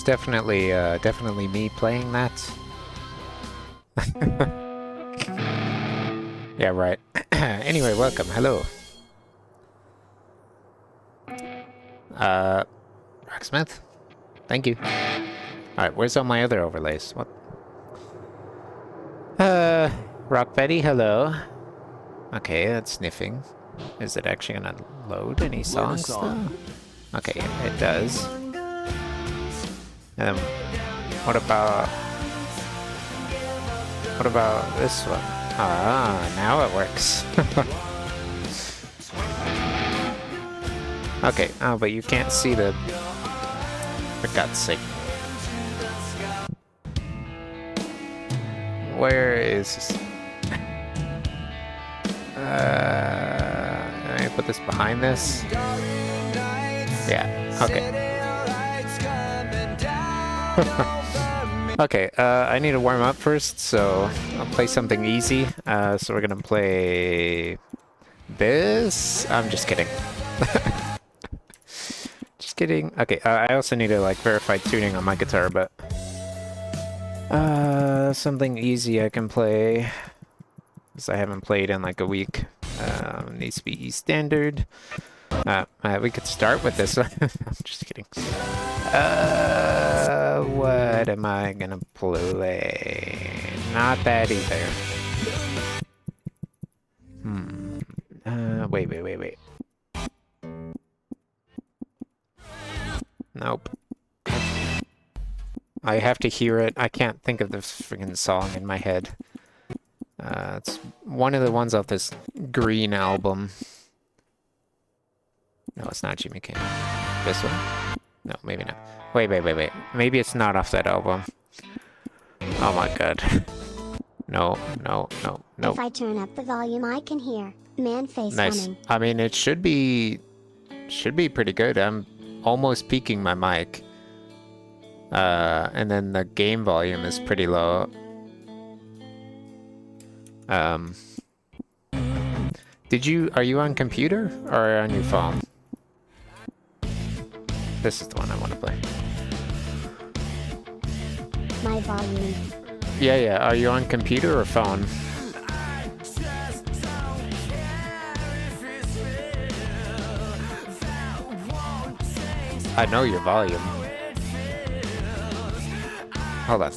definitely definitely me playing that. Yeah, right. Anyway, welcome. Hello. Rocksmith? Thank you. Alright, where's all my other overlays? What? Rock Betty, hello. Okay, that's sniffing. Is it actually gonna load any songs though? Okay, it does. What about this one? Ah, now it works. Okay, oh, but you can't see the... For God's sake. Where is this? Can I put this behind this? Yeah, okay. Okay, I need to warm up first, so I'll play something easy. So we're gonna play this. I'm just kidding. Just kidding. Okay, I also need to like verify tuning on my guitar, but something easy I can play because I haven't played in like a week. Needs to be E standard. We could start with this one. I'm just kidding. What am I gonna play? Not that either. Wait. Nope. I have to hear it. I can't think of this freaking song in my head. It's one of the ones off this Green album. No, it's not Jimmy King. This one? No, maybe not. Wait. Maybe it's not off that album. Oh my god. No. If I turn up the volume, I can hear man face Nice. humming. I mean, it should be pretty good. I'm almost peaking my mic. And then the game volume is pretty low. Are you on computer or on your phone? This is the one I want to play. My volume. Yeah. Are you on computer or phone? I know your volume. Hold on.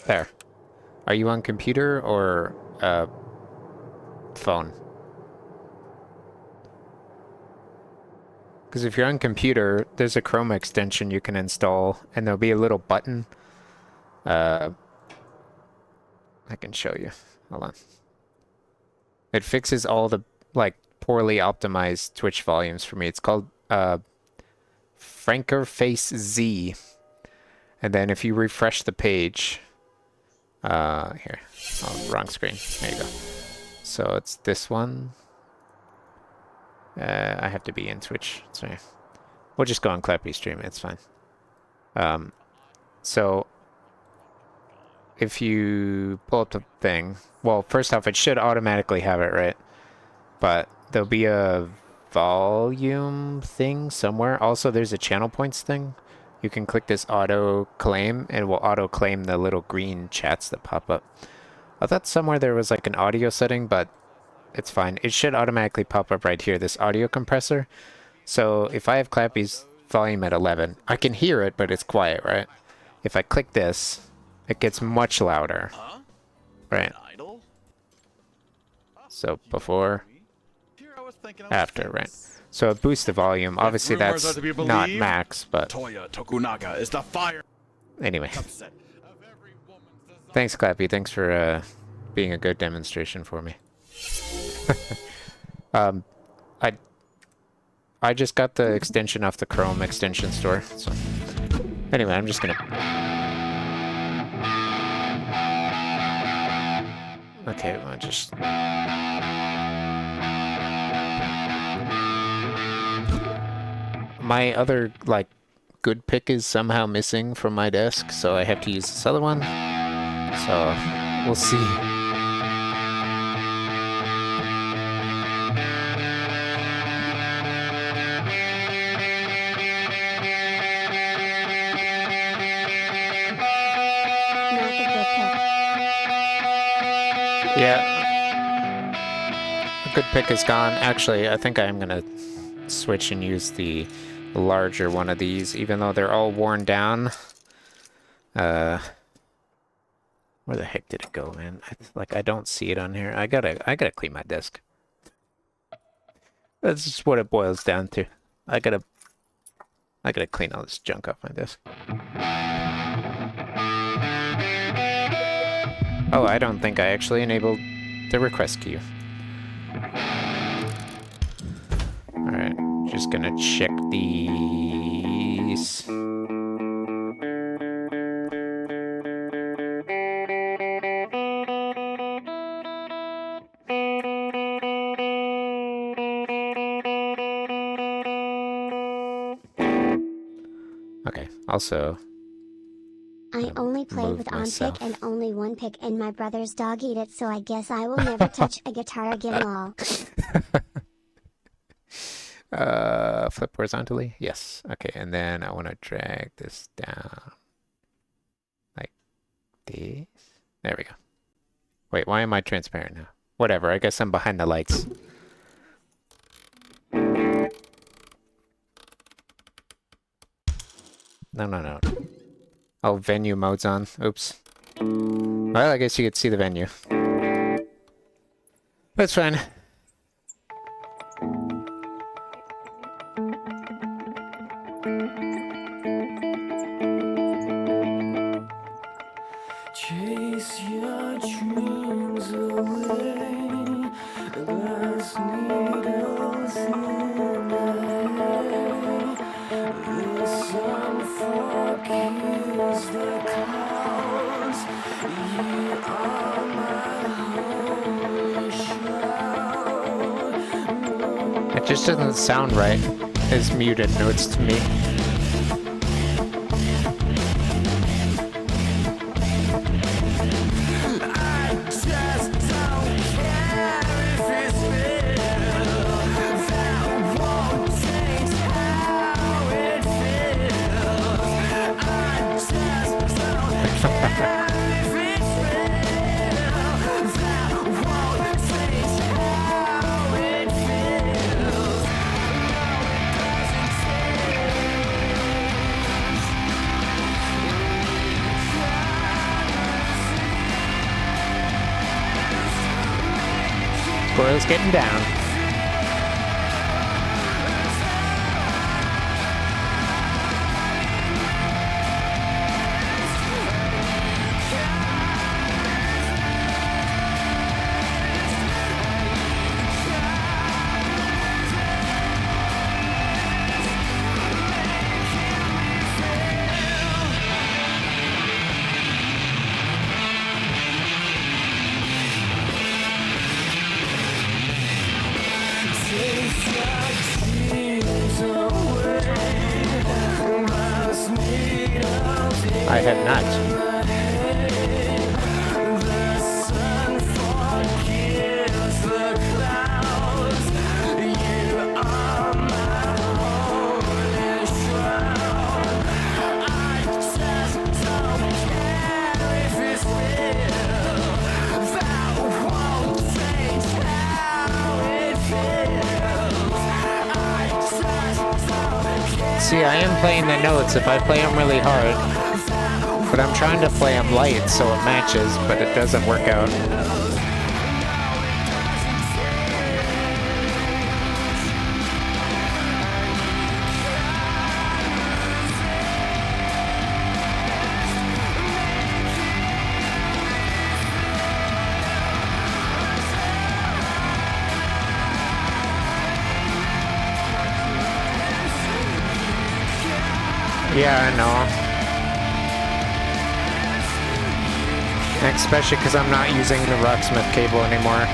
There. Are you on computer or phone? Because if you're on computer, there's a Chrome extension you can install, and there'll be a little button. I can show you. Hold on. It fixes all the like poorly optimized Twitch volumes for me. It's called Frankerface Z. And then if you refresh the page, here, oh, wrong screen. There you go. So it's this one. I have to be in Twitch. Sorry. We'll just go on Clappy Stream. It's fine. So if you pull up the thing, well, first off, it should automatically have it, right? But there'll be a volume thing somewhere. Also, there's a channel points thing. You can click this auto claim and it will auto claim the little green chats that pop up. I thought somewhere there was like an audio setting, but it's fine. It should automatically pop up right here, this audio compressor. So if I have Clappy's volume at 11, I can hear it, but it's quiet, right? If I click this, it gets much louder. Right? So before, after, right? So it boosts the volume. Obviously that's not max, but Toya Tokunaga is the fire. Anyway. Thanks, Clappy. Thanks for being a good demonstration for me. I just got the extension off the Chrome extension store. So anyway, I'm just gonna. Okay, I'll just. My other like good pick is somehow missing from my desk, so I have to use this other one. So we'll see. Yeah. A good pick is gone. Actually, I think I'm gonna switch and use the larger one of these, even though they're all worn down. Where the heck did it go, man? I don't see it on here. I gotta clean my desk. That's just what it boils down to. I gotta clean all this junk off my desk. Oh, I don't think I actually enabled the request queue. Alright, just gonna check these. Okay, also, I only played move with myself. on pick and only one pick and my brother's dog eat it, so I guess I will never touch a guitar again lol. Flip horizontally? Yes. Okay, and then I want to drag this down like this. There we go. Wait, why am I transparent now? Whatever, I guess I'm behind the lights. No. Oh, venue mode's on. Oops. Well, I guess you could see the venue. That's fine. Chase your dreams away, glass needles in the hay. The sun forgives the clouds. You are my holy shroud. It just doesn't sound right. It's muted notes to me. Squirrel's getting down. I have not. See, I am playing the notes if I play them really hard. But I'm trying to play them light so it matches, but it doesn't work out. Yeah, I know. Especially because I'm not using the Rocksmith cable anymore.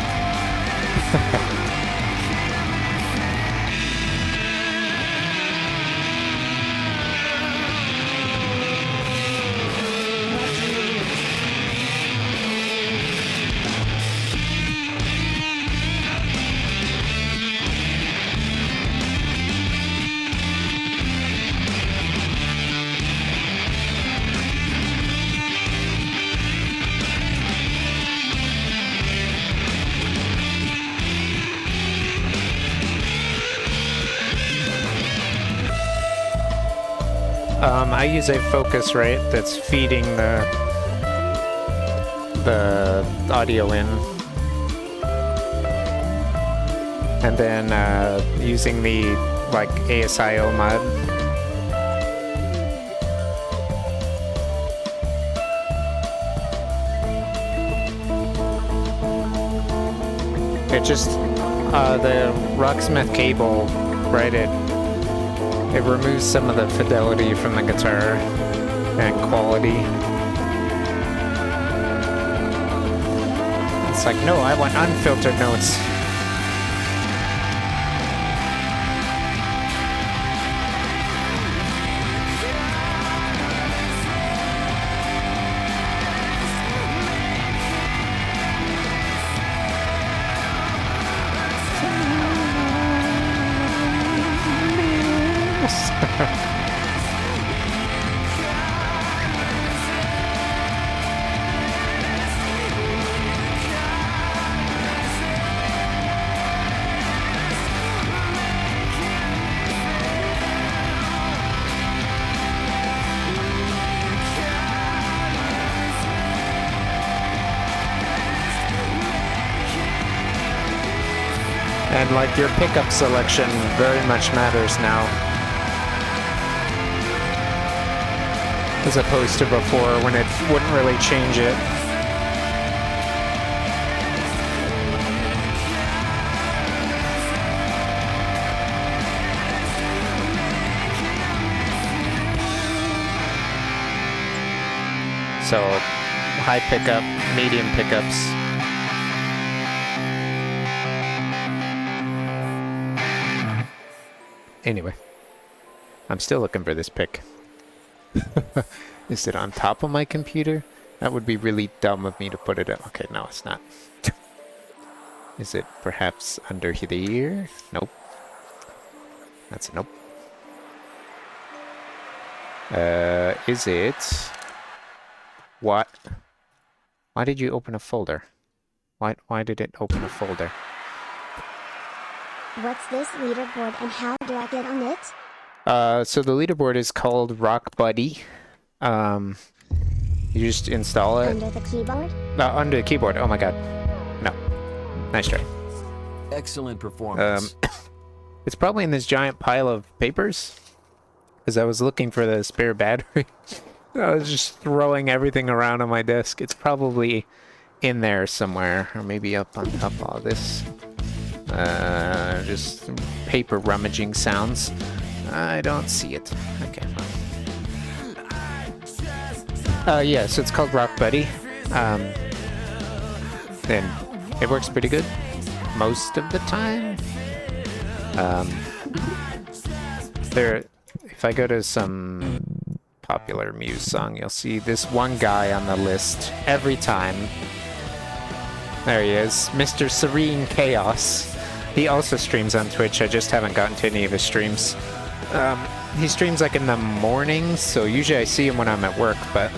I use a Focusrite that's feeding the audio in. And then using the like ASIO mod. It just the Rocksmith cable, right? It removes some of the fidelity from the guitar and quality. It's like, no, I want unfiltered notes. And like your pickup selection very much matters now. As opposed to before when it wouldn't really change it. So high pickup, medium pickups. Anyway, I'm still looking for this pick. Is it on top of my computer? That would be really dumb of me to put it up. Okay, no, it's not. Is it perhaps under here? Nope. That's a nope. Is it... What? Why did you open a folder? Why did it open a folder? What's this leaderboard and how do I get on it? So the leaderboard is called Rock Buddy. You just install it. Under the keyboard? Under the keyboard. Oh my god. No. Nice try. Excellent performance. It's probably in this giant pile of papers. Because I was looking for the spare battery. I was just throwing everything around on my desk. It's probably in there somewhere. Or maybe up on top of all this. Just paper rummaging sounds. I don't see it. Okay, fine. Yeah, so it's called Rock Buddy. And it works pretty good most of the time. If I go to some popular Muse song, you'll see this one guy on the list every time. There he is, Mr. Serene Chaos. He also streams on Twitch. I just haven't gotten to any of his streams. He streams like in the mornings, so usually I see him when I'm at work, but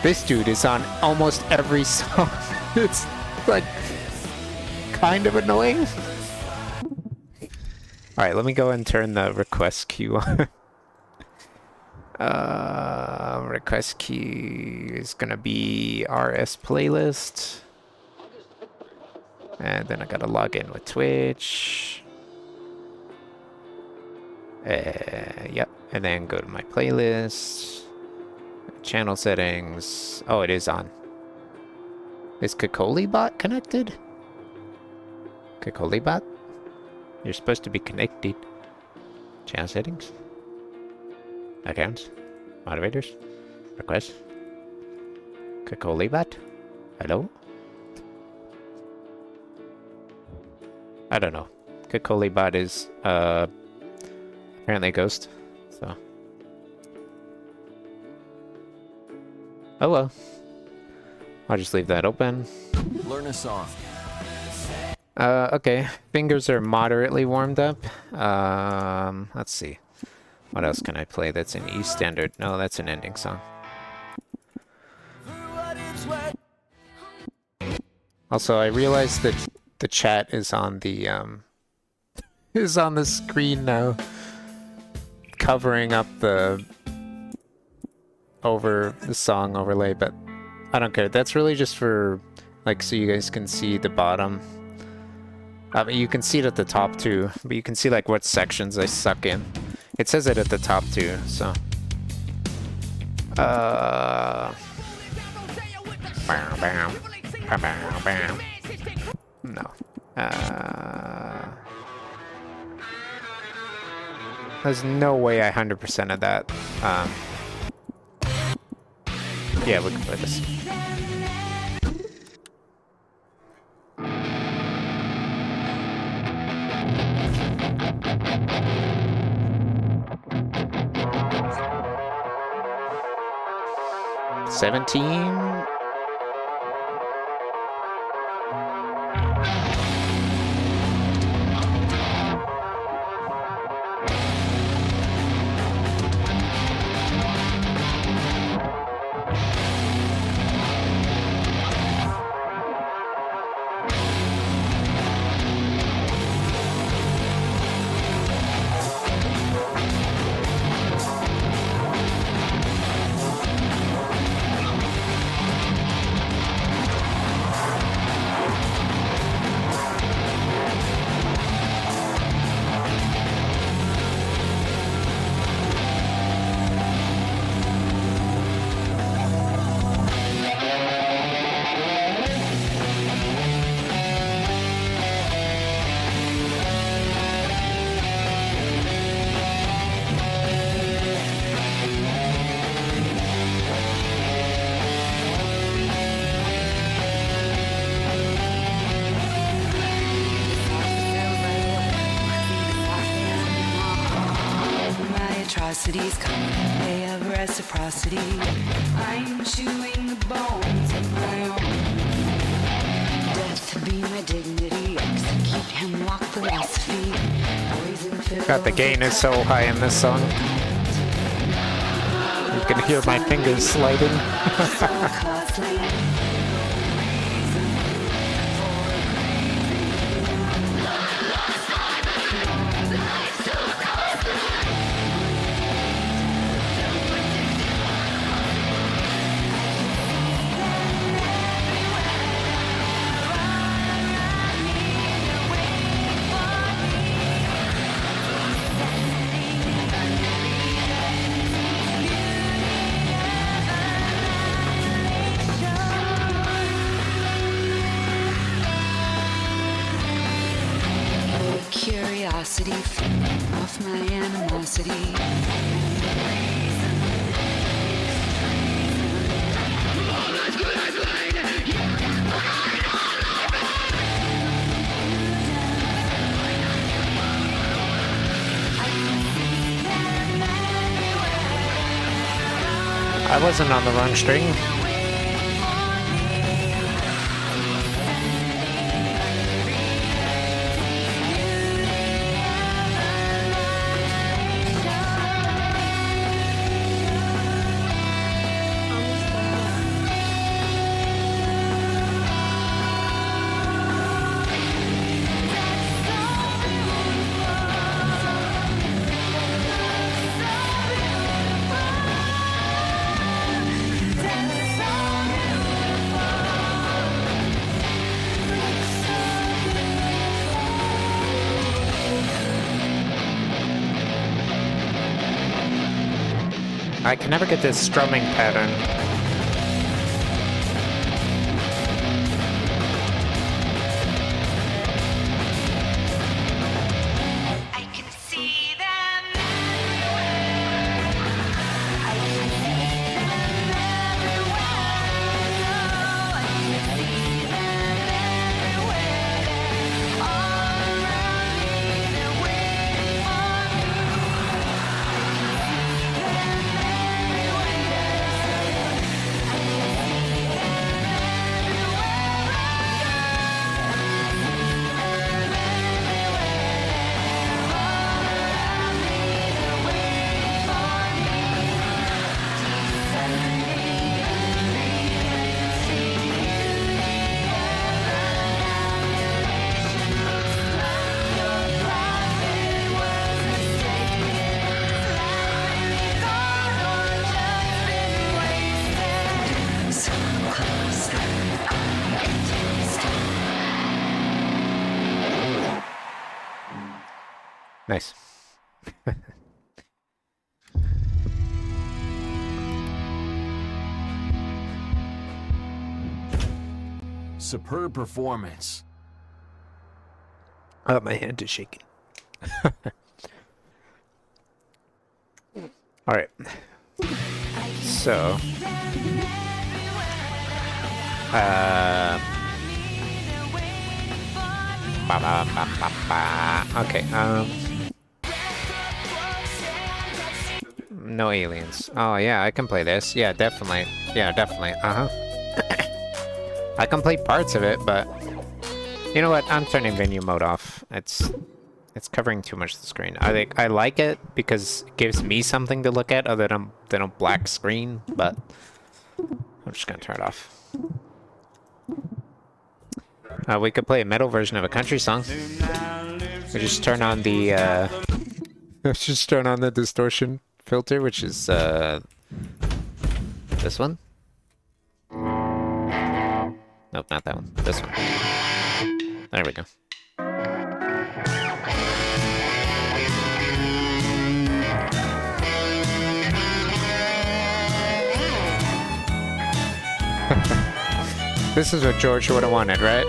this dude is on almost every song. It's like kind of annoying. Alright, let me go and turn the request queue on. Request queue is gonna be RS playlist. And then I gotta log in with Twitch. Yep. And then go to my playlist. Channel settings. Oh, it is on. Is KakoliBot connected? KakoliBot? You're supposed to be connected. Channel settings. Accounts. Moderators. Requests. KakoliBot? Hello? I don't know. KakoliBot is apparently a ghost. So. Oh well. I'll just leave that open. Learn a song. Okay. Fingers are moderately warmed up. Let's see. What else can I play that's in E standard? No, that's an ending song. Also, I realized that the chat is on the screen now, covering up the over the song overlay, but I don't care. That's really just for, like, so you guys can see the bottom. I mean, you can see it at the top too, but you can see like what sections I suck in. It says it at the top too, so. Bam, bam, bam, bam, bam. No. There's no way I 100% of that. Yeah, we can play this. $17. Atrocities come in the way of reciprocity. I'm chewing the bones of my own. Death be my dignity. Execute hemlock philosophy. Poison God, the gain is so high in this song. You can hear my fingers sliding. Curiosity, off my animosity. I wasn't on the wrong string. I can never get this strumming pattern. I can see them everywhere. I can see them everywhere. I can see them everywhere. They're all around me. They're waiting for me. I can see them everywhere. Nice. Superb performance. Oh, my hand is shaking. All right. So, okay. No aliens. Oh yeah, I can play this. Yeah, definitely. Yeah, definitely. I can play parts of it, but you know what? I'm turning venue mode off. It's covering too much of the screen. I like it because it gives me something to look at other than a black screen, but I'm just gonna turn it off. We could play a metal version of a country song. We just turn on the just turn on the distortion filter, which is this one. Nope, not that one. This one. There we go. This is what George would have wanted, right?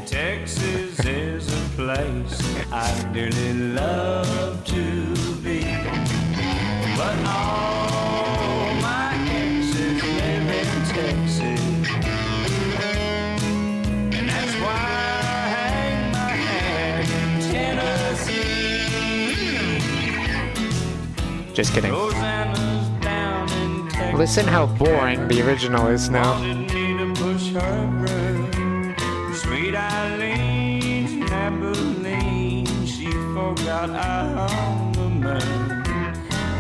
Texas is a place I dearly love to be, but all my exes live in Texas, and that's why I hang my hat in Tennessee. Just kidding. Rosanna's down in Texas. Listen how boring the original is now. Wanted me to push her bread. Sweet Eileen's in Abilene, she forgot I hung the moon.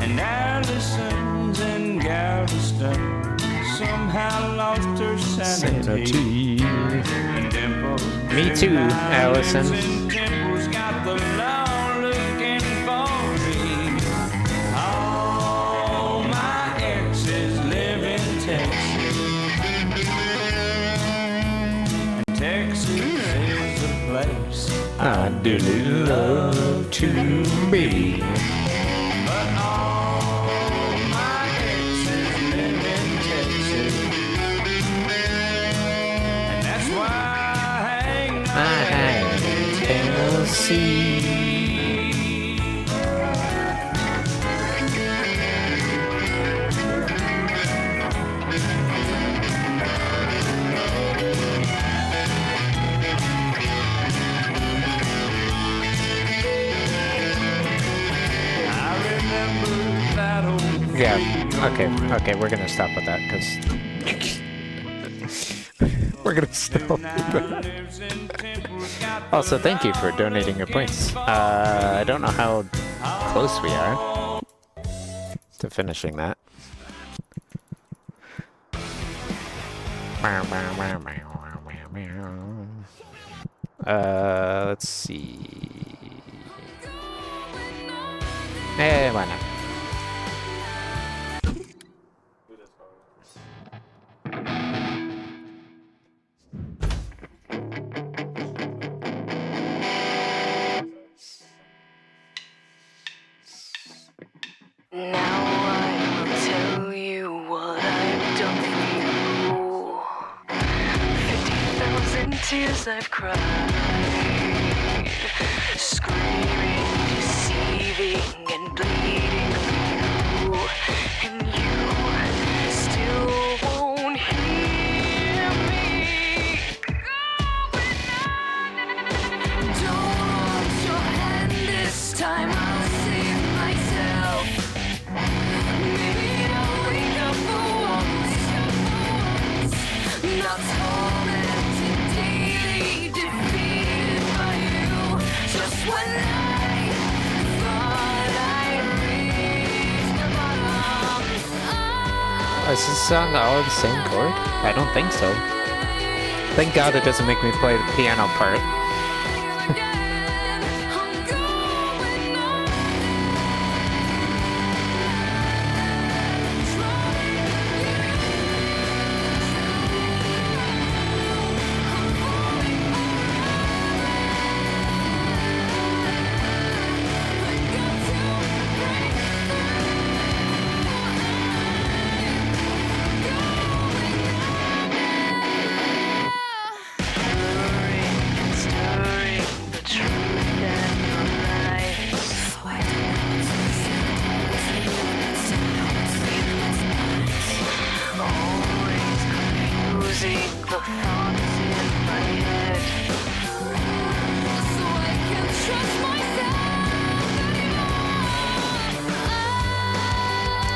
And Allison's in Galveston somehow lost her sanity. And Dimple, Me too, Allison. Temple's got the law looking for me. All my exes live in Texas. Texas is a place I dearly love to be. but all my exes live in Texas, and that's why I hang my hat in Tennessee. Yeah, okay, we're gonna stop with that, because... we're gonna stop with that. Also, thank you for donating your points. I don't know how close we are to finishing that. Let's see... why not? Now I will tell you what I've done for you. 50,000 tears I've cried, screaming, deceiving, and bleeding blue. And you still won't hear me. Don't want your hand this time, I'll save myself. Maybe I'll wake up for once, not tormented daily, defeated by you. Just when I thought I reached the bottom, Is this song all the same chord? I don't think so. Thank God it doesn't make me play the piano part.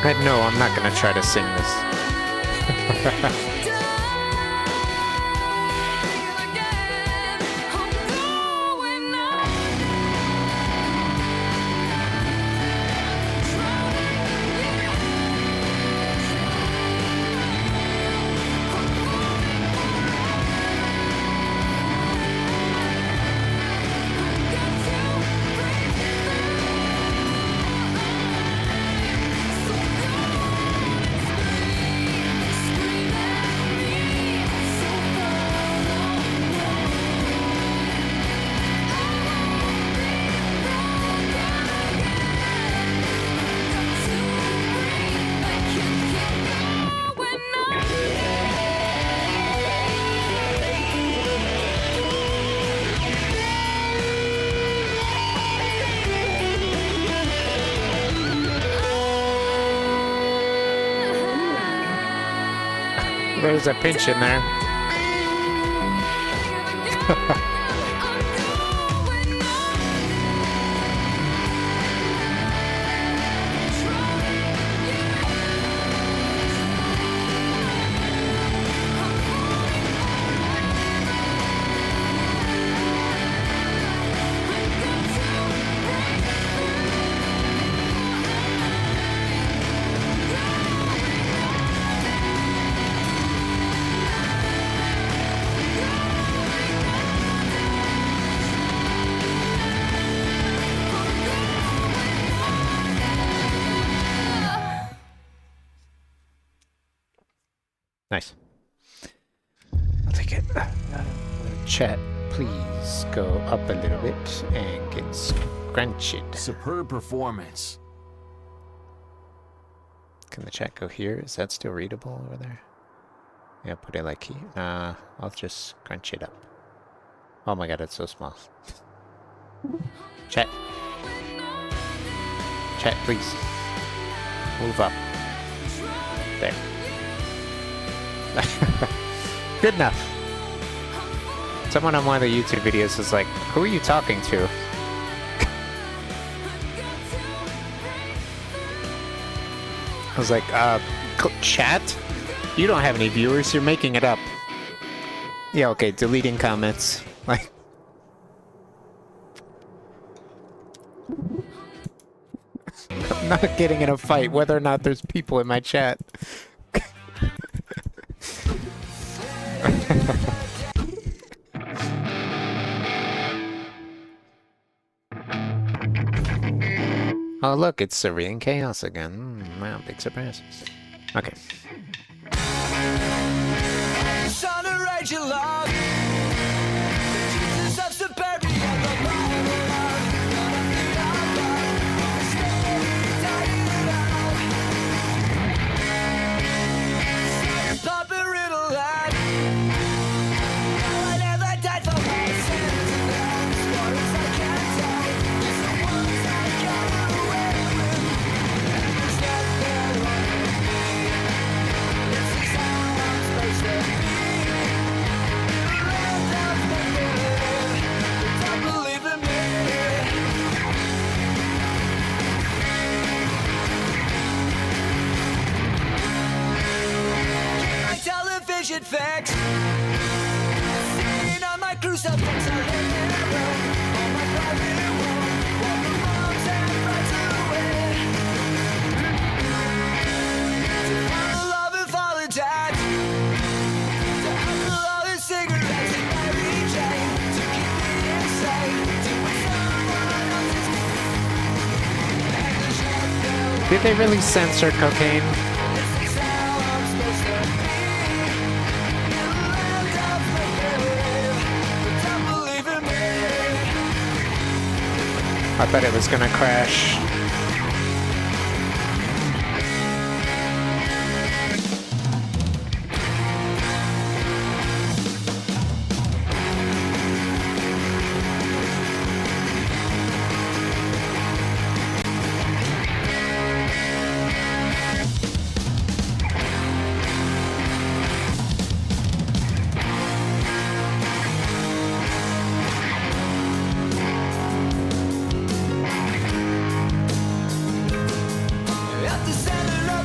No, I'm not gonna try to sing this. There's a pinch in there. Nice. I'll take it. Chat, please go up a little bit and get scrunched. Superb performance. Can the chat go here? Is that still readable over there? Yeah, put it like here. I'll just scrunch it up. Oh my god, it's so small. Chat. Chat, please. Move up. There. Good enough. Someone on one of the YouTube videos was like, who are you talking to? I was like, chat? You don't have any viewers, you're making it up. Yeah, okay, deleting comments. Like... I'm not getting in a fight whether or not there's people in my chat. Oh look, it's Serene Chaos again. Wow, big surprise. Okay. Facts. Seen on my crucifix, I live on my private wall. While the moms and friends away. To find the love and fallen dead. To alcohol and cigarettes and Mary Jane. To keep me insane. To win someone else's. Did they really censor cocaine? I bet it was gonna crash.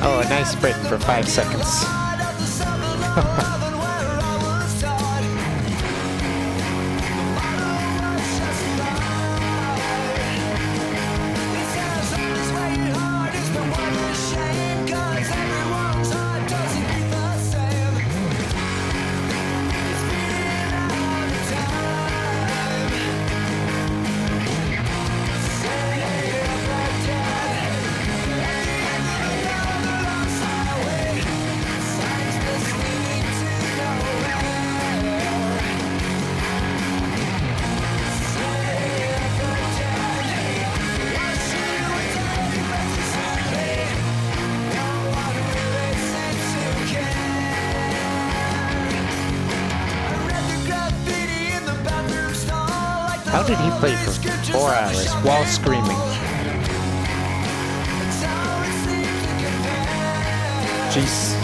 Oh, a nice sprint for 5 seconds. How did he play for 4 hours while screaming? Jeez.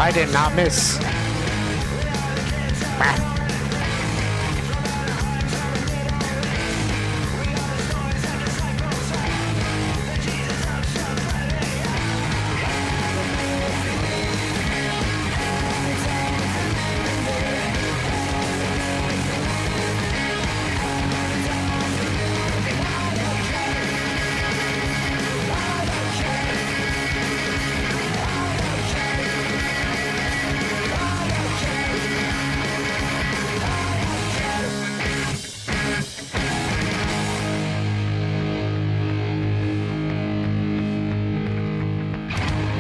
I did not miss.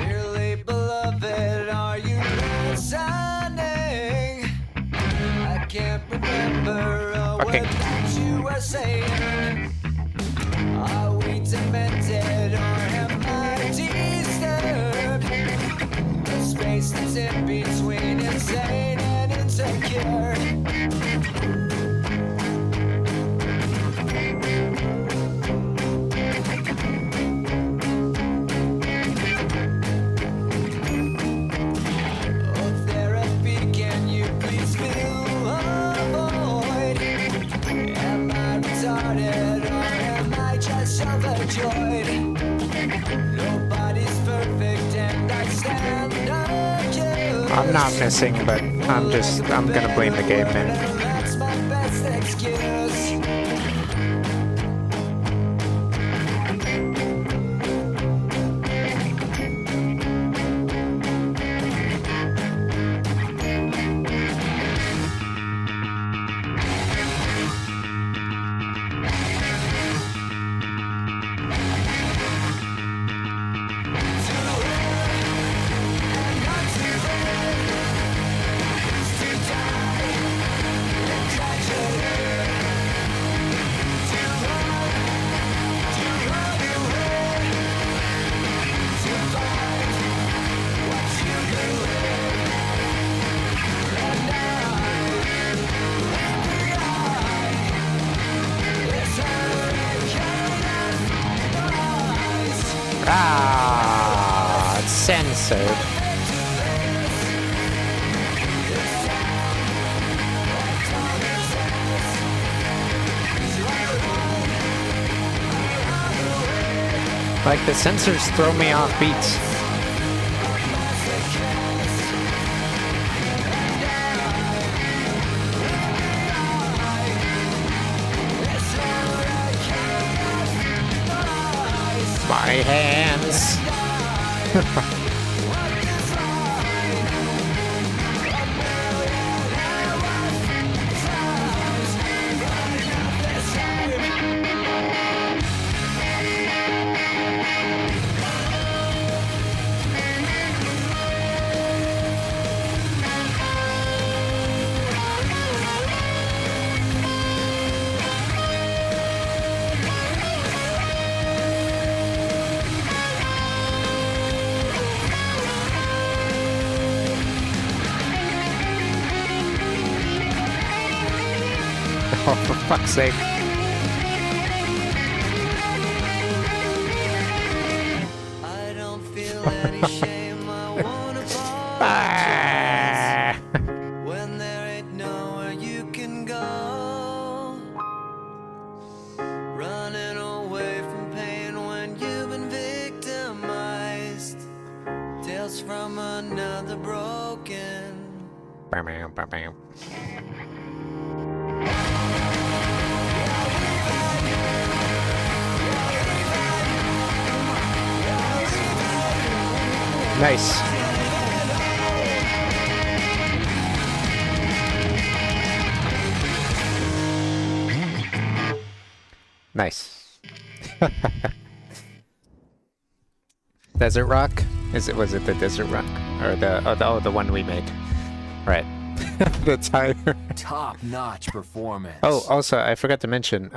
Dearly beloved, are you listening? I can't remember a Okay. word that you were saying. Are we demented or am I disturbed? The space that's in between insane and insecure. Oh, therapy, can you please fill a void? Am I retarded or am I just overjoyed? Nobody's perfect and I stand accused. I'm not missing, but I'm gonna blame the game, man. That's my best excuse. censored. Like the sensors throw me off beats. My hands. Oh, for fuck's sake. I don't feel any shame. I wanna Ah. when there ain't nowhere you can go. Running away from pain when you've been victimized. Tales from another broken. Bam, bam, bam, bam. Nice. Nice. Desert Rock? Was it the Desert Rock? Or the one we made. Right. The tire. Top-notch performance. Oh, also, I forgot to mention,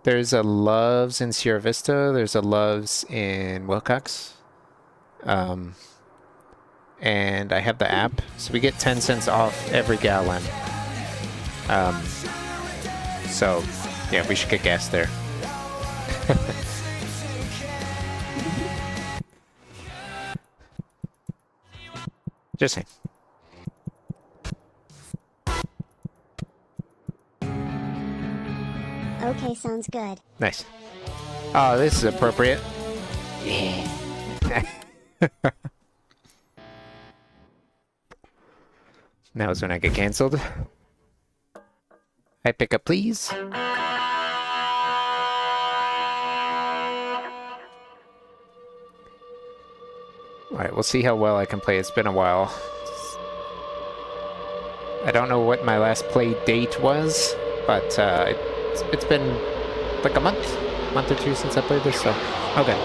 there's a Love's in Sierra Vista, there's a Love's in Wilcox. And I have the app, so we get 10 cents off every gallon. So, yeah, we should get gas there. Just saying. Okay, sounds good. Nice. Oh, this is appropriate. Now is when I get cancelled. I pick up, please. Alright, we'll see how well I can play. It's been a while. I don't know what my last play date was, but it's been like a month or two since I played this, so okay.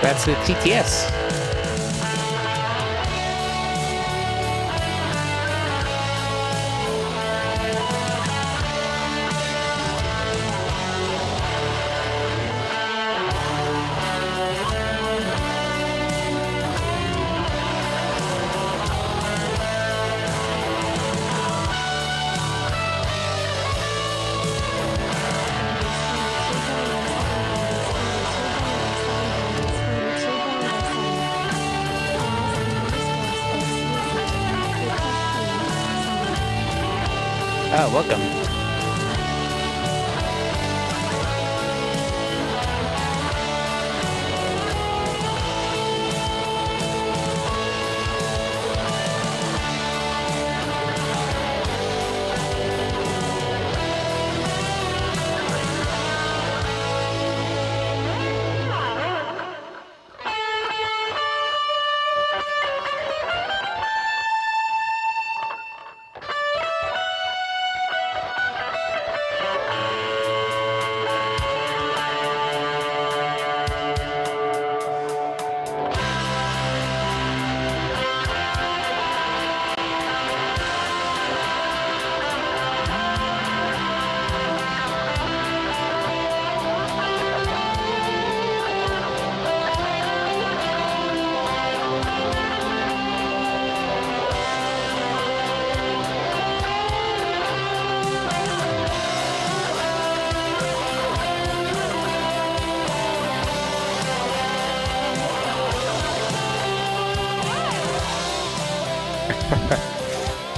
That's the TTS. Oh, welcome.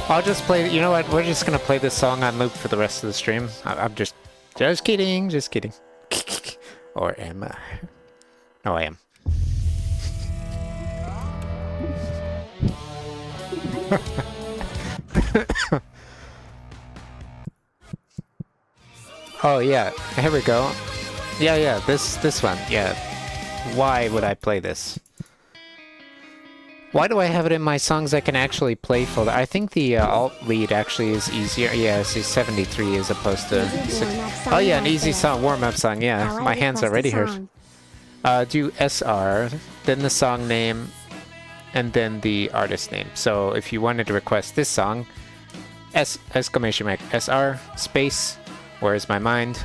I'll just play. You know what? We're just gonna play this song on loop for the rest of the stream. I'm just kidding, just kidding. Or am I? No, I am. Oh yeah, here we go. Yeah, this one. Yeah. Why would I play this? Why do I have it in my songs I can actually play folder? I think the alt lead actually is easier. Yeah, it's 73 as opposed to... Oh yeah, an easy song, warm-up song, yeah. My hand's already hurt. Do SR, then the song name, and then the artist name. So if you wanted to request this song, exclamation mark SR, space, Where Is My Mind,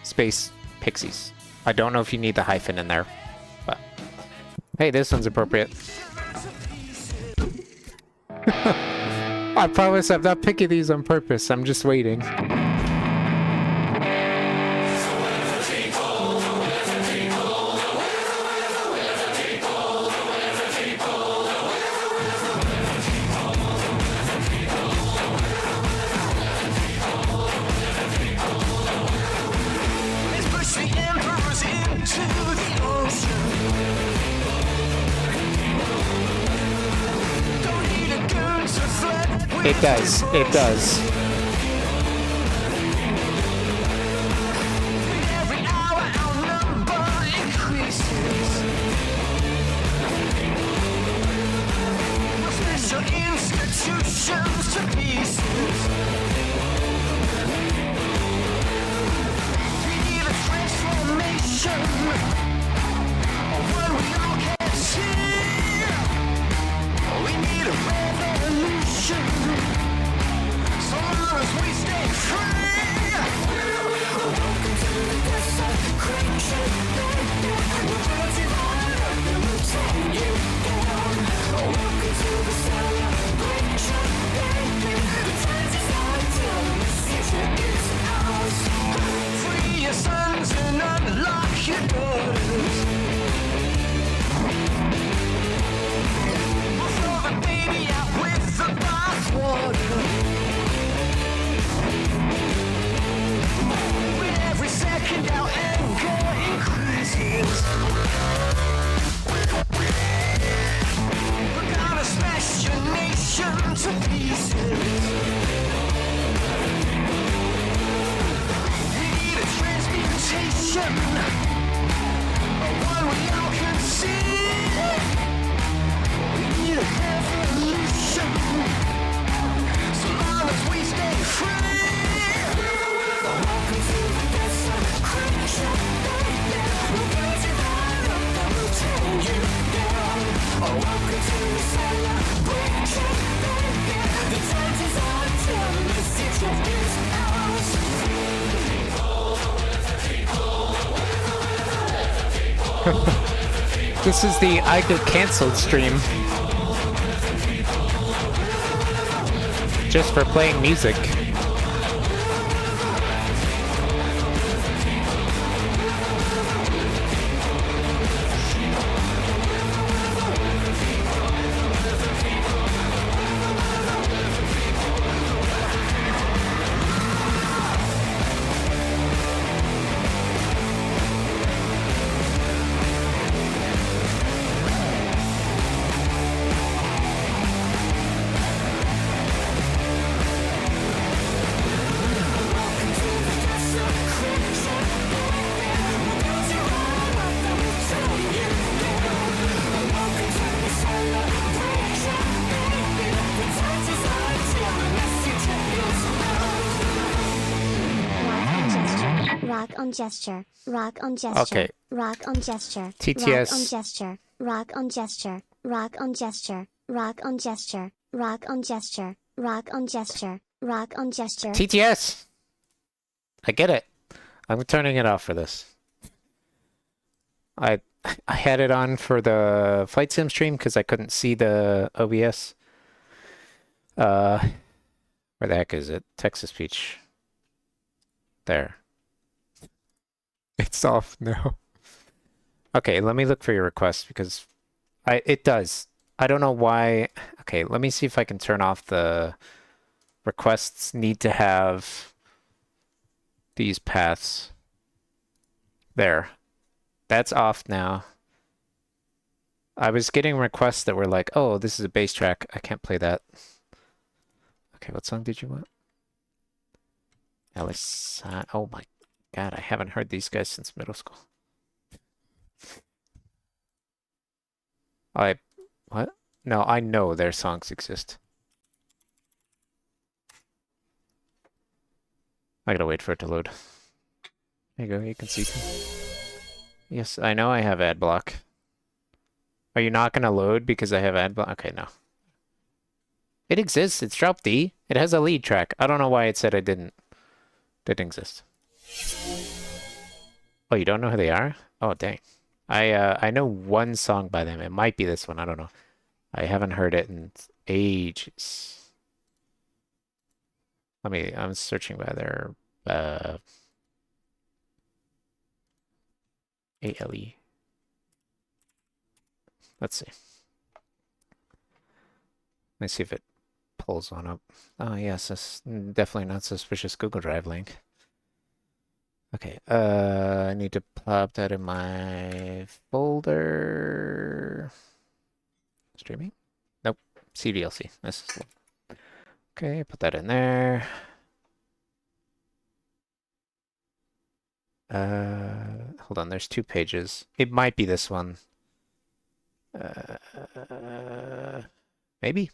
space, Pixies. I don't know if you need the hyphen in there, but... Hey, this one's appropriate. I promise I'm not picking these on purpose, I'm just waiting. It does, it does. This is the I Get Cancelled stream. Just for playing music. Gesture, rock on gesture, okay. Rock on gesture, TTS. Rock on gesture, rock on gesture, rock on gesture, rock on gesture, rock on gesture, rock on gesture, rock on gesture. TTS! I get it. I'm turning it off for this. I had it on for the Flight Sim stream because I couldn't see the OBS. Where the heck is it? Text-to-speech. There. It's off now. Okay, let me look for your request because it does. I don't know why. Okay, let me see if I can turn off the requests need to have these paths. There. That's off now. I was getting requests that were like, oh, this is a bass track. I can't play that. Okay, what song did you want? Alice. Oh my god, I haven't heard these guys since middle school. What? No, I know their songs exist. I gotta wait for it to load. There you go, you can see them. Yes, I know I have ad block. Are you not gonna load because I have ad block? Okay, no. It exists, it's drop D. It has a lead track. I don't know why it said it didn't exist. Oh, you don't know who they are? Oh, dang. I know one song by them. It might be this one, I don't know. I haven't heard it in ages. I'm searching by their ALE. Let's see. Let's see if it pulls one up. Oh yes, that's definitely not suspicious Google Drive link. Okay, I need to plop that in my folder. Streaming? Nope. CDLC. This is okay, put that in there. Hold on, there's 2 pages. It might be this one. Maybe?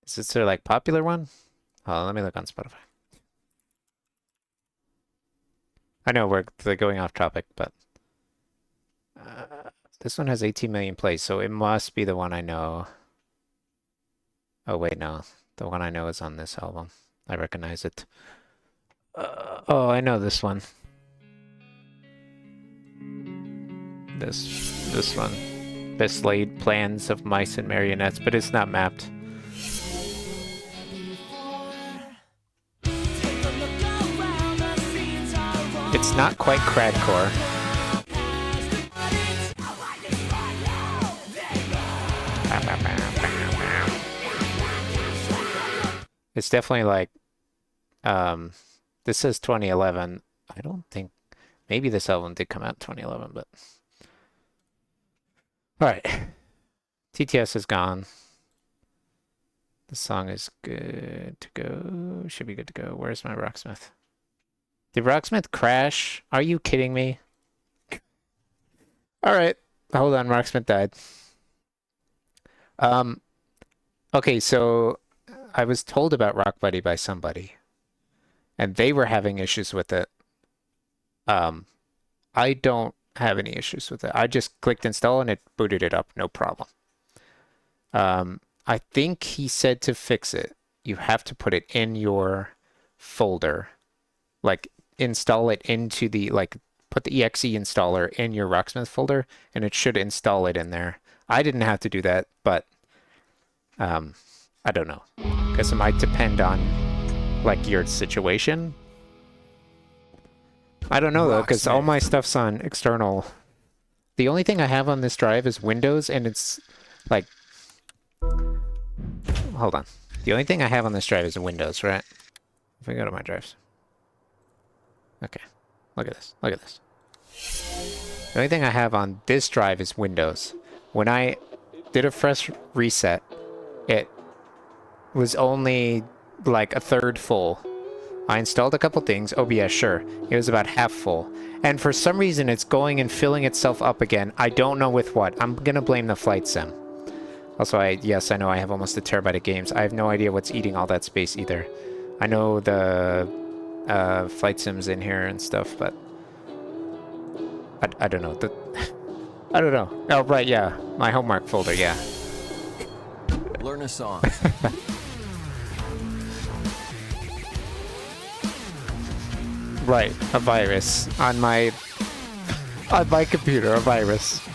Is this their like popular one? Oh, let me look on Spotify. I know we're going off topic, but this one has 18 million plays, so it must be the one I know. Oh wait, no. The one I know is on this album. I recognize it. Oh, I know this one. This one. Best laid plans of mice and marionettes, but it's not mapped. It's not quite cradcore. It's definitely like, this says 2011. I don't think, maybe this album did come out in 2011, but. All right. TTS is gone. The song is good to go. Should be good to go. Where's my Rocksmith? Did Rocksmith crash? Are you kidding me? All right. Hold on. Rocksmith died. Okay, so I was told about Rock Buddy by somebody, and they were having issues with it. I don't have any issues with it. I just clicked install and it booted it up, no problem. I think he said to fix it, you have to put it in your folder, like install it into the, like put the exe installer in your Rocksmith folder, and it should install it in there. I didn't have to do that, but I don't know, because it might depend on like your situation. I don't know though, because all my stuff's on external. The only thing I have on this drive is Windows, and it's like, hold on. The only thing I have on this drive is Windows, right? If we go to my drives. Okay, look at this, look at this. The only thing I have on this drive is Windows. When I did a fresh reset, it was only like a third full. I installed a couple things. OBS, sure. It was about half full. And for some reason, it's going and filling itself up again. I don't know with what. I'm going to blame the flight sim. Also, yes, I know I have almost a terabyte of games. I have no idea what's eating all that space either. I know the flight sim's in here and stuff, but I don't know. I don't know. Oh, right, yeah. My homework folder, yeah. Learn a song. Right, a virus on my computer, a virus.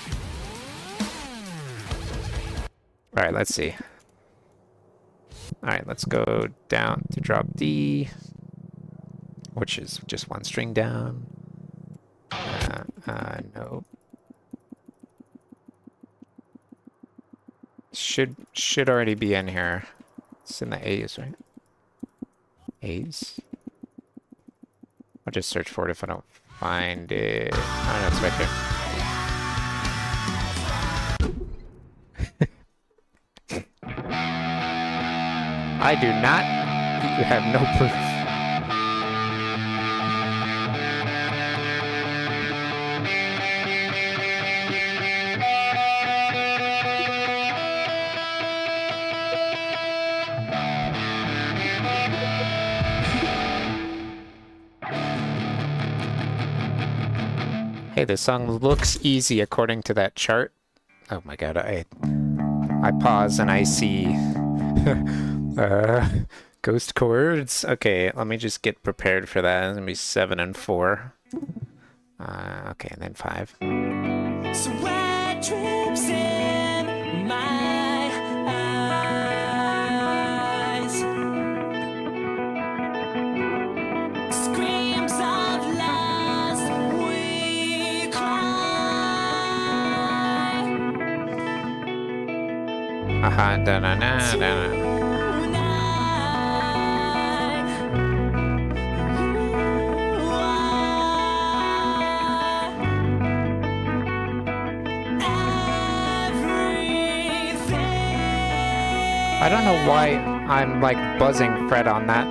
All right, let's see. All right, let's go down to drop D, which is just one string down. No. should already be in here. It's in the A's, right? A's? I'll just search for it if I don't find it. Oh, no, it's right there. I do not. You have no proof. Hey, this song looks easy according to that chart. Oh my god, I pause and I see ghost chords. Okay, let me just get prepared for that. It's gonna be 7 and 4. Okay, and then 5. Sweat drips in my eyes. Screams of loss, we cry. Aha, da na na da na. I don't know why I'm like buzzing Fred on that.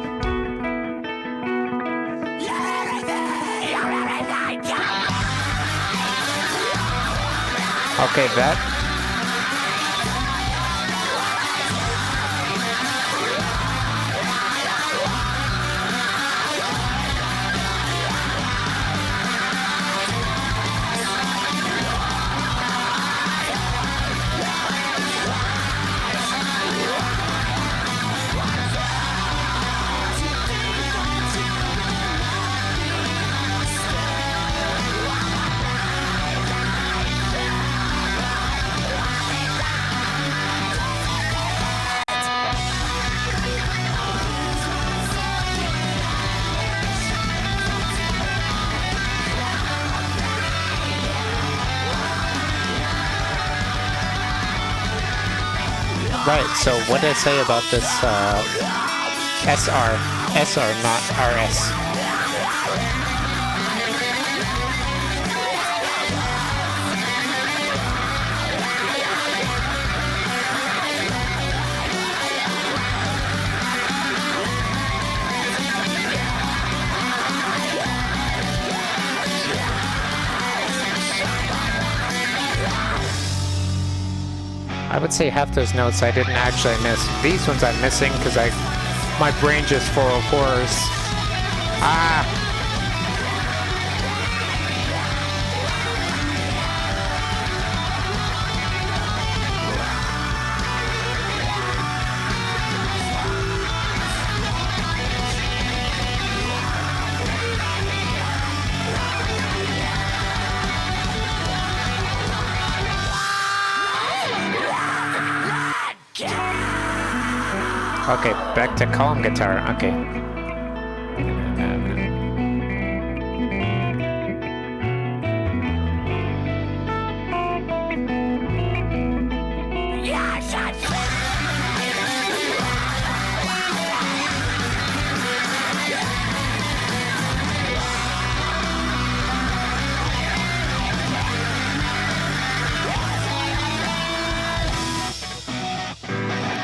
Okay, that. Right, so what did I say about this SR, not RS? I would say half those notes I didn't actually miss. These ones I'm missing because my brain just 404s. Ah! Okay, back to calm guitar. Okay.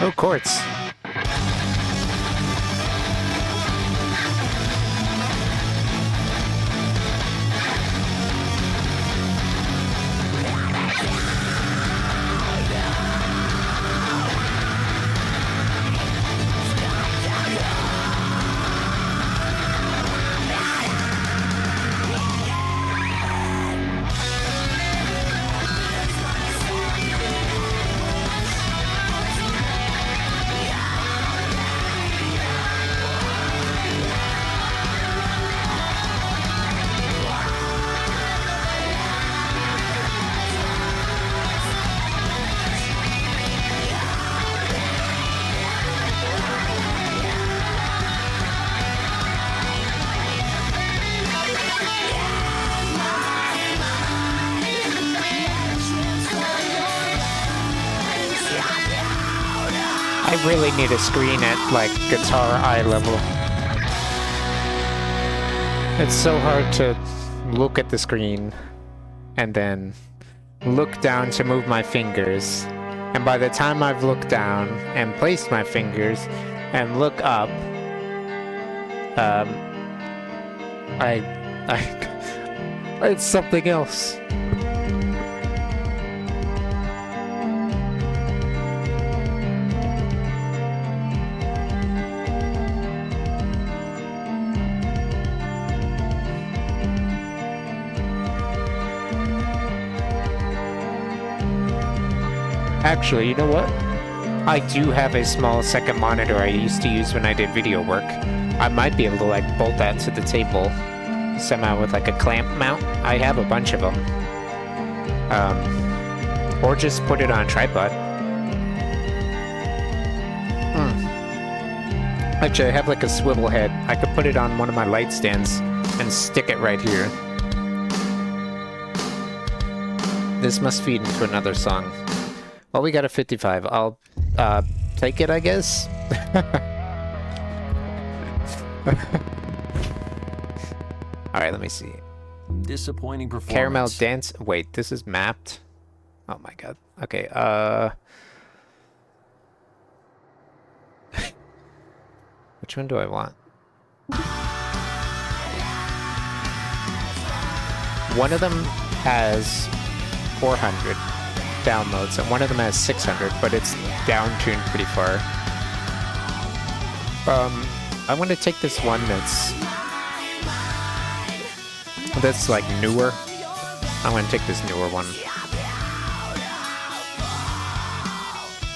Oh, chords. I really need a screen at like guitar eye level. It's so hard to look at the screen and then look down to move my fingers. And by the time I've looked down and placed my fingers and look up, it's something else. Actually, you know what? I do have a small second monitor I used to use when I did video work. I might be able to like bolt that to the table somehow with like a clamp mount. I have a bunch of them. Or just put it on a tripod. Actually, I have like a swivel head. I could put it on one of my light stands and stick it right here. This must feed into another song. Well, we got a 55. I'll take it, I guess. All right, let me see. Disappointing performance. Caramel dance. Wait, this is mapped. Oh my god. Okay. Which one do I want? One of them has 400 downloads, and one of them has 600, but it's down-tuned pretty far. I want to take this one that's like newer. I want to take this newer one.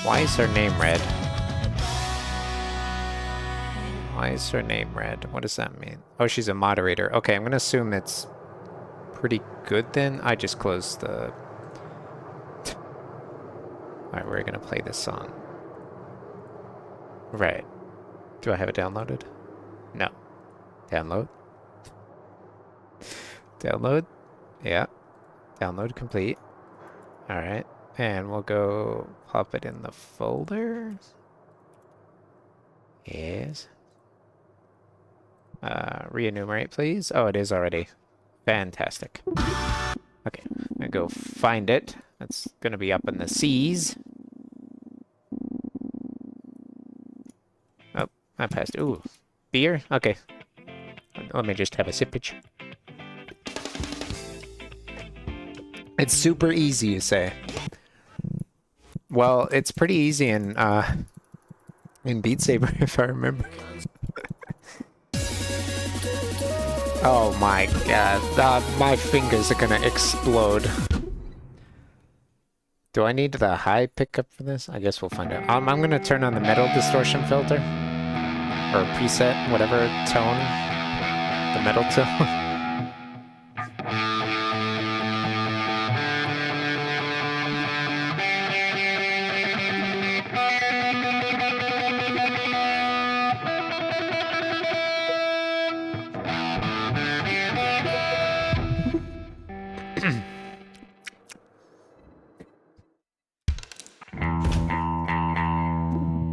Why is her name red? Why is her name red? What does that mean? Oh, she's a moderator. Okay, I'm gonna assume it's pretty good then. I just closed the... Alright, we're gonna play this song. Right. Do I have it downloaded? No. Download. Download. Yeah. Download complete. Alright. And we'll go pop it in the folder. Yes. Re-enumerate, please. Oh, it is already. Fantastic. Okay, I'm gonna go find it. It's gonna be up in the seas. Oh, I passed. Ooh, beer? Okay. Let me just have a sipage. It's super easy, you say. Well, it's pretty easy in Beat Saber, if I remember. Oh my god, my fingers are gonna explode. Do I need the high pickup for this? I guess we'll find out. I'm gonna turn on the metal distortion filter. Or preset, whatever tone. The metal tone.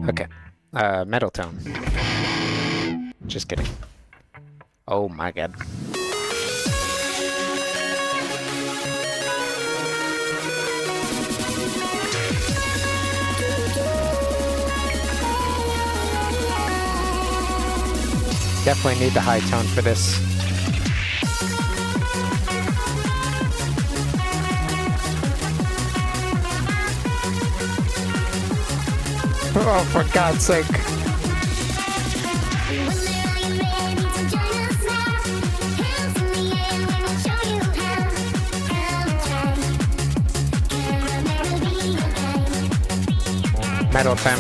Okay. Metal tone. Just kidding. Oh my god. Definitely need the high tone for this. Oh, for God's sake. Metal time.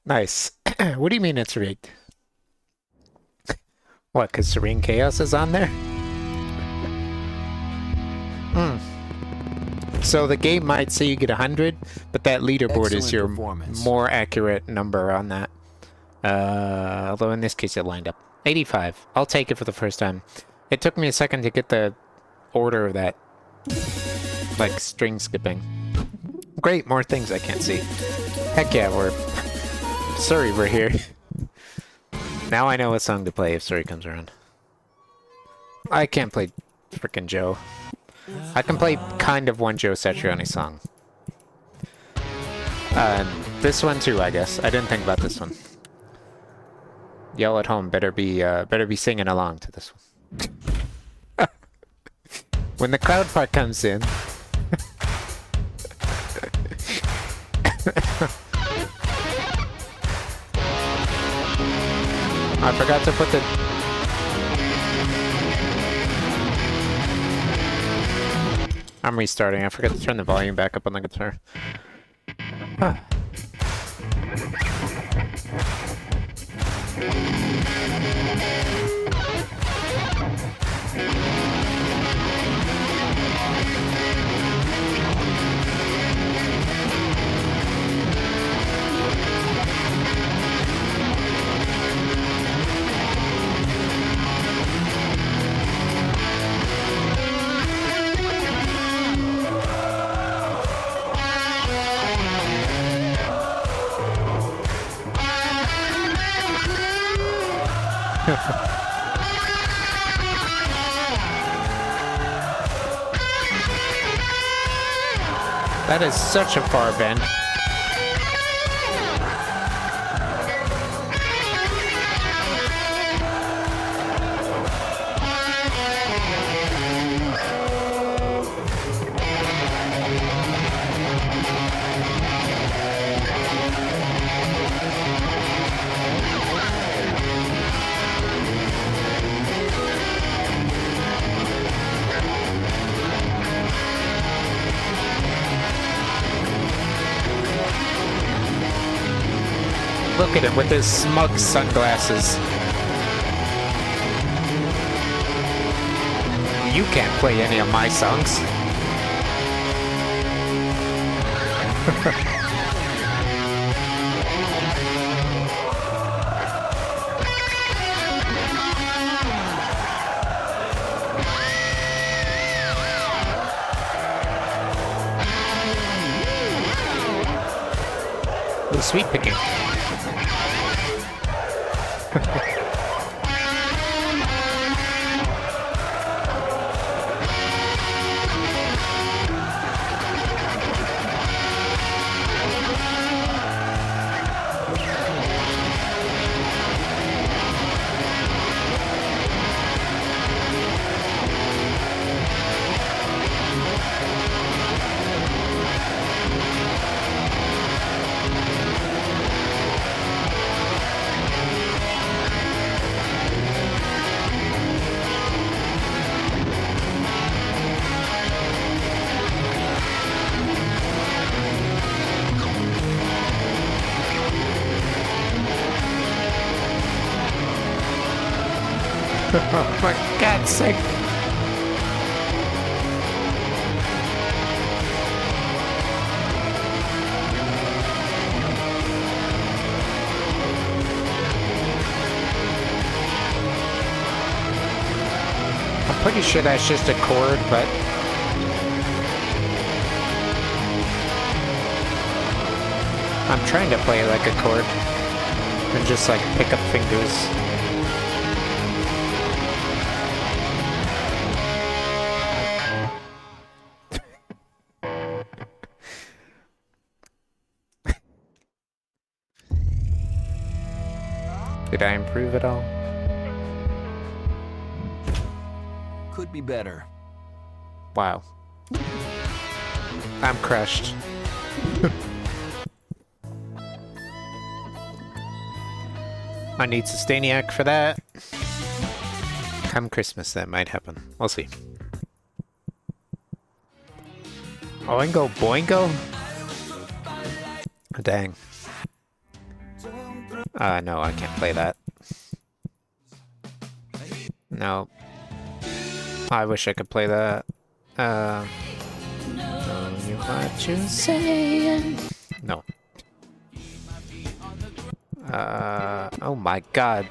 Nice. What do you mean it's rigged? What, because Serene Chaos is on there? So the game might say you get 100, but that leaderboard is Excellent your performance. more accurate number on that. Although in this case it lined up. 85. I'll take it for the first time. It took me a second to get the order of that. Like string skipping. Great, more things I can't see. Heck yeah, we're... Sorry, we're here. Now I know what song to play if Sorry comes around. I can't play frickin' Joe. I can play kind of one Joe Satriani song. This one too, I guess. I didn't think about this one. Y'all at home better be singing along to this one. When the crowd part comes in. I forgot to put the... I'm restarting. I forgot to turn the volume back up on the guitar. That is such a far bend. Look at him with his smug sunglasses. You can't play any of my songs. Ooh, sweet picking. Oh, for God's sake. I'm pretty sure that's just a chord, but... I'm trying to play like a chord. And just like pick up fingers. Did I improve at all? Could be better. Wow. I'm crushed. I need Sustainiac for that. Come Christmas, that might happen. We'll see. Oingo Boingo? Dang. No, I can't play that. No. I wish I could play that. Know you what you saying? No. Oh my god.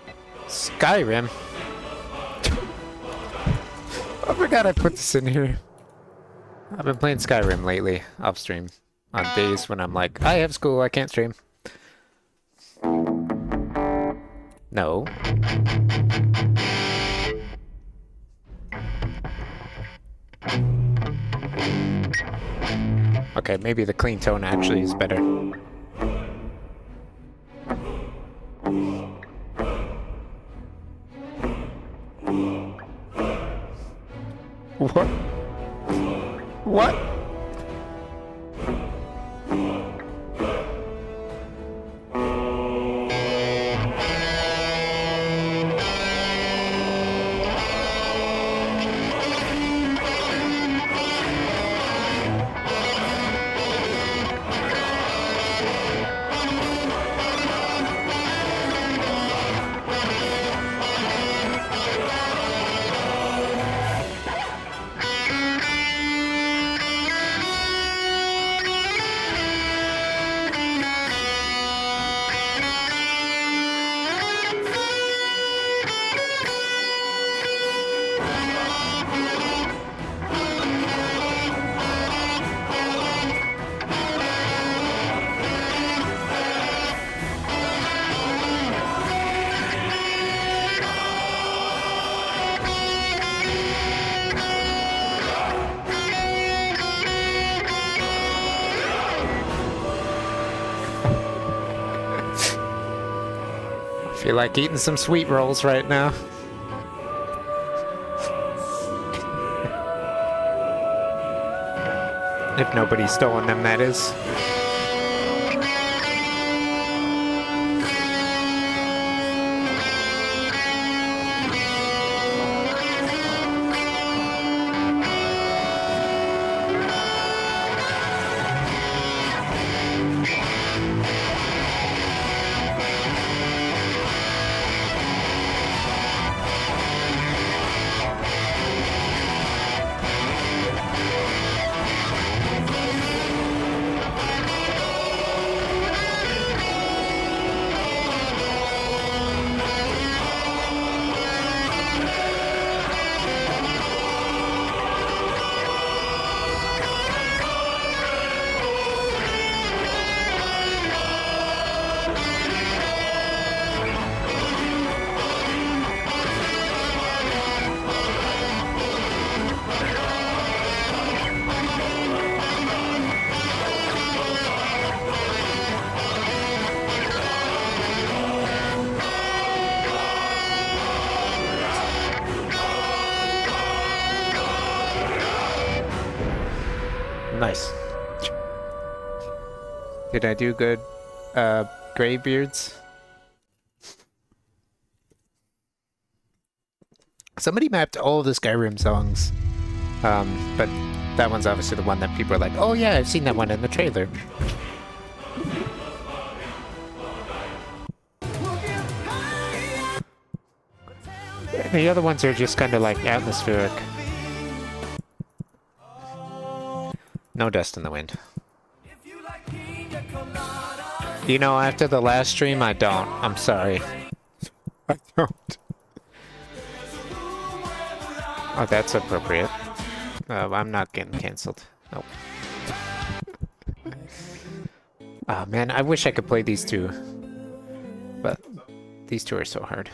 Skyrim. I forgot I put this in here. I've been playing Skyrim lately, off stream. On days when I'm like, I have school, I can't stream. No. Okay, maybe the clean tone actually is better. What? What? Feel like eating some sweet rolls right now. If nobody's stolen them, that is. Nice. Did I do good, Greybeards? Somebody mapped all the Skyrim songs. But that one's obviously the one that people are like, oh yeah, I've seen that one in the trailer. The other ones are just kind of like atmospheric. No dust in the wind. You know, after the last stream, I don't. I'm sorry. I don't. Oh, that's appropriate. I'm not getting cancelled. Nope. Oh man, I wish I could play these two. But these two are so hard.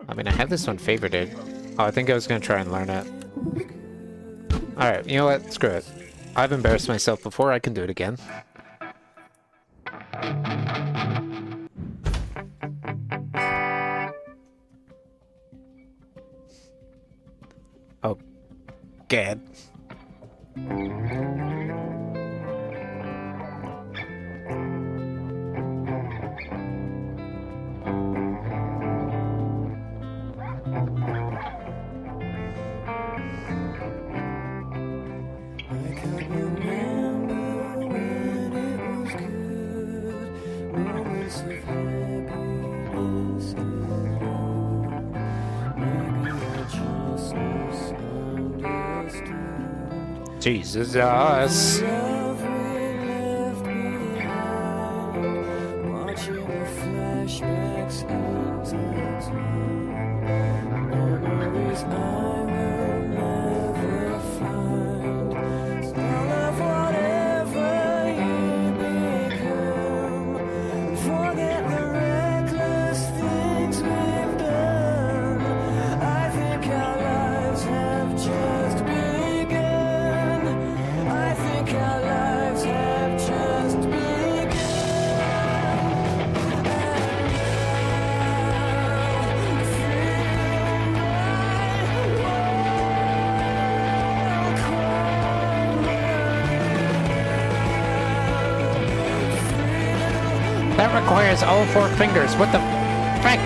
I mean, I have this one favorited. Oh, I think I was gonna try and learn it. Alright, you know what? Screw it. I've embarrassed myself before, I can do it again. Oh, gad. Jesus. Love we left behind, watching the flashbacks intertwine. Memories I will never find. All of whatever you become, forget the reckless things we've done. I think our lives have just begun. I think our lives have just begun. That requires all 4 fingers. What the frick?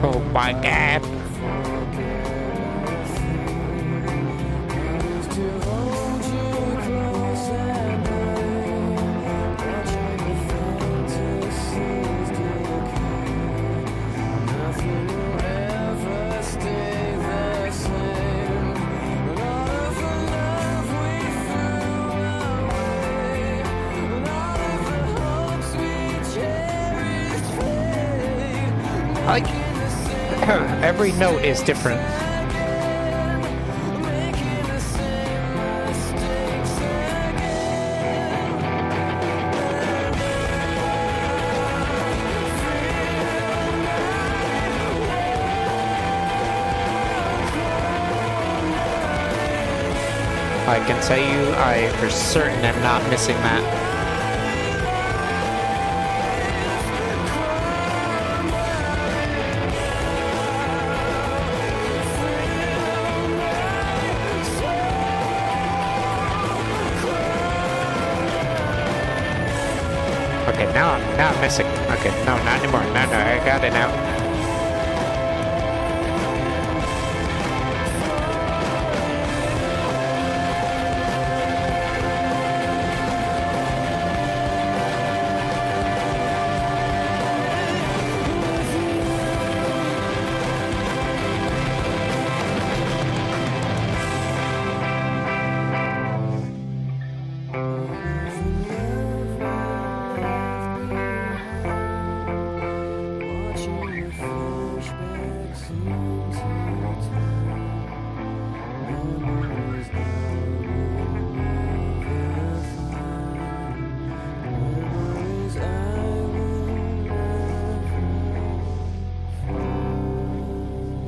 Oh my god. Like, every note is different. I can tell you, I for certain am not missing that. Okay, now I'm missing. Okay, no, not anymore. No, I got it now.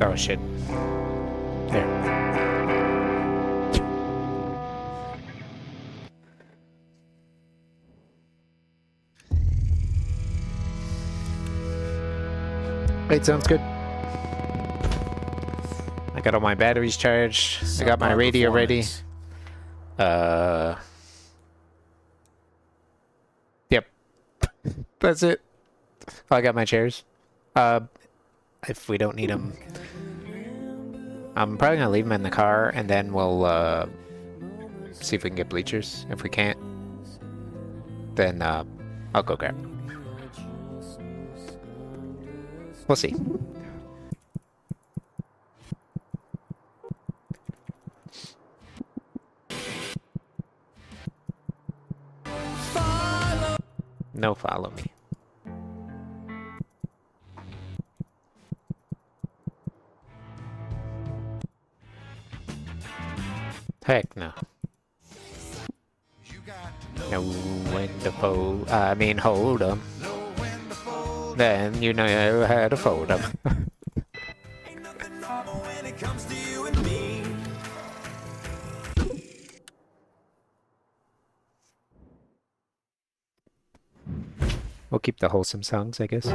Oh shit. There. It sounds good. I got all my batteries charged. I got my radio ready. Yep. That's it. Oh, I got my chairs. If we don't need them, I'm probably gonna leave them in the car, and then we'll see if we can get bleachers. If we can't, then I'll go grab them. We'll see. No, follow me. Heck no. Know when to fold. I mean, hold 'em. Then you know how to fold 'em. Ain't nothing normal when it comes to you and me. We'll keep the wholesome songs, I guess.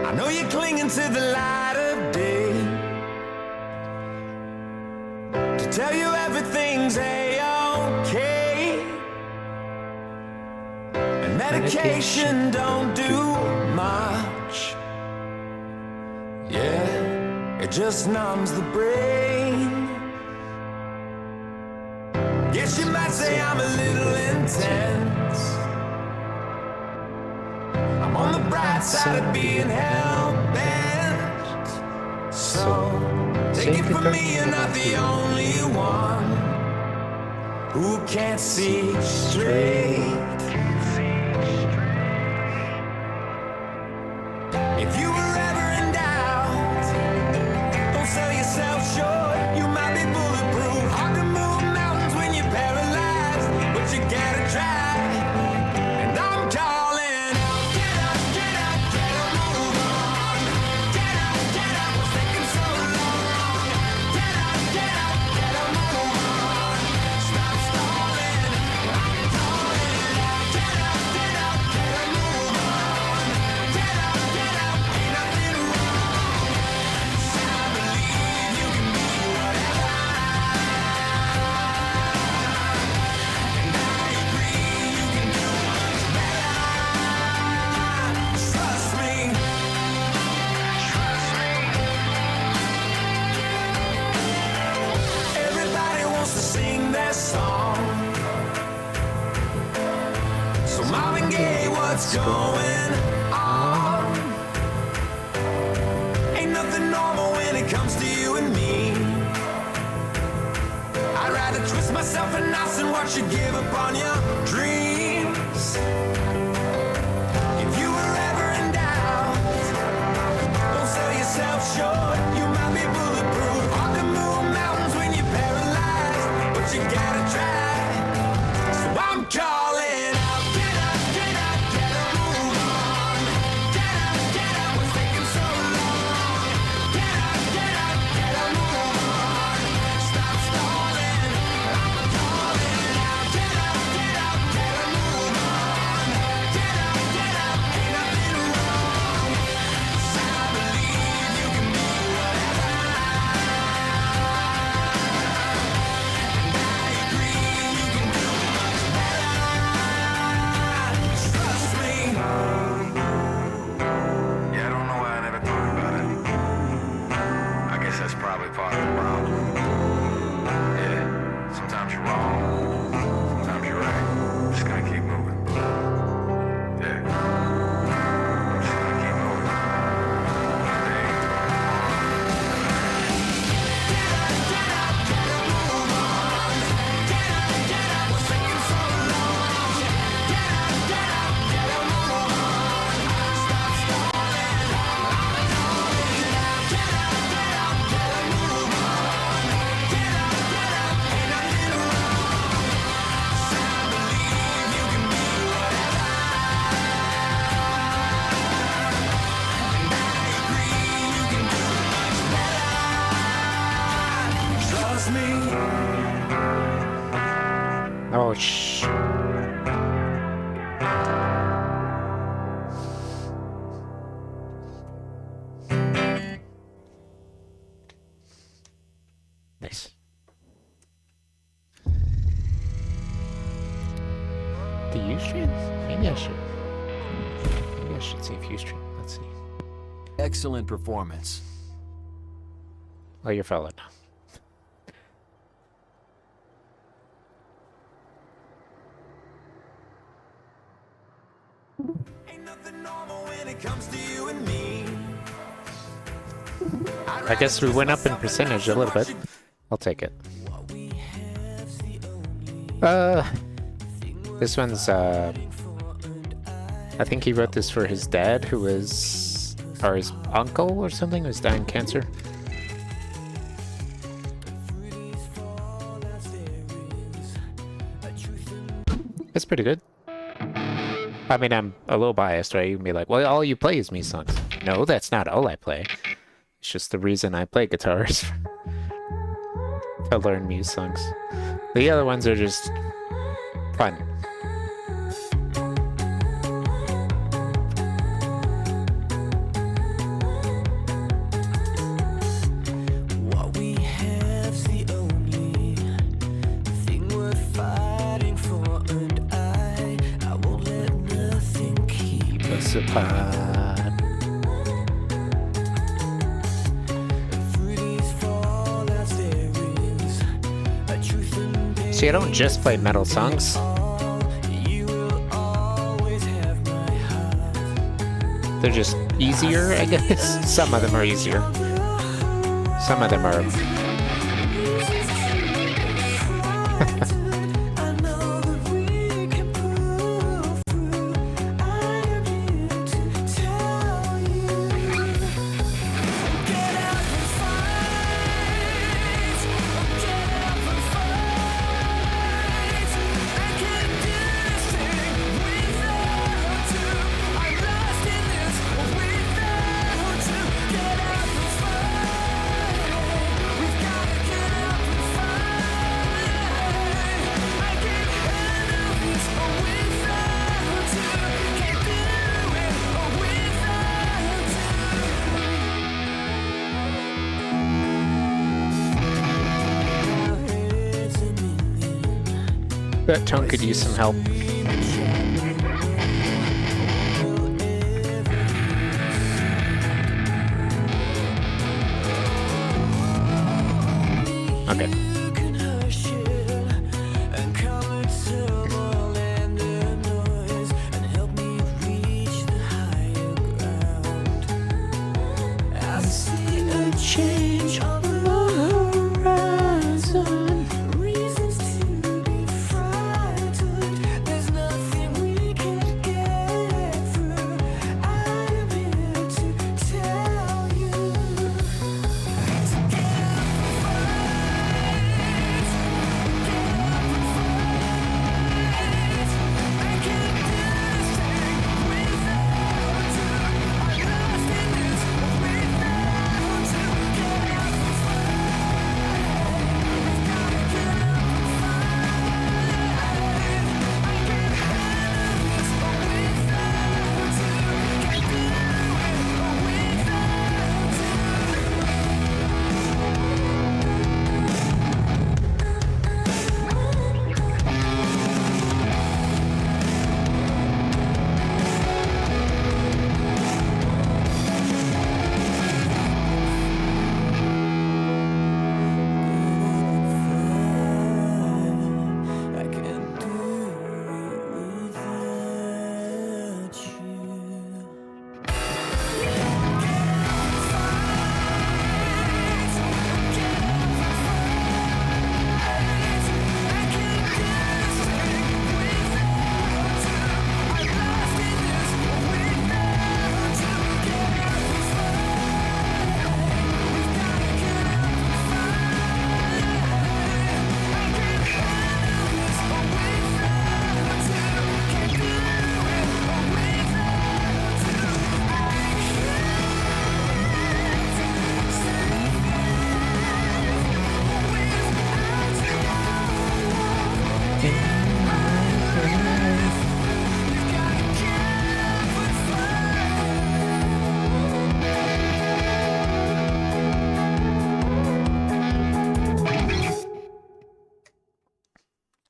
I know you're clinging to the light of day, to tell you everything's a-okay. And medication don't do much. Yeah, it just numbs the brain. Guess you might say I'm a little intense. I'm on the bright side of being hell-bent. So, take it from me, you're not the only one who can't see straight. If you were ever in doubt, don't sell yourself short. You might be bulletproof. Hard to move mountains when you're paralyzed, but you gotta try. And I'm calling out, get up, get up, get up, move on. Get up, what's taking so long? Get up, get up, move on. Stop stalling, I'm calling out. Get up, get up, move on. Get up, ain't nothing wrong. 'Cause I believe you can be whatever. And I agree you can do much better. Trust me. Everybody wants to sing their song. So Marvin Gaye, what's going on? Ain't nothing normal when it comes to you and me. I'd rather twist myself in knots than watch you give up on your dreams. If you were ever in doubt, don't sell yourself short. You might be bulletproof. Hard to move mountains when you're paralyzed, but you gotta try. So I'm calling out, get up, move on. Get up, what's taking so long? Get up, move on. Stop stalling, I'm calling out. Get up, move on. Get up, ain't nothing wrong. 'Cause I believe you can be whatever. And I agree you can do much better. Trust me. Yeah, I don't know why I never thought about it. I guess that's probably part of the problem. Yeah, sometimes you're wrong, sometimes you're right. I'm just gonna keep moving. Yeah, I'm just gonna keep moving. Hey. What's taking so long? Get up, move on. Stop stalling, I'm calling out. Get up, move on. Get up, ain't nothing wrong. 'Cause I believe you can be whatever. And I agree you can do much better. Trust me. Oh, shh. Nice. The Ustream? Maybe I should. Maybe I should see if Ustream. Let's see. Excellent performance. Oh, you're followed now. Ain't nothing normal when it comes to you and me. I guess we went up in percentage a little bit. I'll take it. This one's, I think he wrote this for his dad, who was, or his uncle or something, who was dying of cancer. It's pretty good. I mean, I'm a little biased, right? You can be like, well, all you play is Muse songs. No, that's not all I play. It's just the reason I play guitar is to learn Muse songs. The other ones are just fun. What we have's the only thing worth fighting for, and I won't let nothing keep Us apart. through these fallouts. There is a truth and See, I don't just play metal songs. you will always have my heart. They're just easier, I guess. Some of them are easier. Some of them are. I know that we can pull through. I am here to tell you. Get out and fight. Get out and fight. I can't do this thing without you. I'm lost in this without you. Get out and fight. We've gotta get out and fight. I can't handle this without you. Can't do it without you. That tone could use some help. Okay. You can hush it and calm it trouble and the noise and help me reach the higher ground. I see a change on the horizon. Reasons to be frightened. There's nothing we can't get through. I am here to tell you. I can't do it without you.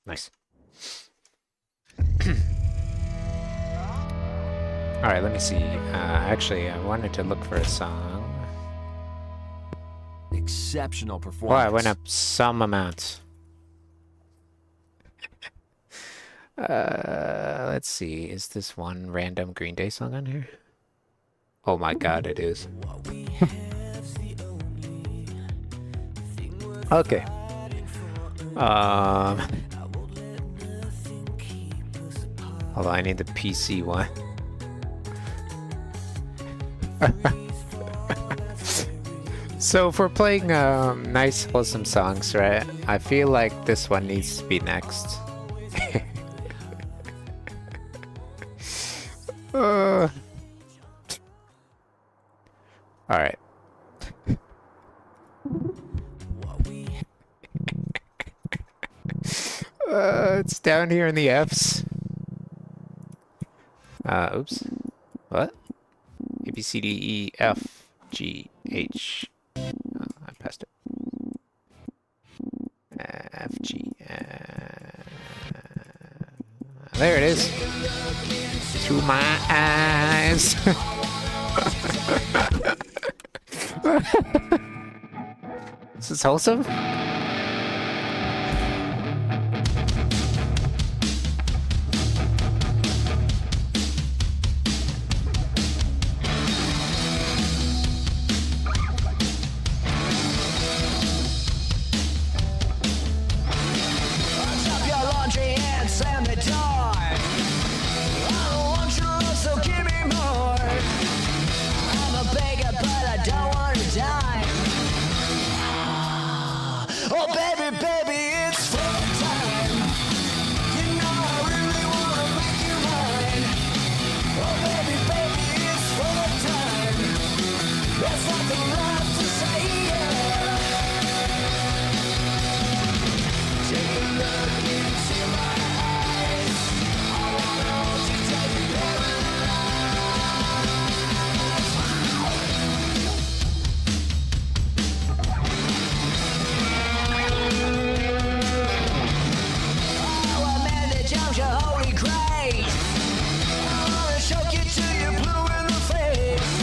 Nice. Alright, let me see. Actually, I wanted to look for a song. Exceptional performance. Well, I went up some amount. Let's see. Is this one random Green Day song on here? Oh my god, it is. Okay. Hold on, I need the PC one. So if we're playing nice wholesome songs, right? I feel like this one needs to be next. Alright. It's down here in the Fs. Oops. What? A, B, C, D, E, F, G, H. Oh, I passed it. F, G. There it is. To my eyes. This is wholesome? Drop your laundry and slam the door. I don't want your love, so give me more. I'm a beggar, but I don't want to die. Oh, baby, baby, it's full time. You know I really want to make you mine. Oh, baby, baby, it's full time. There's nothing left to say, yeah. Take a look into my eyes. I wanna hold you, take you Oh, a man that jumps your holy grace. I wanna choke you till you're blue in the face.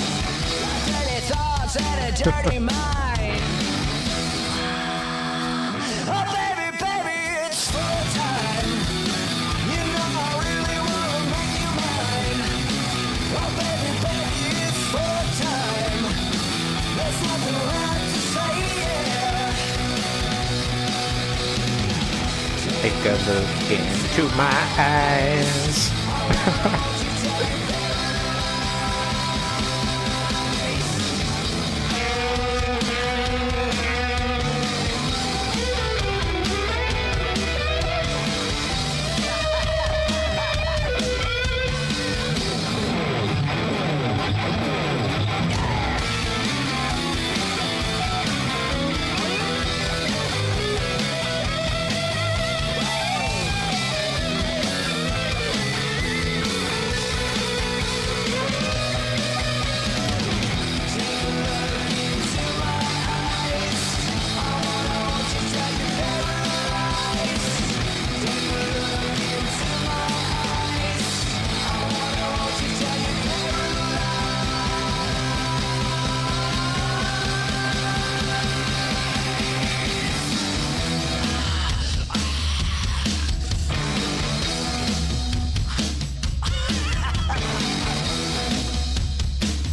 Got dirty thoughts and a dirty mind. Oh, baby, baby, it's full time. You know I really wanna make you mine. Oh, baby, baby, it's full time. There's nothing left to say, yeah. Take a look into my eyes.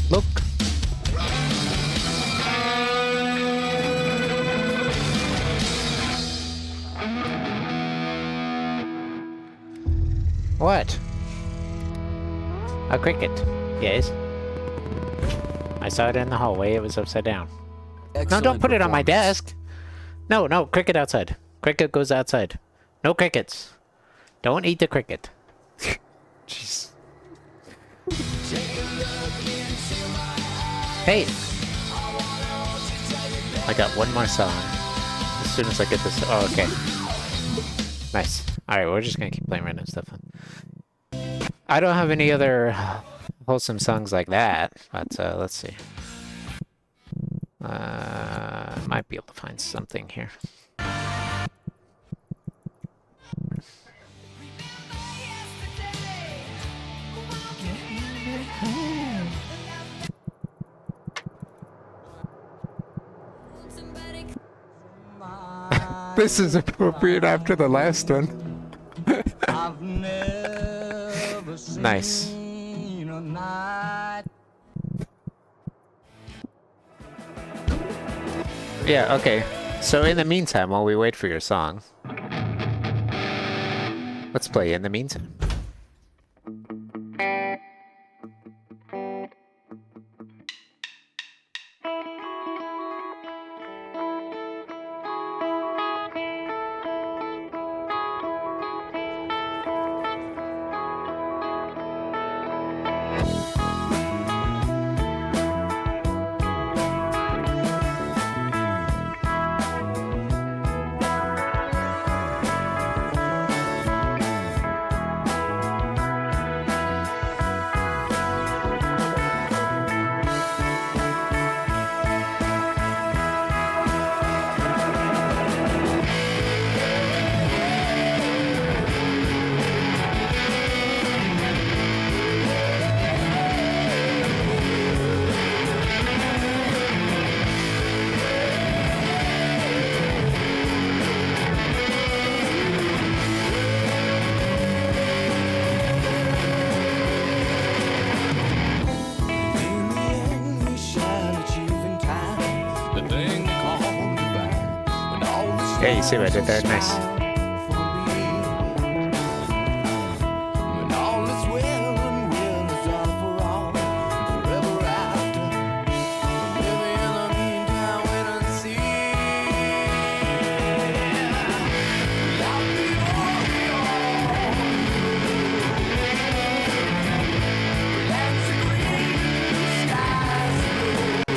Look. What? A cricket. Yes. I saw it in the hallway. It was upside down. No, Excellent don't put it on my performance. desk. No, no, cricket outside. Cricket goes outside. No crickets. Don't eat the cricket. Jeez. Hey! I got one more song. As soon as I get this. Oh, okay. Nice. Alright, we're just gonna keep playing random stuff. I don't have any other wholesome songs like that, but let's see. Might be able to find something here. This is appropriate after the last one. I've never Nice. seen a night. Yeah, okay. So in the meantime, while we wait for your song, let's play In the Meantime. Yeah, you see what I did there? Nice. When all is well and will is all for all, forever after. Maybe in the meantime, wait and see. I'll be all Let's agree, the skies blue.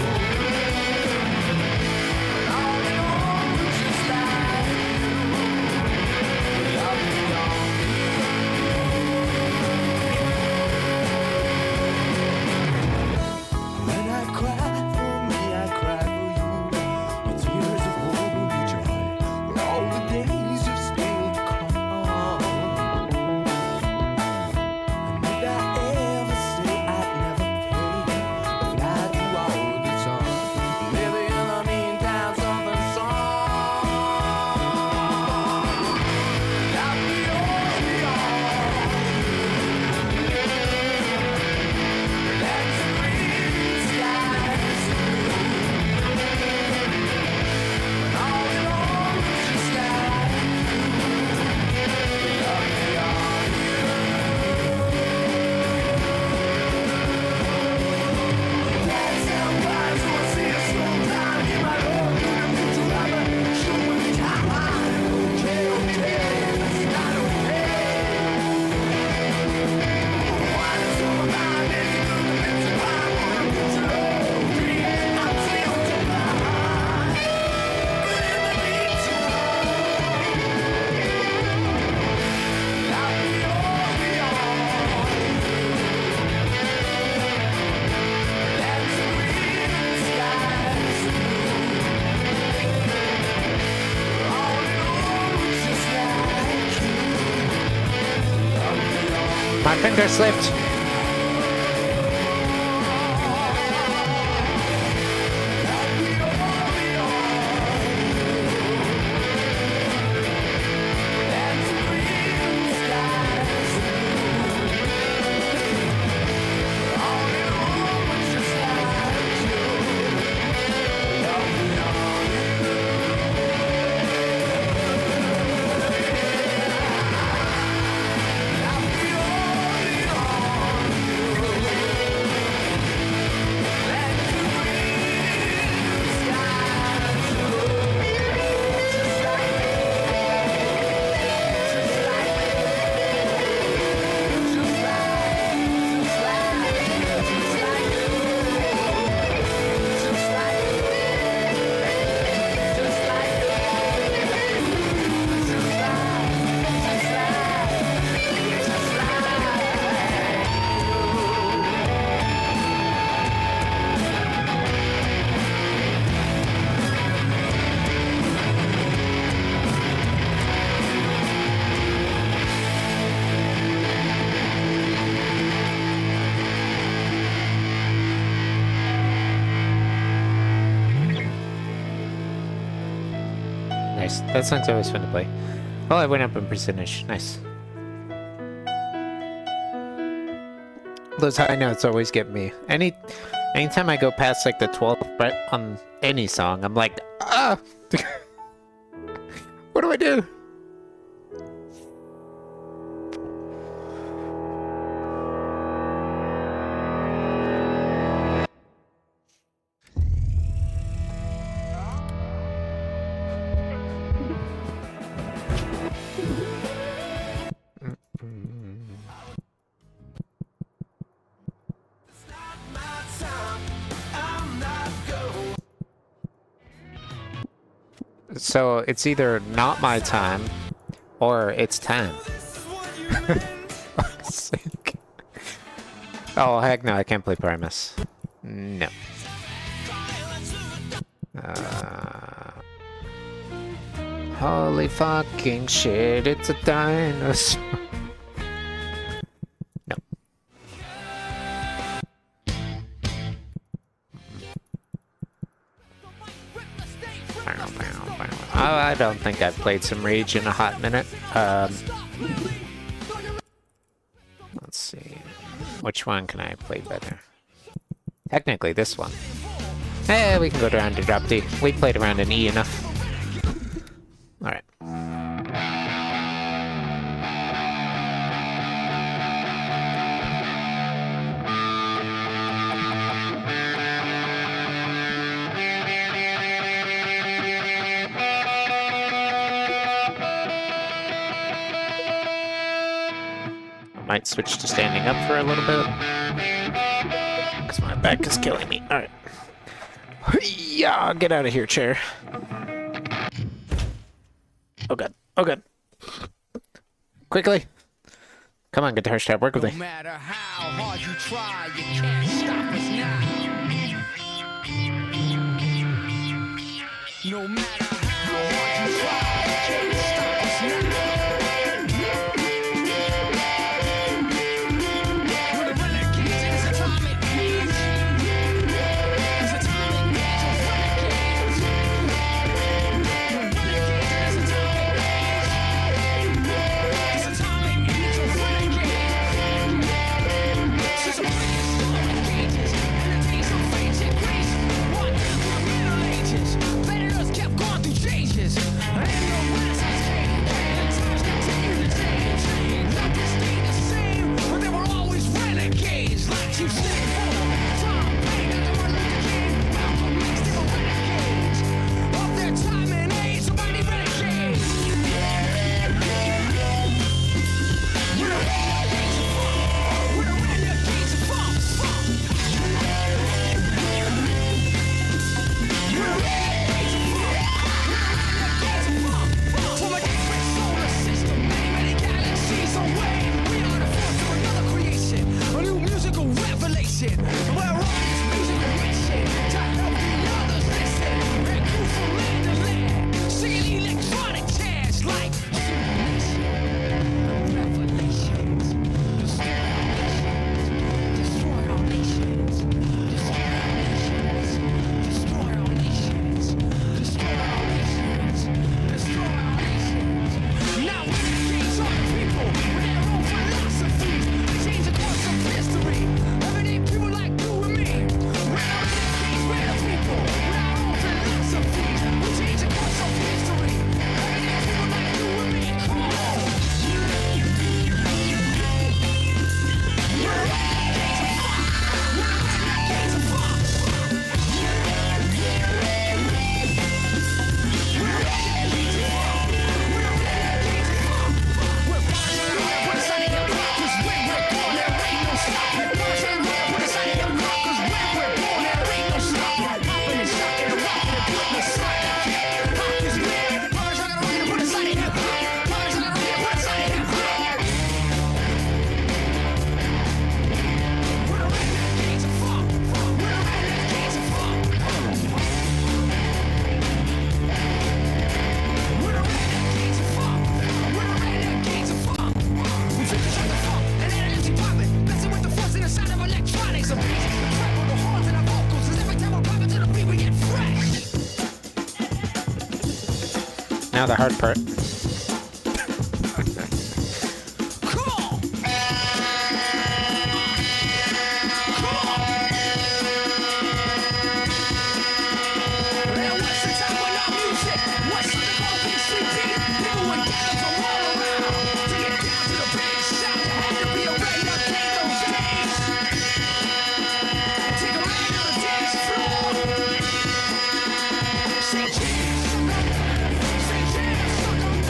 But all in all, just like you. I'll be all When I cry for me, I cry for you. The tears of holy joy, for all the days you've still to come. And did I ever say I'd never play the fly to all the sun? Maybe in the meantime, something song. I'll be all Let's green skies But all in all, just like you. Love me all That's how wise was here sometime. You might all do the future rapper. Show me time. Okay, that's not okay. Why does all my mind is you do the bits of I wanna put you okay? I'm still too blind. But in the meantime, I'll be all Let's green skies all in all, just like you. My finger slipped. Nice. That song's always fun to play. Well, I went up in percentage. Nice. Those high notes always get me. Anytime I go past like the 12th fret on any song, I'm like, ah! What do I do? So it's either not my time or it's time. Fuck's sake. Oh heck no, I can't play Primus. No. Holy fucking shit, it's a dinosaur. No. I don't think I've played some Rage in a hot minute. Let's see. Which one can I play better? Technically this one. We can go around to drop D. We played around in E enough. All right. Might switch to standing up for a little bit. Because my back is killing me. Alright. Yeah, get out of here, chair. Oh god. Oh god. Quickly. Come on, Guitar Strap, work with me. No matter how hard you try, you can't stop us now. No matter how hard you try, you can't stop us now. We're the renegades in this atomic age. This atomic age of renegades. We're renegades in this atomic age. This atomic age of renegades. Since the prehistoric ages and the days of ancient Greece, what happened in the Middle Ages? Predators kept going through changes. And the Renaissance came, and times continue to change. Not to stay the same, but they were always renegades. Like you said, Tom Paine and Martin Luther King, Malcolm X, they were renegades. Of their time and age, so many renegades. We're the renegades of funk. We're the renegades of funk. We're the renegades of funk. From a different solar system, many galaxies away, we are the force of another creation, a new musical revelation. We're on this musical mission to help the others listen and move from land to land, singing electronic chants like simulation, revelations, destroy our nations, destroy our nations, destroy our nations, destroy our nations, destroy our nations. Now renegades are the people with their own philosophies. They change the course of history. Everyday people like you and me. We're the renegades, we're the people with our own philosophies. We change the course of history. Everyday people like you and me. Come on. We're the renegades of funk. We're the renegades of funk. We're the renegades of funk. We're the renegades of funk. We're marching around with a sign of hip hop, 'cause when we're born there ain't no stopping. Marching around with a sign of hip hop, 'cause when we're born there ain't no stopping. Hopping and shocking and rocking and putting the sign of hip hop is lit. Marching around with a sign of hip hop. Marching around with a sign of hip hop. We're the renegades of funk. We're the renegades of funk. We're the renegades of funk. We're the renegades of funk. We finish on the funk and let it empty popping. Messing with the force and the sound of electronics. A beat, the trap on the horns and our vocals. 'Cause every time we're popping to the beat, we get fresh. Now the hard part. Come on. Come on. Now what's the time with our music? What's the call PCP? People would gather from all around to get down to the big shot. There had to be a way to play those days. Take a ride on the dance floor. Say cheers, sucker. Say cheers, sucker.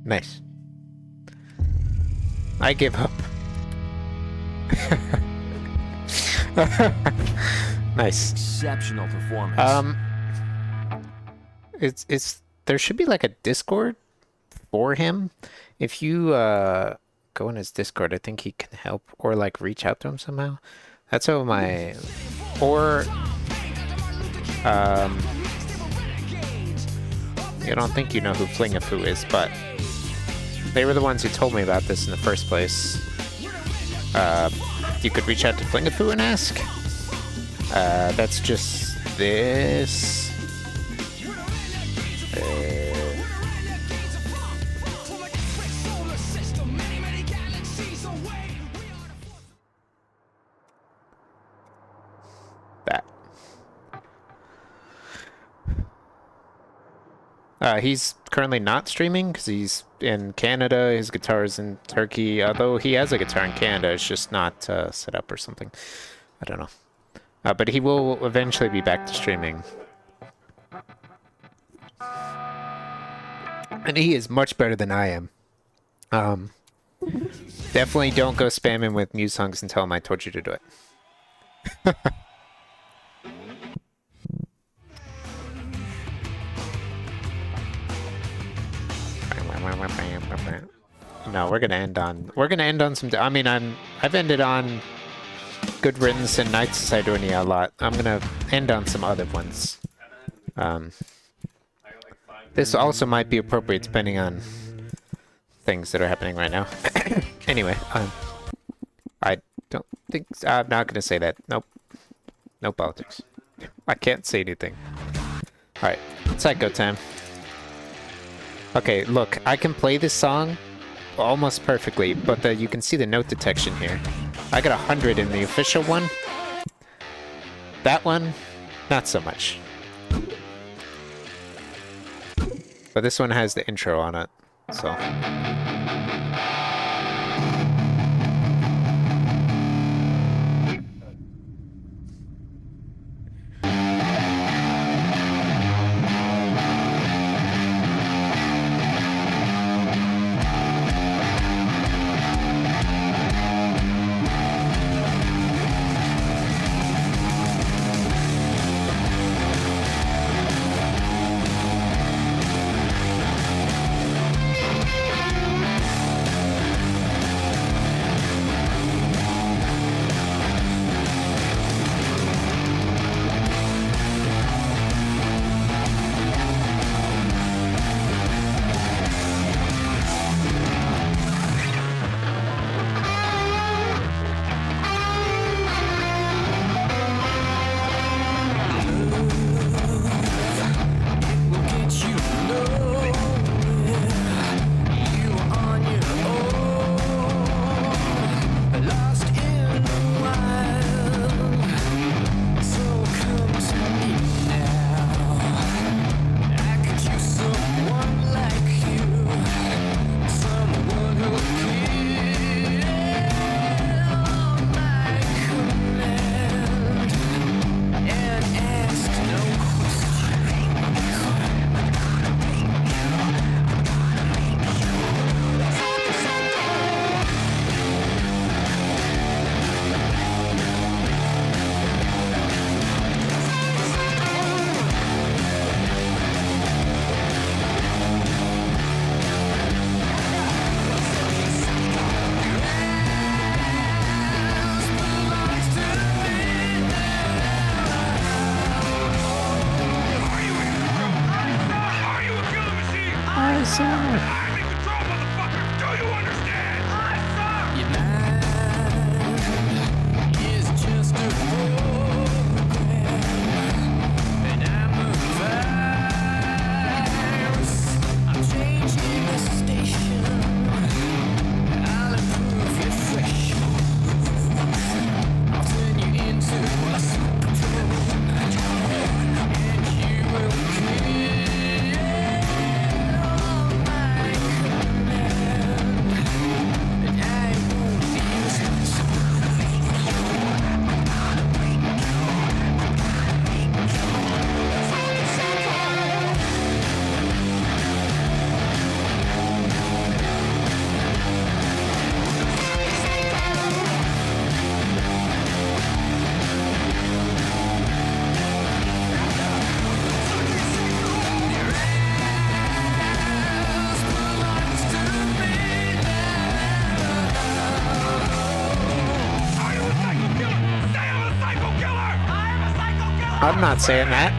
Nice. I give up. Nice. Exceptional performance. It's there should be like a Discord for him. If you go in his Discord, I think he can help or like reach out to him somehow. That's how my or I don't think you know who Flingafu is, but they were the ones who told me about this in the first place. You could reach out to Flingafu and ask. That's just this. That. He's currently not streaming because he's in Canada. His guitar is in Turkey, although he has a guitar in Canada. It's just not set up or something. I don't know. But he will eventually be back to streaming. And he is much better than I am. Definitely don't go spamming with Muse songs and tell him I told you to do it. No, we're gonna end on some. I mean, I've ended on Good Riddance and Night Sidonia a lot. I'm gonna end on some other ones. This also might be appropriate depending on things that are happening right now. Anyway, I don't think I'm not gonna say that. Nope, no politics. I can't say anything. All right, psycho time. Okay, look, I can play this song almost perfectly, but you can see the note detection here. I got 100 in the official one. That one, not so much. But this one has the intro on it, so. I'm not saying that.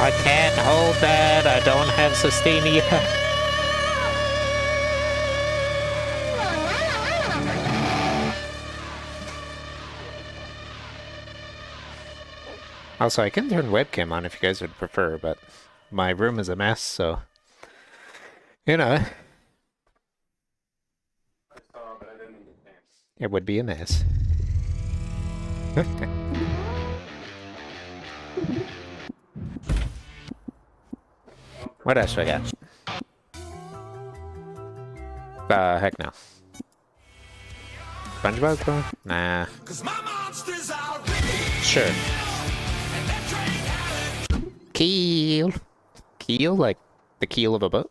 I can't hold that. I don't have Sustainia. Also, I can turn webcam on if you guys would prefer, but my room is a mess, so... You know. It would be a mess. What else do I got? Heck no. SpongeBob bro? Nah. Sure. Keel. Keel? Like the keel of a boat?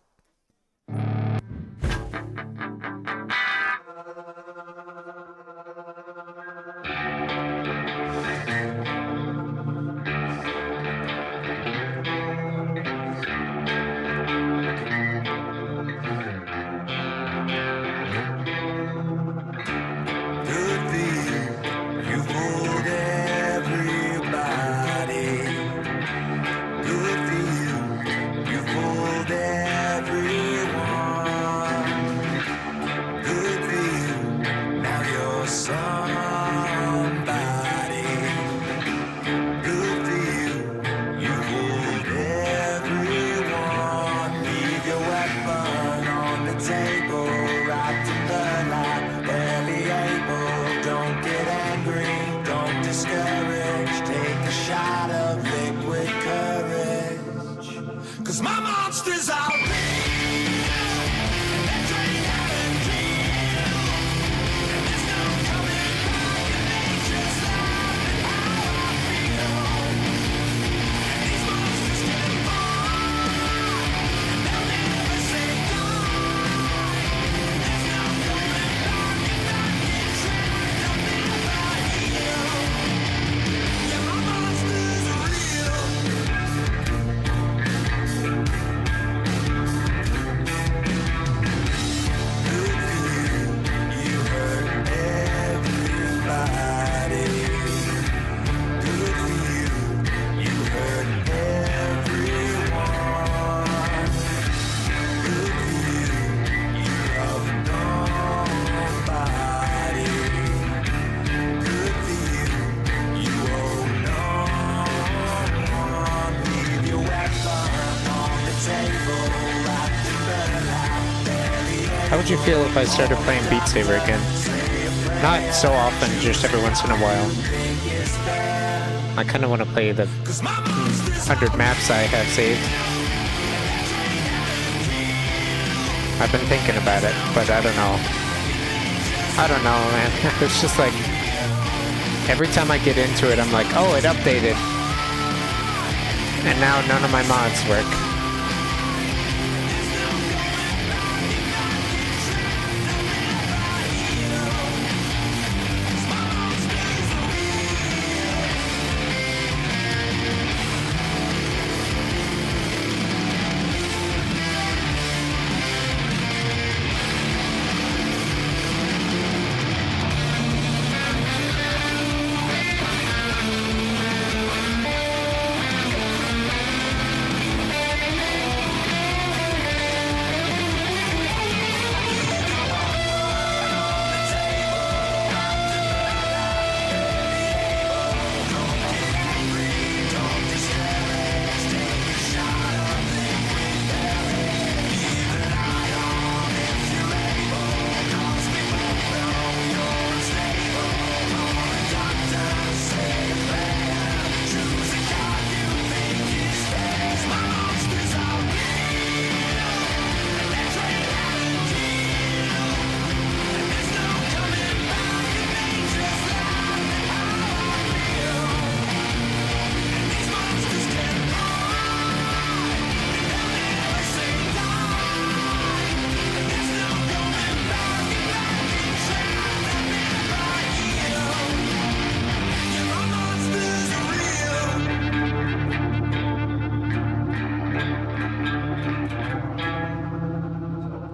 How would you feel if I started playing Beat Saber again? Not so often, just every once in a while. I kind of want to play the 100 maps I have saved. I've been thinking about it, but I don't know. I don't know, man. It's just like, every time I get into it, I'm like, oh, it updated. And now none of my mods work.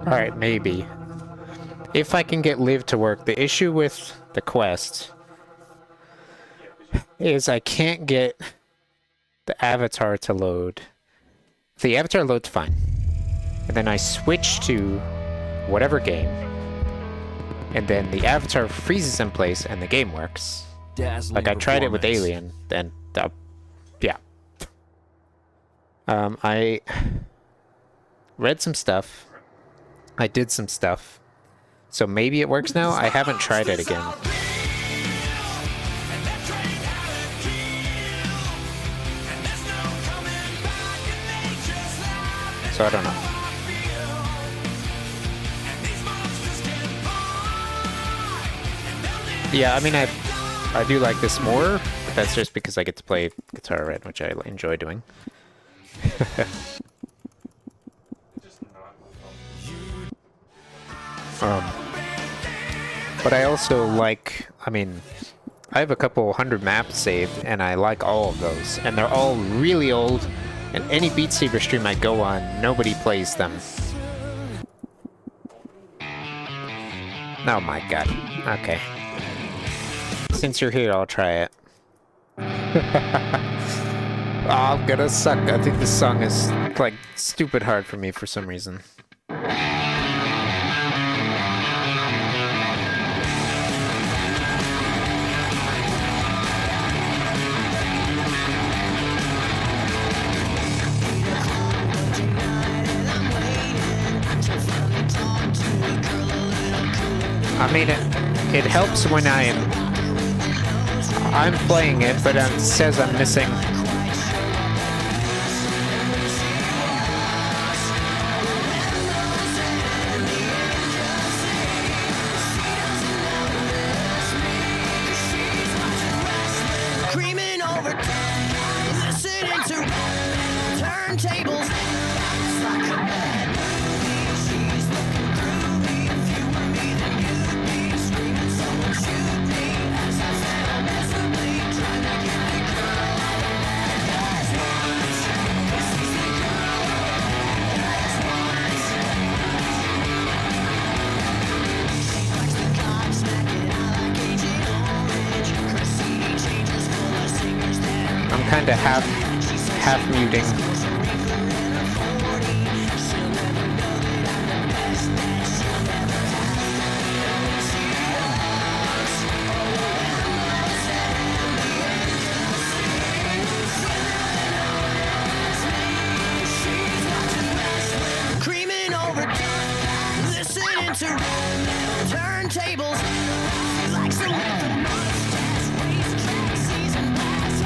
Alright, maybe. If I can get Liv to work. The issue with the quest is I can't get the avatar to load. The avatar loads fine. And then I switch to whatever game. And then the avatar freezes in place and the game works. Dazzling Like I tried it with performance. Alien, then yeah. I read some stuff. I did some stuff. So maybe it works now. I haven't tried it again. So I don't know. Yeah, I mean, I do like this more, but that's just because I get to play Guitar Red, which I enjoy doing. But I also like, I mean, I have a couple 100 maps saved, and I like all of those. And they're all really old, and any Beat Saber stream I go on, nobody plays them. Oh my god. Okay. Since you're here, I'll try it. Oh, I'm gonna suck. I think this song is, like, stupid hard for me for some reason. I mean, it helps when I'm playing it, but it says I'm missing. Creaming over, listening to turntables. It's like a bad movie. She's looking through me. If you were me, then you'd be screaming, someone shoot me. As I fell miserably, trying to get the girl out of bed. That's once. This is the girl. That's once. She likes the cock smacking. I like Agent Orange. Her CD changes full of singers that I'm kind of half muting. Creaming over, listening to turntables. She likes the way the mustache racetrack season pass.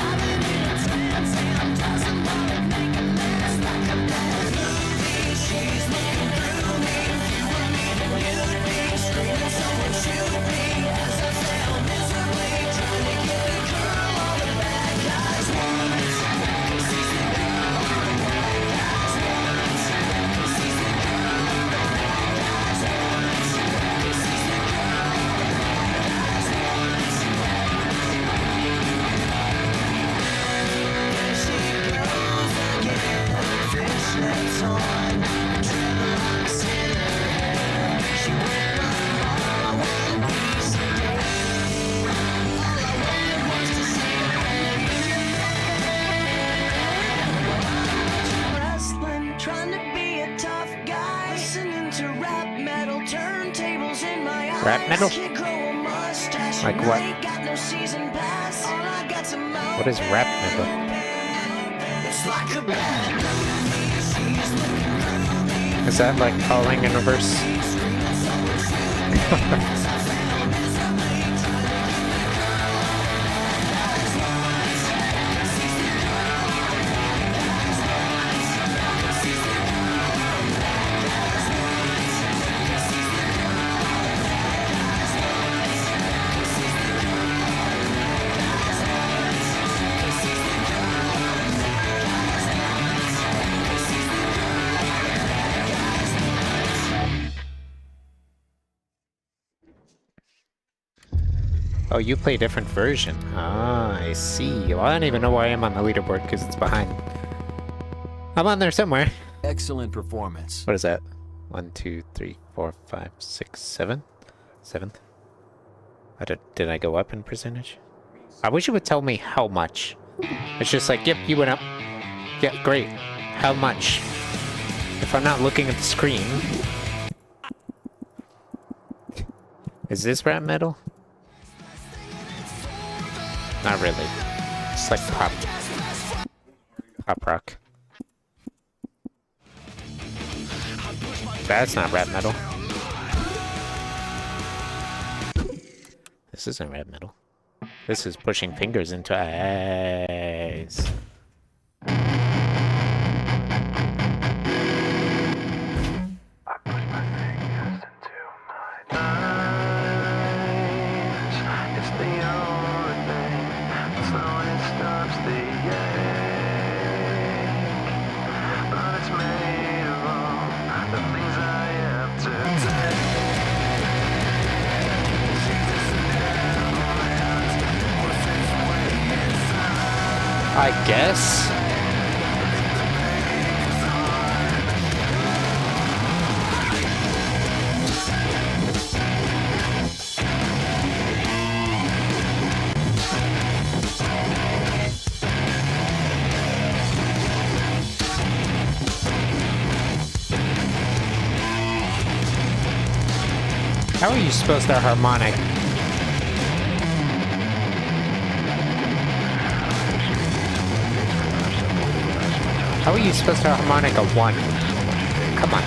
Rap metal? Like what? What is rap metal? Is that like Falling in Reverse? Oh, you play a different version. Ah, I see. Well, I don't even know why I'm on the leaderboard because it's behind. I'm on there somewhere. Excellent performance. What is that? 1, 2, 3, 4, 5, 6, 7? 7th? Did I go up in percentage? I wish it would tell me how much. It's just like, yep, you went up. Yeah, great. How much? If I'm not looking at the screen. Is this rap metal? Not really. It's like pop rock. That's not rap metal. This isn't rap metal. This is pushing fingers into eyes. I guess. How are you supposed to harmonic? How are you supposed to harmonic a 1? Come on.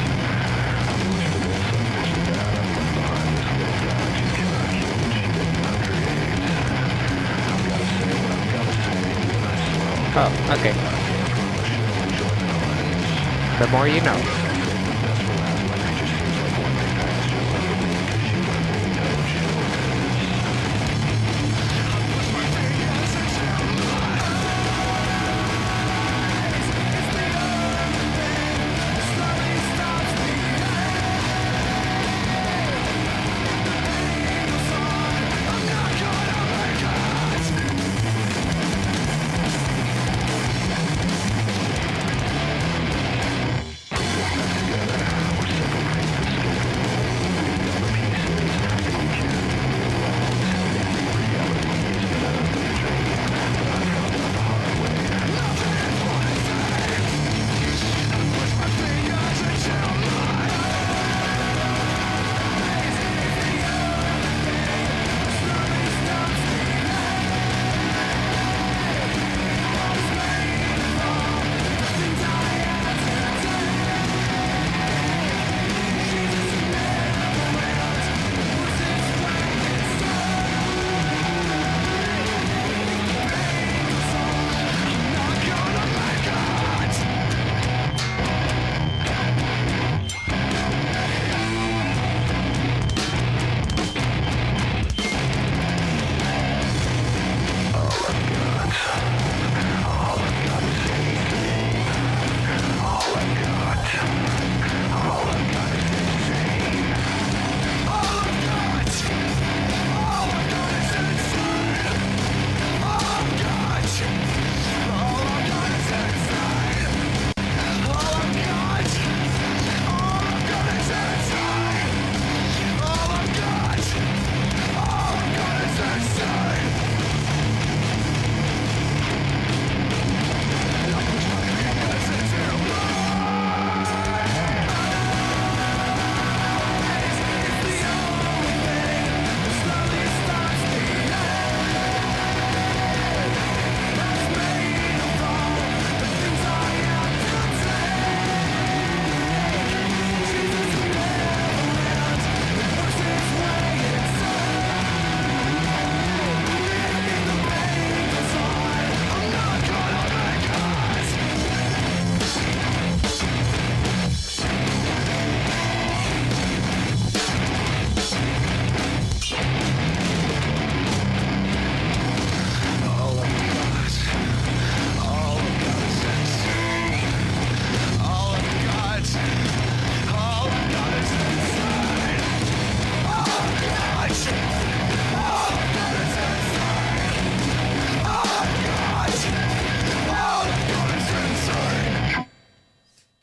Oh, okay. The more you know.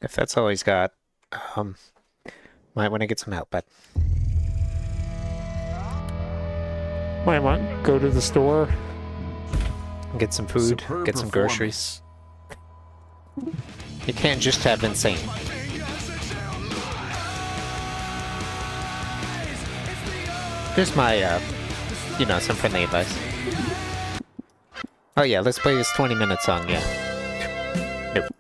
If that's all he's got, might want to get some help, but might want to go to the store, get some food, Superb get some groceries. You can't just have insane. Here's my, you know, some friendly advice. Oh yeah, let's play this 20-minute song, yeah. Nope.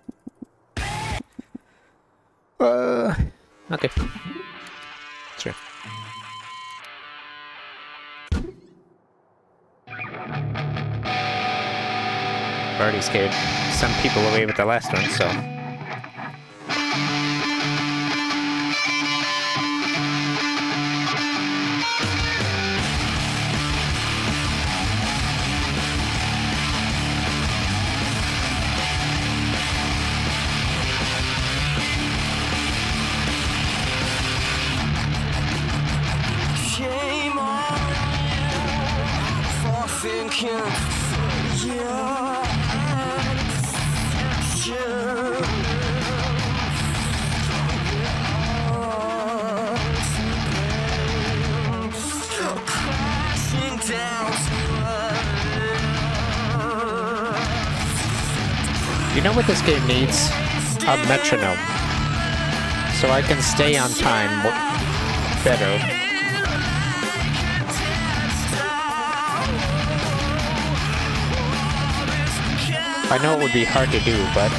Okay. Sure. I've already scared some people away with the last one, so... Shame on you for thinking you're crashing down You know what this game needs? A metronome. So I can stay on time better. I know it would be hard to do, but...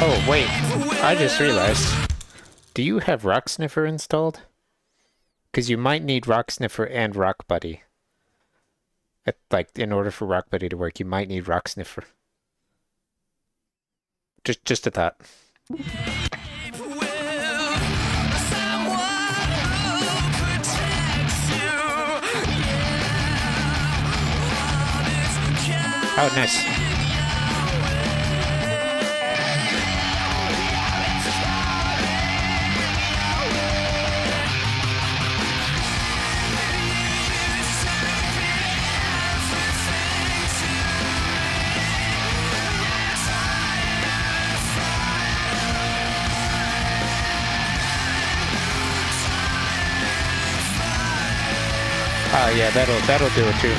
Oh, wait. I just realized. Do you have Rock Sniffer installed? Because you might need Rock Sniffer and Rock Buddy. Like, in order for Rock Buddy to work, you might need Rock Sniffer. Just a thought. Oh, nice. Oh yeah, that'll do it too.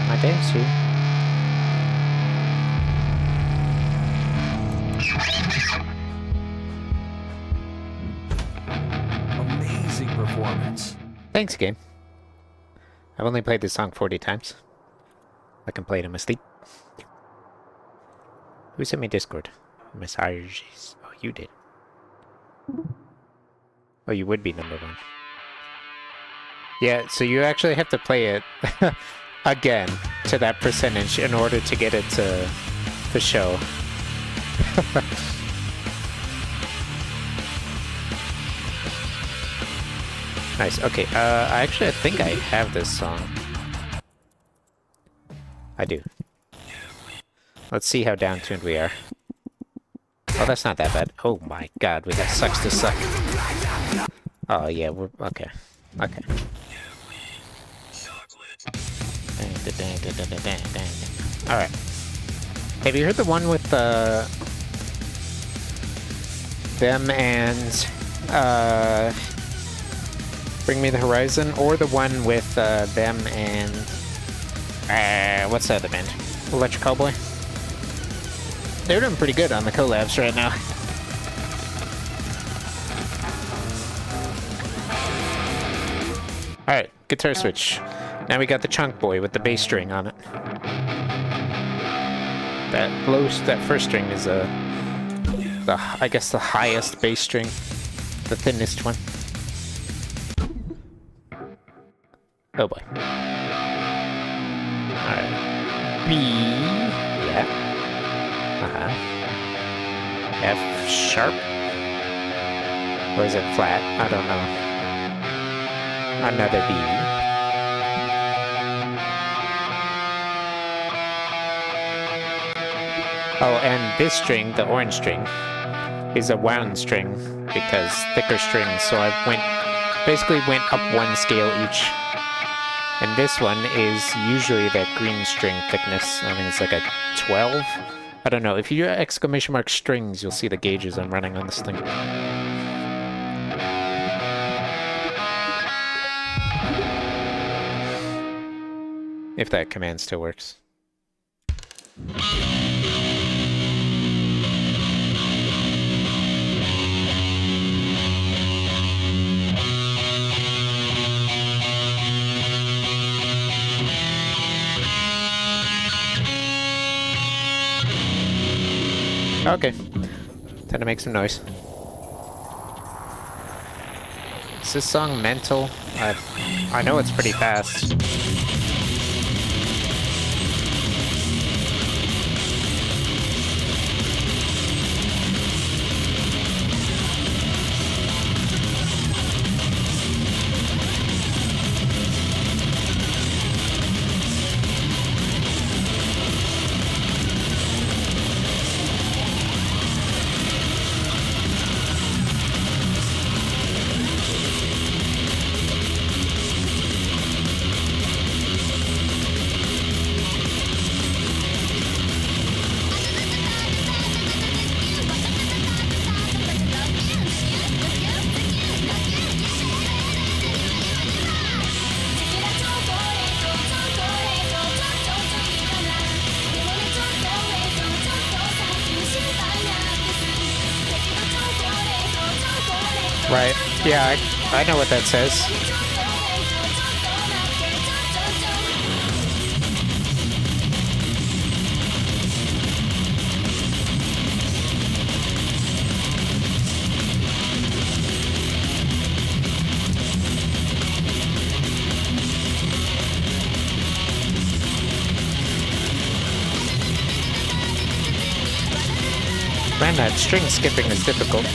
My dad's here. Amazing performance. Thanks, game. I've only played this song 40 times. I can play it in my sleep. Who sent me Discord? Messages. Oh, you did. Oh, you would be number 1. Yeah, so you actually have to play it again to that percentage in order to get it to show. Nice. Okay, I think I have this song. I do. Let's see how down-tuned we are. Oh, that's not that bad. Oh my god, we got Sucks to Suck. Oh yeah, we're okay. Okay. Alright. Have you heard the one with them and Bring Me the Horizon, or the one with them and what's the other band? Electric Cowboy? They're doing pretty good on the collabs right now. Alright, guitar switch. Now we got the Chunk Boy with the bass string on it. That first string is I guess the highest bass string, the thinnest one. Oh boy. Alright. B. Yeah. F sharp? Or is it flat? I don't know. Another B. Oh, and this string, the orange string, is a wound string because thicker strings, so I basically went up 1 scale each. And this one is usually that green string thickness. I think it's like a 12. I don't know. If you do exclamation mark strings, you'll see the gauges I'm running on this thing. If that command still works. Okay. Time to make some noise. Is this song mental? I know it's pretty fast. Right. Yeah, I know what that says. Man, that string skipping is difficult.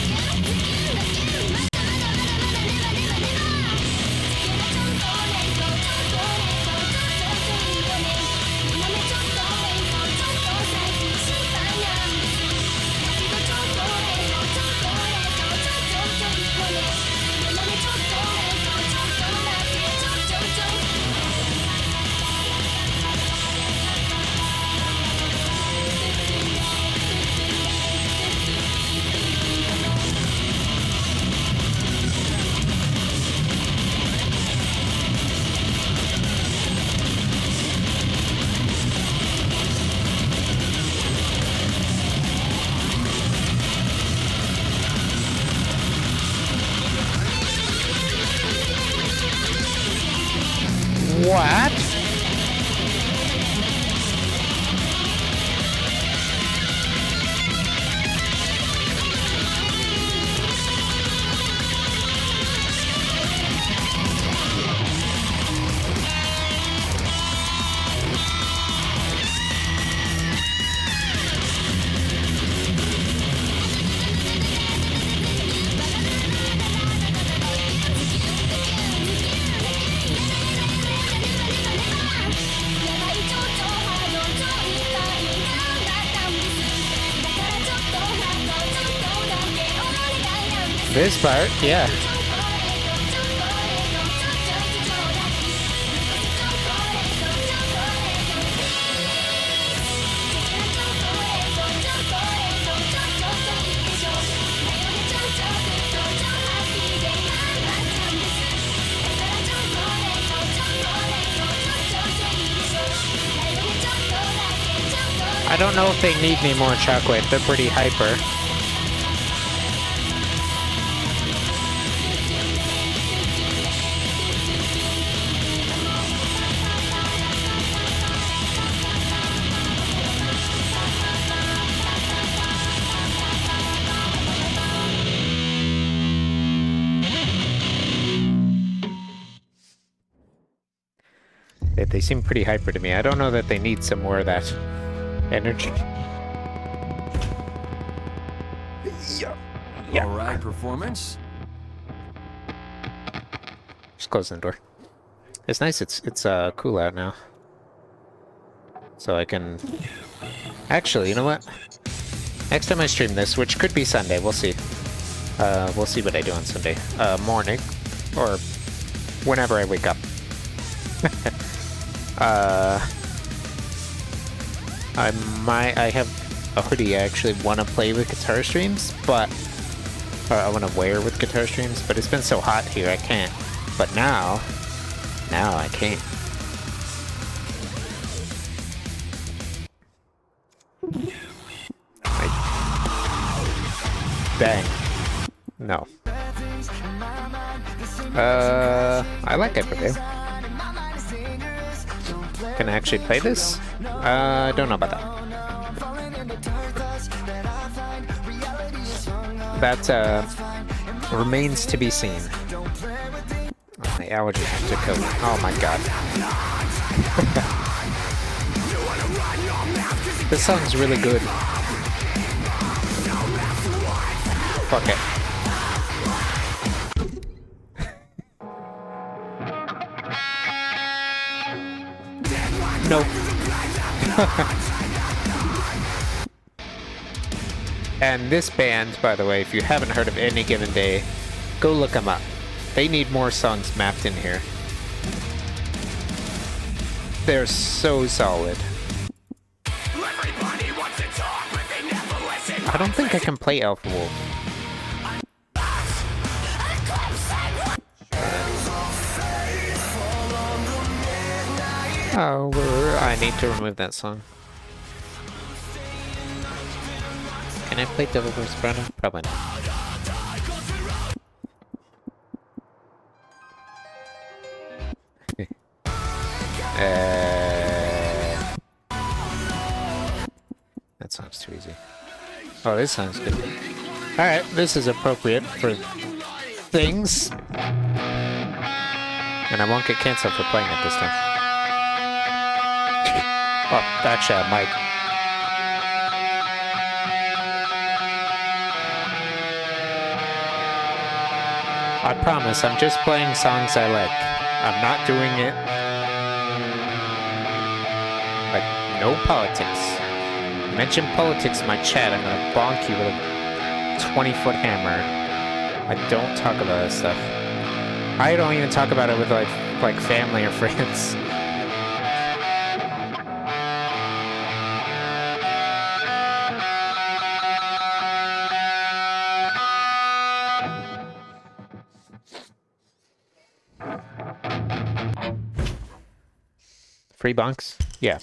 This part, yeah. I don't know if they need any more chocolate. They're pretty hyper. They seem pretty hyper to me. I don't know that they need some more of that energy. Yeah. All right, performance. Just closing the door. It's nice. It's cool out now. So I can... Actually, you know what? Next time I stream this, which could be Sunday, we'll see. We'll see what I do on Sunday morning, or whenever I wake up. I have a hoodie I actually want to play with guitar streams, but I want to wear with guitar streams, but it's been so hot here I can't. But now I can't. Bang. No. I like Hyperview. Can I actually play this? I don't know about that. That remains to be seen. Oh, the allergy has to kill me. Oh my god. This song's really good. Fuck it. Nope. And this band, by the way, if you haven't heard of Any Given Day, go look them up. They need more songs mapped in here. They're so solid. I don't think I can play Alpha Wolf. Oh, I need to remove that song. Can I play Devil Wears Prada? Probably not. That sounds too easy. Oh, this sounds good. Alright, this is appropriate for things. And I won't get canceled for playing it this time. Oh, actually, I might. I promise, I'm just playing songs I like. I'm not doing it. Like, no politics. Mention politics in my chat, I'm gonna bonk you with a 20-foot hammer. I don't talk about that stuff. I don't even talk about it with like family or friends. Free bonks? Yeah.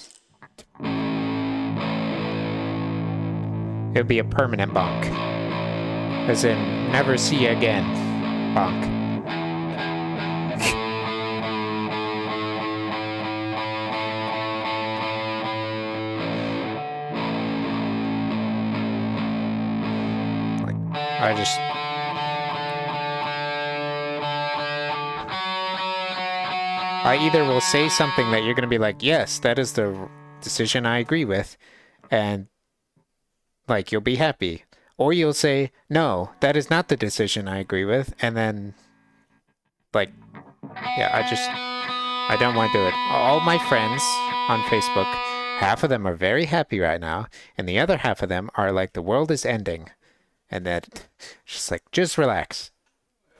It would be a permanent bonk. As in, never see you again. Bonk. I either will say something that you're going to be like, yes, that is the decision I agree with, and like you'll be happy. Or you'll say, no, that is not the decision I agree with, and then like, yeah, I don't want to do it. All my friends on Facebook, half of them are very happy right now, and the other half of them are like, the world is ending. And then just like, just relax.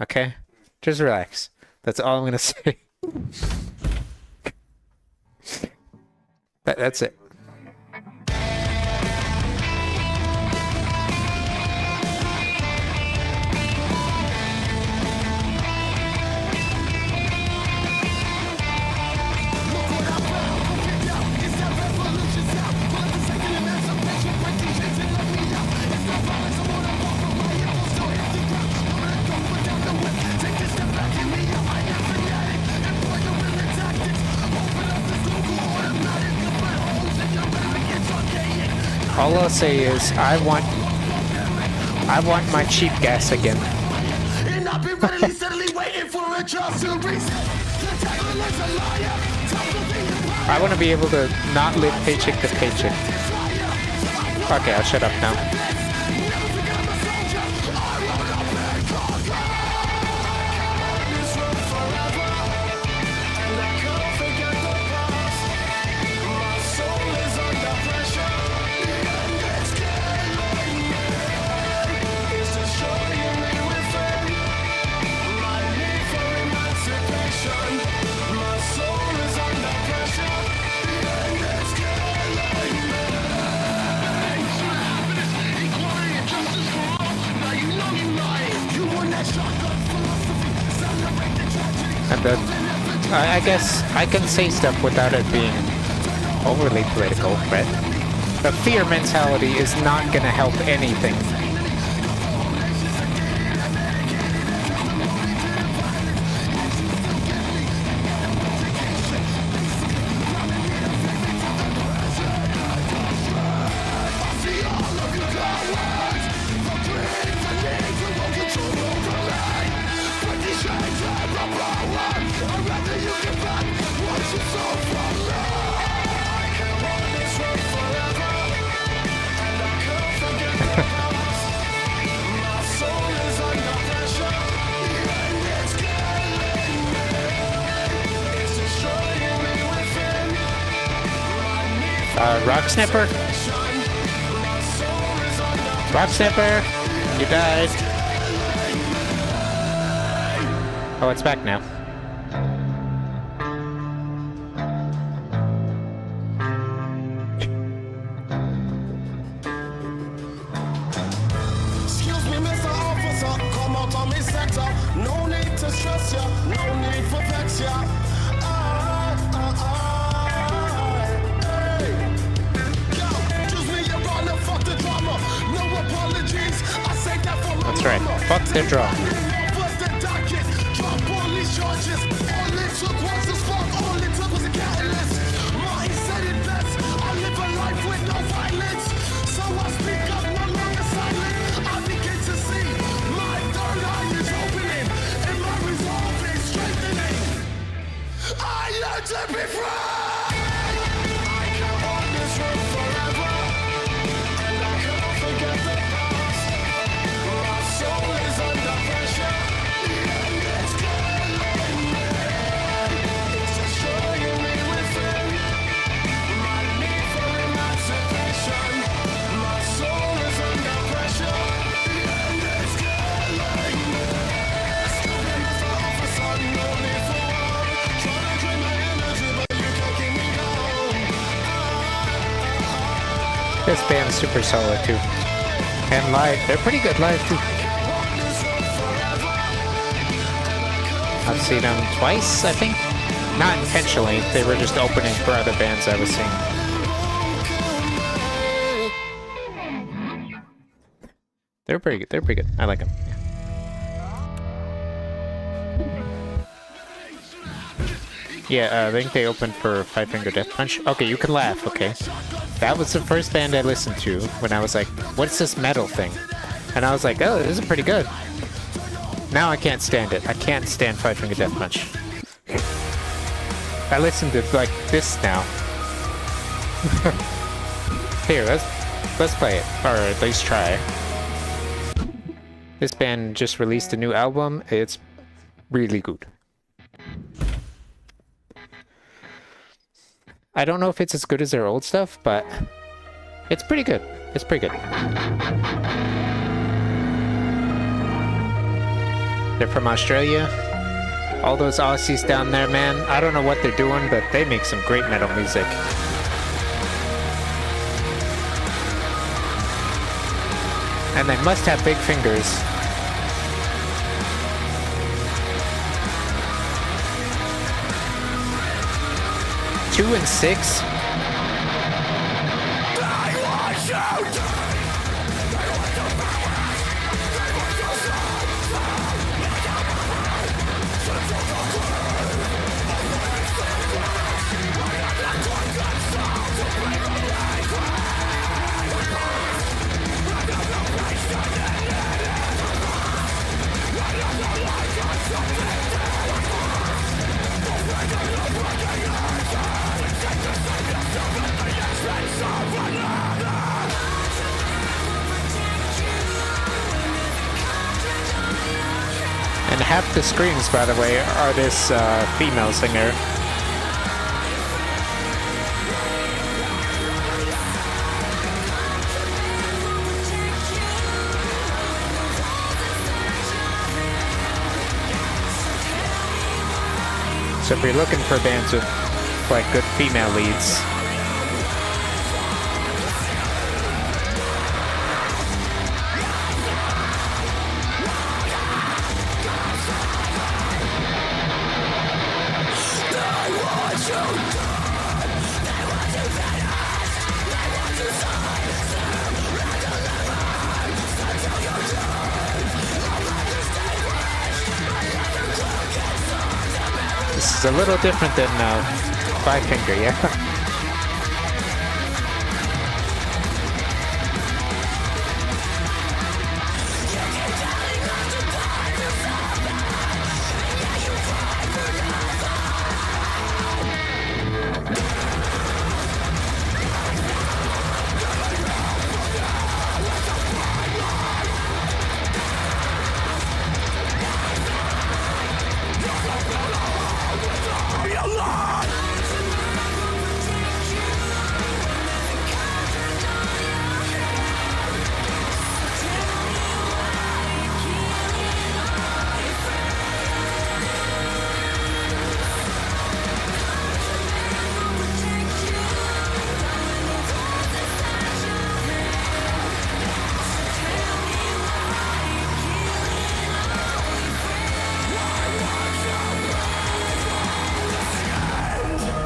Okay? Just relax. That's all I'm gonna say. That's it. All I'll say is I want my cheap gas again. And I've been readily, steadily waiting for a chance to reset. The title is a liar. Time to be a I want to be able to not live paycheck to paycheck. Okay, I'll shut up now. And then, I guess I can say stuff without it being overly political, right? The fear mentality is not gonna help anything. Rock Snapper? Rock Snapper! You died! Oh, it's back now. Excuse me, Mr. Officer, come out on me sector. No need to stress ya, no need for vex ya. Hey. Yo, excuse me, you're gonna fuck the drama. No apologies, I say that for my That's right. mama. Fuck the drama. First the docket, drop police charges. All it took was a spark, all it took was a catalyst. Martin said it best, I live a life with no violence. So I speak up, no longer silent. I begin to see my third eye is opening, and my resolve is strengthening. I learned to be free. I can hold this room forever, and I can't forget the past. My soul is under pressure, and it's killing me. It's destroying me within. My need for emancipation. My soul is under pressure, and it's killing me. Stupid Mr. Officer, no need for war. Trying to drain my energy, but you can't keep me down. This band's super solid too. And live, they're pretty good live too. I've seen them twice, I think. Not intentionally, they were just opening for other bands I was seeing. They're pretty good, I like them. Yeah, I think they opened for Five Finger Death Punch. Okay, you can laugh, okay? That was the first band I listened to when I was like, what's this metal thing? And I was like, oh, this is pretty good. Now I can't stand it. I can't stand Five Finger Death Punch. I listen to like this now. Here, let's play it, or at least try. This band just released a new album. It's really good. I don't know if it's as good as their old stuff, but it's pretty good. It's pretty good. They're from Australia. All those Aussies down there, man. I don't know what they're doing, but they make some great metal music. And they must have big fingers. Two and 6. And half the screams, by the way, are this female singer. So if you're looking for bands with like good female leads, this is a little different than Five Finger, yeah.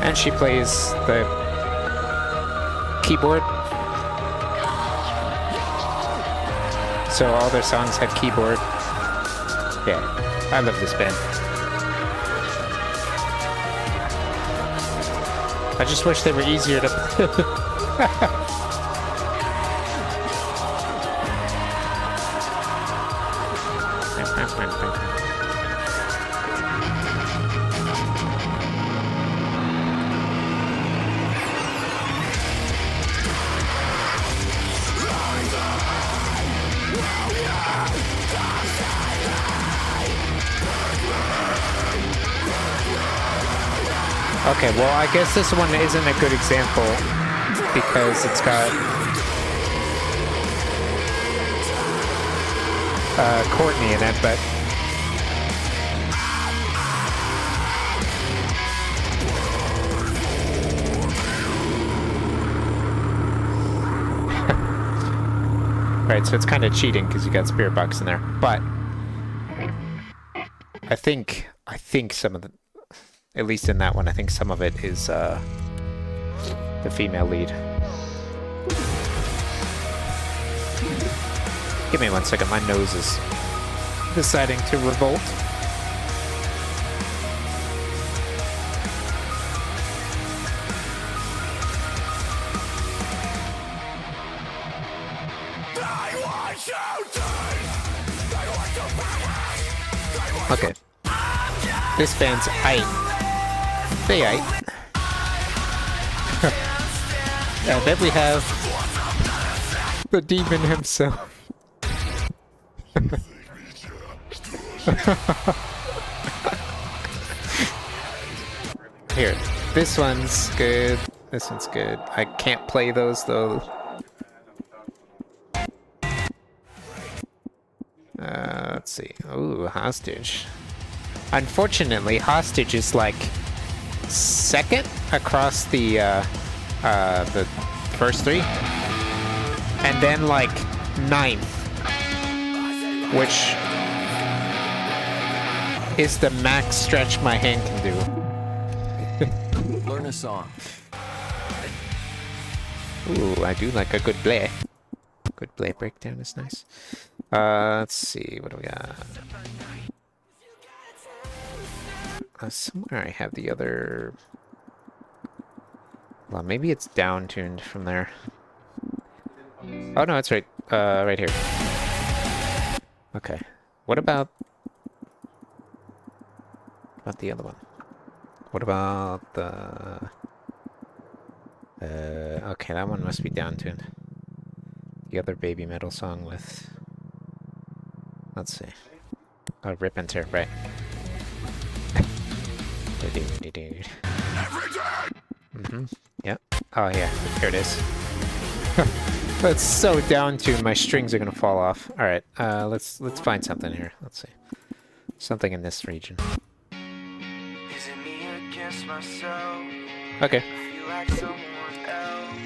And she plays the keyboard. So all their songs have keyboard. Yeah, I love this band. I just wish they were easier to play. Okay, well, I guess this one isn't a good example because it's got Courtney in it, but right, so it's kind of cheating because you got Spirit Box in there, but I think some of the, at least in that one, I think some of it is the female lead. Give me 1 second, my nose is deciding to revolt. Okay. This band's aight. They aight. And then we have the demon himself. Here, this one's good. This one's good. I can't play those though. Let's see. Ooh, hostage. Unfortunately, hostage is like second across the first three, and then like ninth, which is the max stretch my hand can do. Learn a song. Ooh, I do like a good play. Good play breakdown is nice. Let's see, what do we got? Somewhere I have the other... Well, maybe it's down-tuned from there. Oh no, it's right, right here. Okay. What about the other one? What about the... okay, that one must be down-tuned. The other Baby Metal song with... Let's see. Oh, Rip and Tear, right. Mm-hmm. Yep. Oh yeah, here it is. That's so down-tuned, my strings are gonna fall off. Alright, let's find something here. Let's see. Something in this region. Is it me against myself? Okay. I feel like someone else.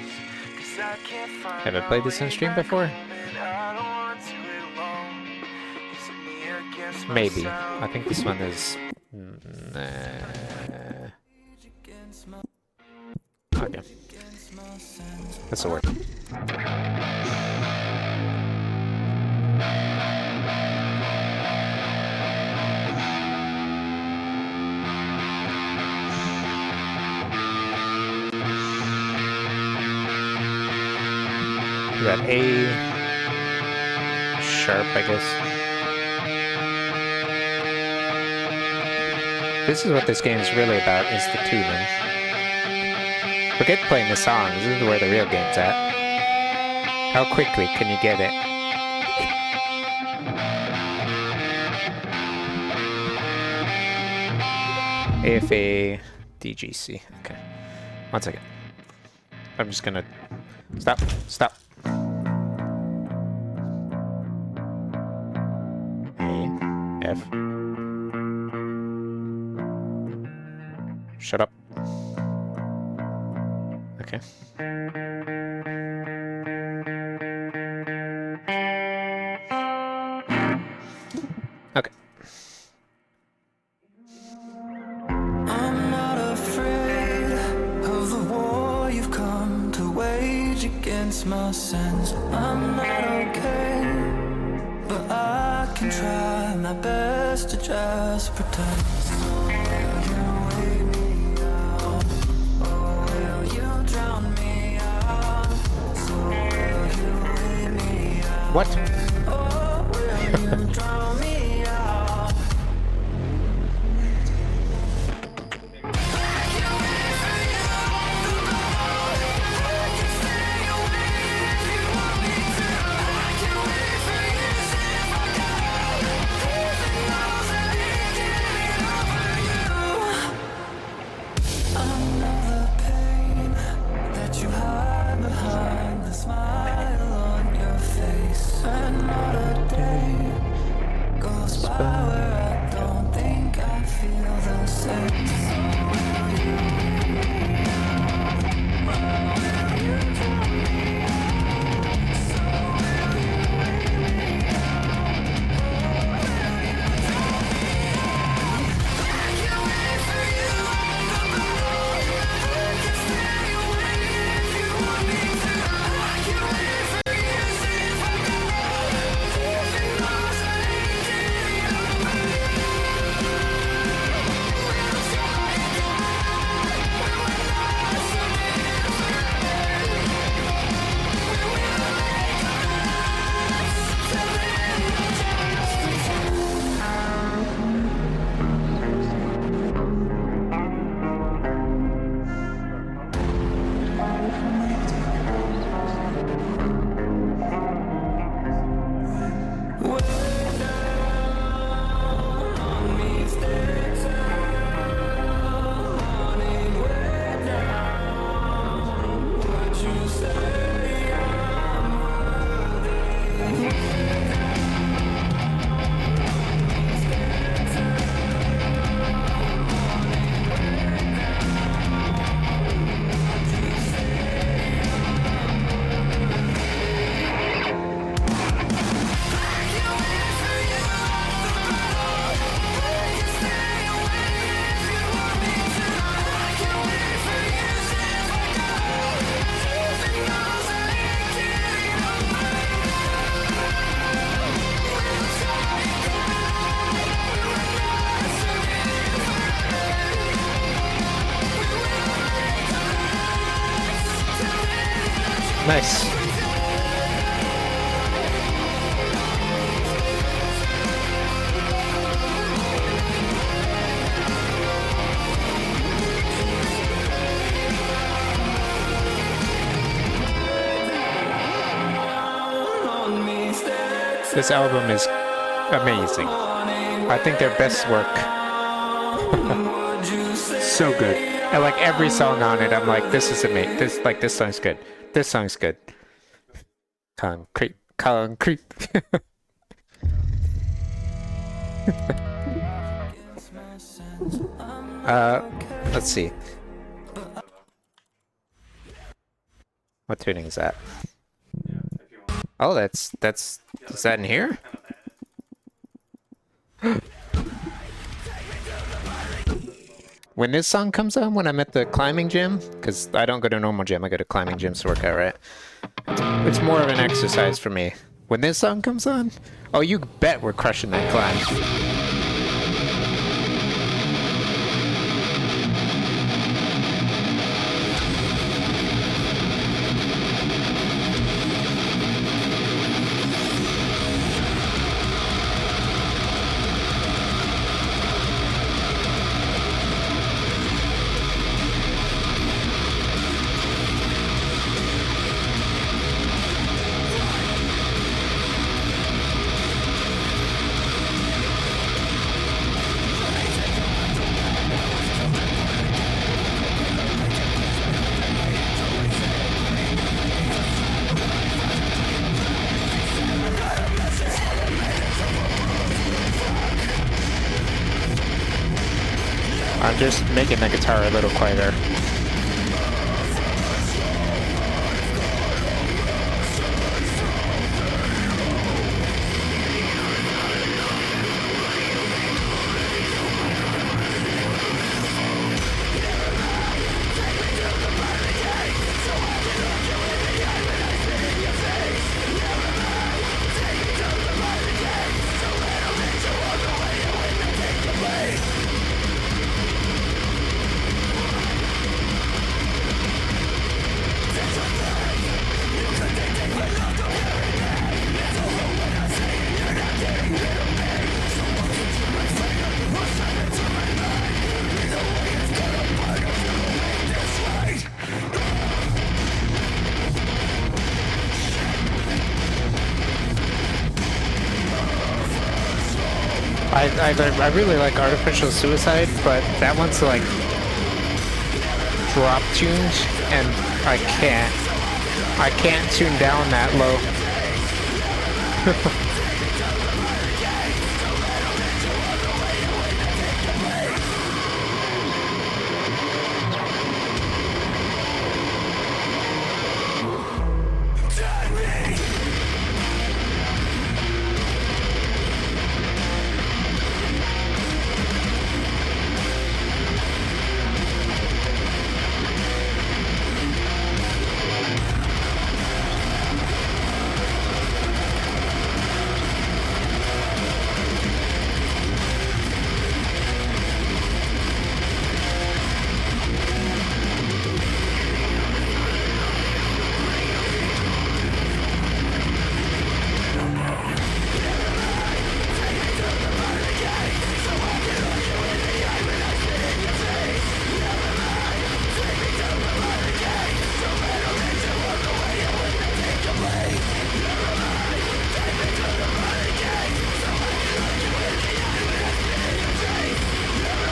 'Cause I can't find Have I played this on stream before? I don't want to it alone. Is it me against Maybe. myself? I think this one is... Okay. This'll work. We got A sharp, I guess. This is what this game is really about, is the tuning. Forget playing the songs, this is where the real game's at. How quickly can you get it? AFA DGC. Okay. 1 second. I'm just gonna... Stop. Stop. A. F. Shut up. Okay. Okay. I'm not afraid of the war you've come to wage against my sense. I'm not okay, but I can try my best to just pretend. Will you wait me out? Or will you drown me out? So will you wait me out? What? Or will you drown me out? Another pain that you hide behind the smile on your face. Another day goes by where I don't think I feel the same. Nice. This album is amazing. I think their best work. So good. And like every song on it, I'm like, this is amazing. This song's good. This song's good. Concrete. Let's see. What tuning is that? Oh, is that in here? When this song comes on, when I'm at the climbing gym, because I don't go to normal gym, I go to climbing gyms to work out, right? It's more of an exercise for me. When this song comes on, oh, you bet we're crushing that climb. I'm just making the guitar a little quieter. I really like Artificial Suicide, but that one's like drop tuned, and I can't tune down that low.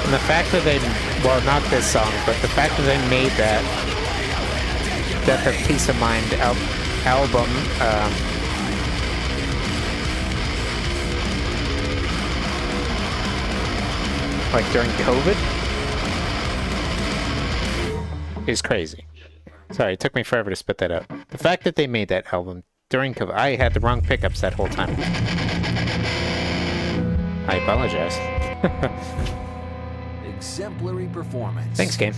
And the fact that they, well, not this song, but the fact that they made that Death of Peace of Mind album, like during COVID, is crazy. Sorry, it took me forever to spit that out. The fact that they made that album during COVID, I had the wrong pickups that whole time. I apologize. Exemplary performance. Thanks, game.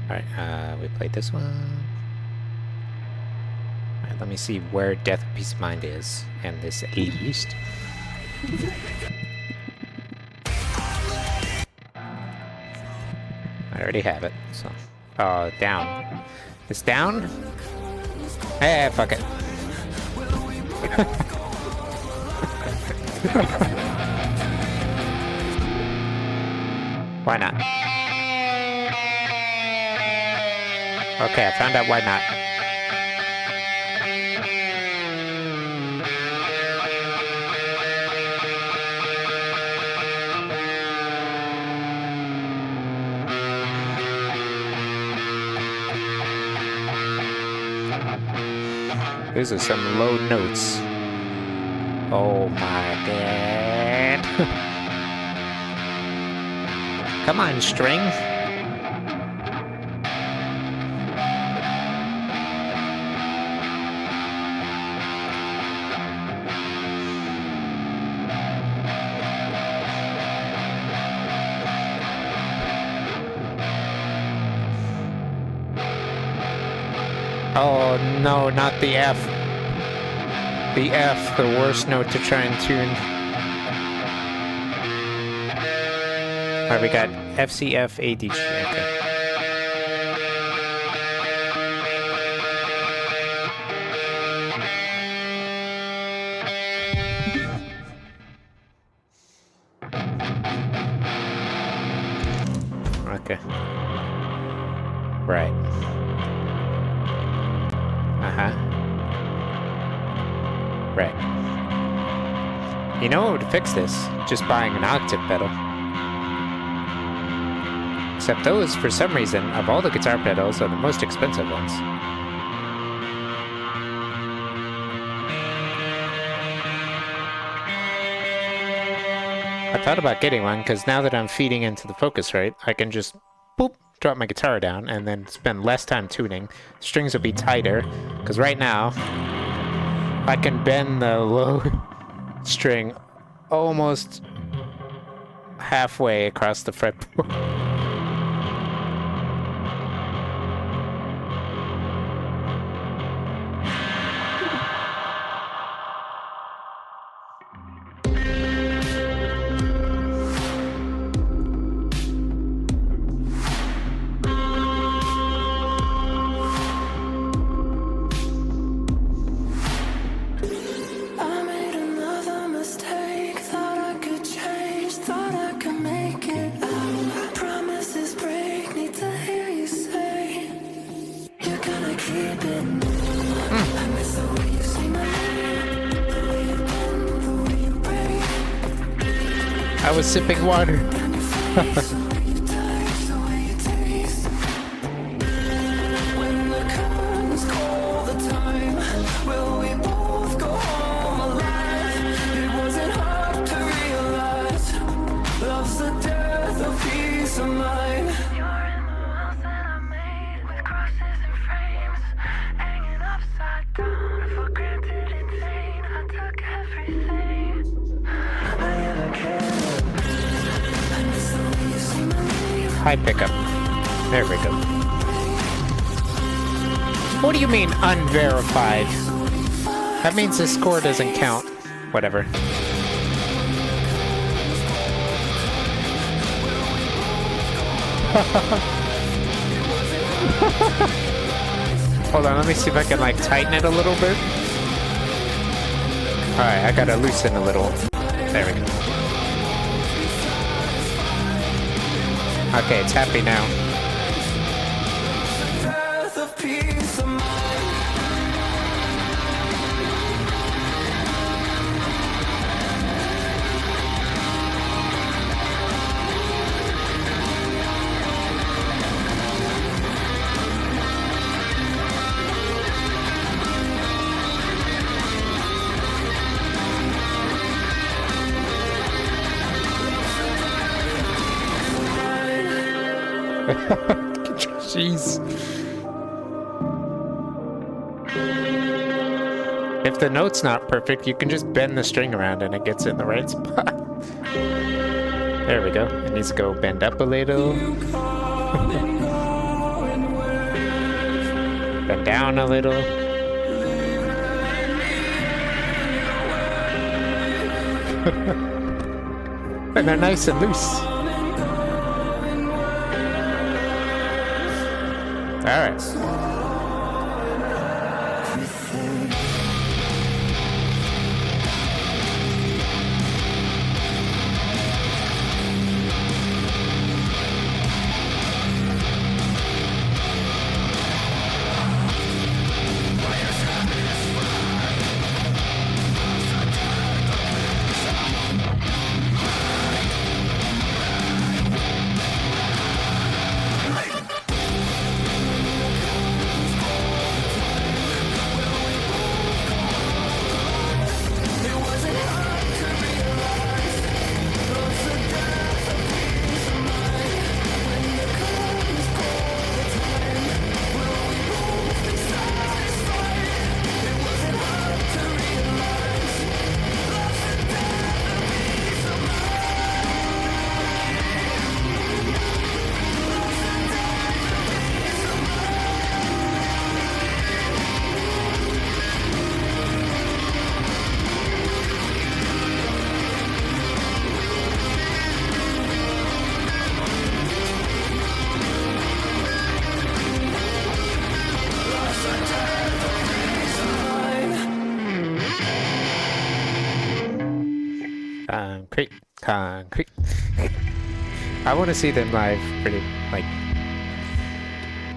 Alright, we played this one. Alright, let me see where Death of Peace of Mind is, and this list. I already have it, so... down. It's down? Eh, fuck it. Why not? Okay, I found out why not. These are some low notes. Oh my god. Come on, string. Oh no, not the F. The F, the worst note to try and tune. Alright, we got F, C, F, A, D, G. Okay. Okay. Right. Uh-huh. Right. You know what would fix this? Just buying an octave pedal. Except those, for some reason, of all the guitar pedals, are the most expensive ones. I thought about getting one, because now that I'm feeding into the Focusrite, I can just, boop, drop my guitar down, and then spend less time tuning. Strings will be tighter, because right now, I can bend the low string almost halfway across the fretboard. I made another mistake. Thought I could change. Thought I could make it out. Promises break. Need to hear you say you're gonna keep it. I miss the way you say my name, the way you bend, the way you break. I was sipping water. And your face, the way you touch, the way you taste. When the curtains call the time, will we both go home alive? It wasn't hard to realize love's the death of peace of mind. You're in the walls that I made with crosses and frames, hanging upside down for granted insane. I took everything. I never cared. I miss the way you say my name. High pickup. There we go. What do you mean, unverified? That means the score doesn't count. Whatever. Hold on, let me see if I can, like, tighten it a little bit. Alright, I gotta loosen a little. There we go. Okay, it's happy now. Death of peace of mind. Jeez. If the note's not perfect, you can just bend the string around and it gets it in the right spot. There we go. It needs to go bend up a little. Bend down a little. And they're nice and loose. Alright. Concrete. Concrete. I want to see them live pretty, like...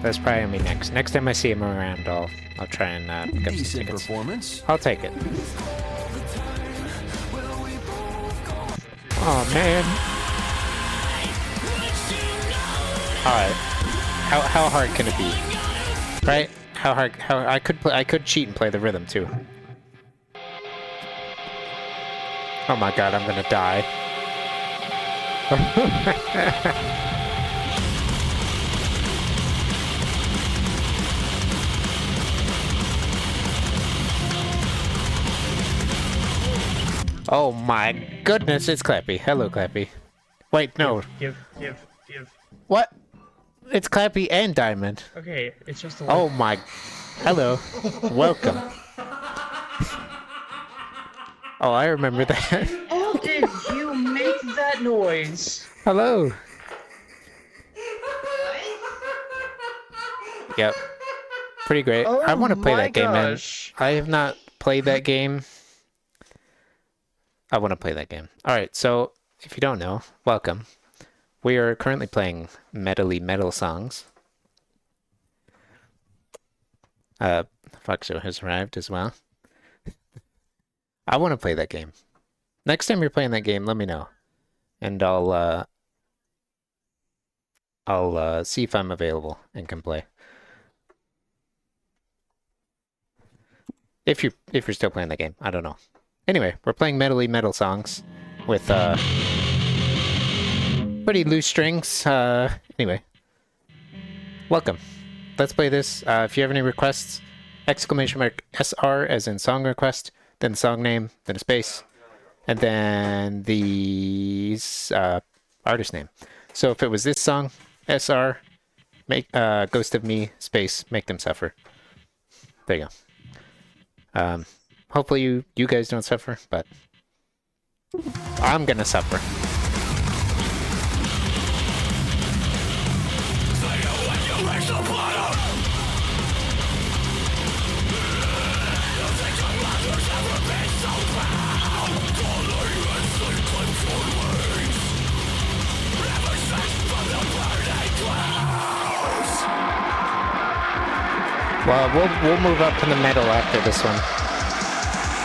That's probably gonna be next. Next time I see him around, I'll try and get some Decent tickets. performance. I'll take it. Oh man. Alright. How hard can it be? Right? How hard? How I could cheat and play the rhythm too. Oh my god, I'm gonna die. Oh my goodness, it's Clappy. Hello, Clappy. Wait, no. Give. What? It's Clappy and Diamond. Okay, it's just a Oh my... Hello. Welcome. Oh, I remember that. How did you make that noise? Hello. Yep. Pretty great. Oh I want to play my that game, man. gosh. I have not played that game. I want to play that game. Alright, so, if you don't know, welcome. We are currently playing Metally Metal songs. Foxo has arrived as well. I want to play that game. Next time you're playing that game, let me know. And I'll see if I'm available and can play. If you're still playing that game, I don't know. Anyway, we're playing Metally Metal songs with pretty loose strings. Anyway, welcome. Let's play this. If you have any requests, exclamation mark SR as in song request, then the song name, then a space, and then the artist name. So if it was this song, SR, make Ghost of Me space, Make Them Suffer. There you go. Hopefully you guys don't suffer, but I'm gonna suffer. Well, we'll move up to the metal after this one.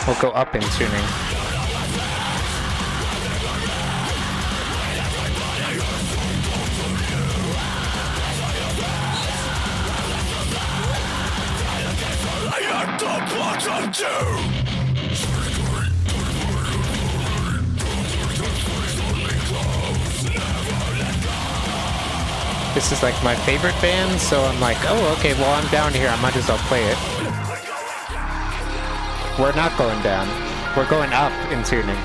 We'll go up in tuning. This is like my favorite band, so I'm like, oh, okay, well, I'm down here. I might as well play it. We're not going down. We're going up in tuning.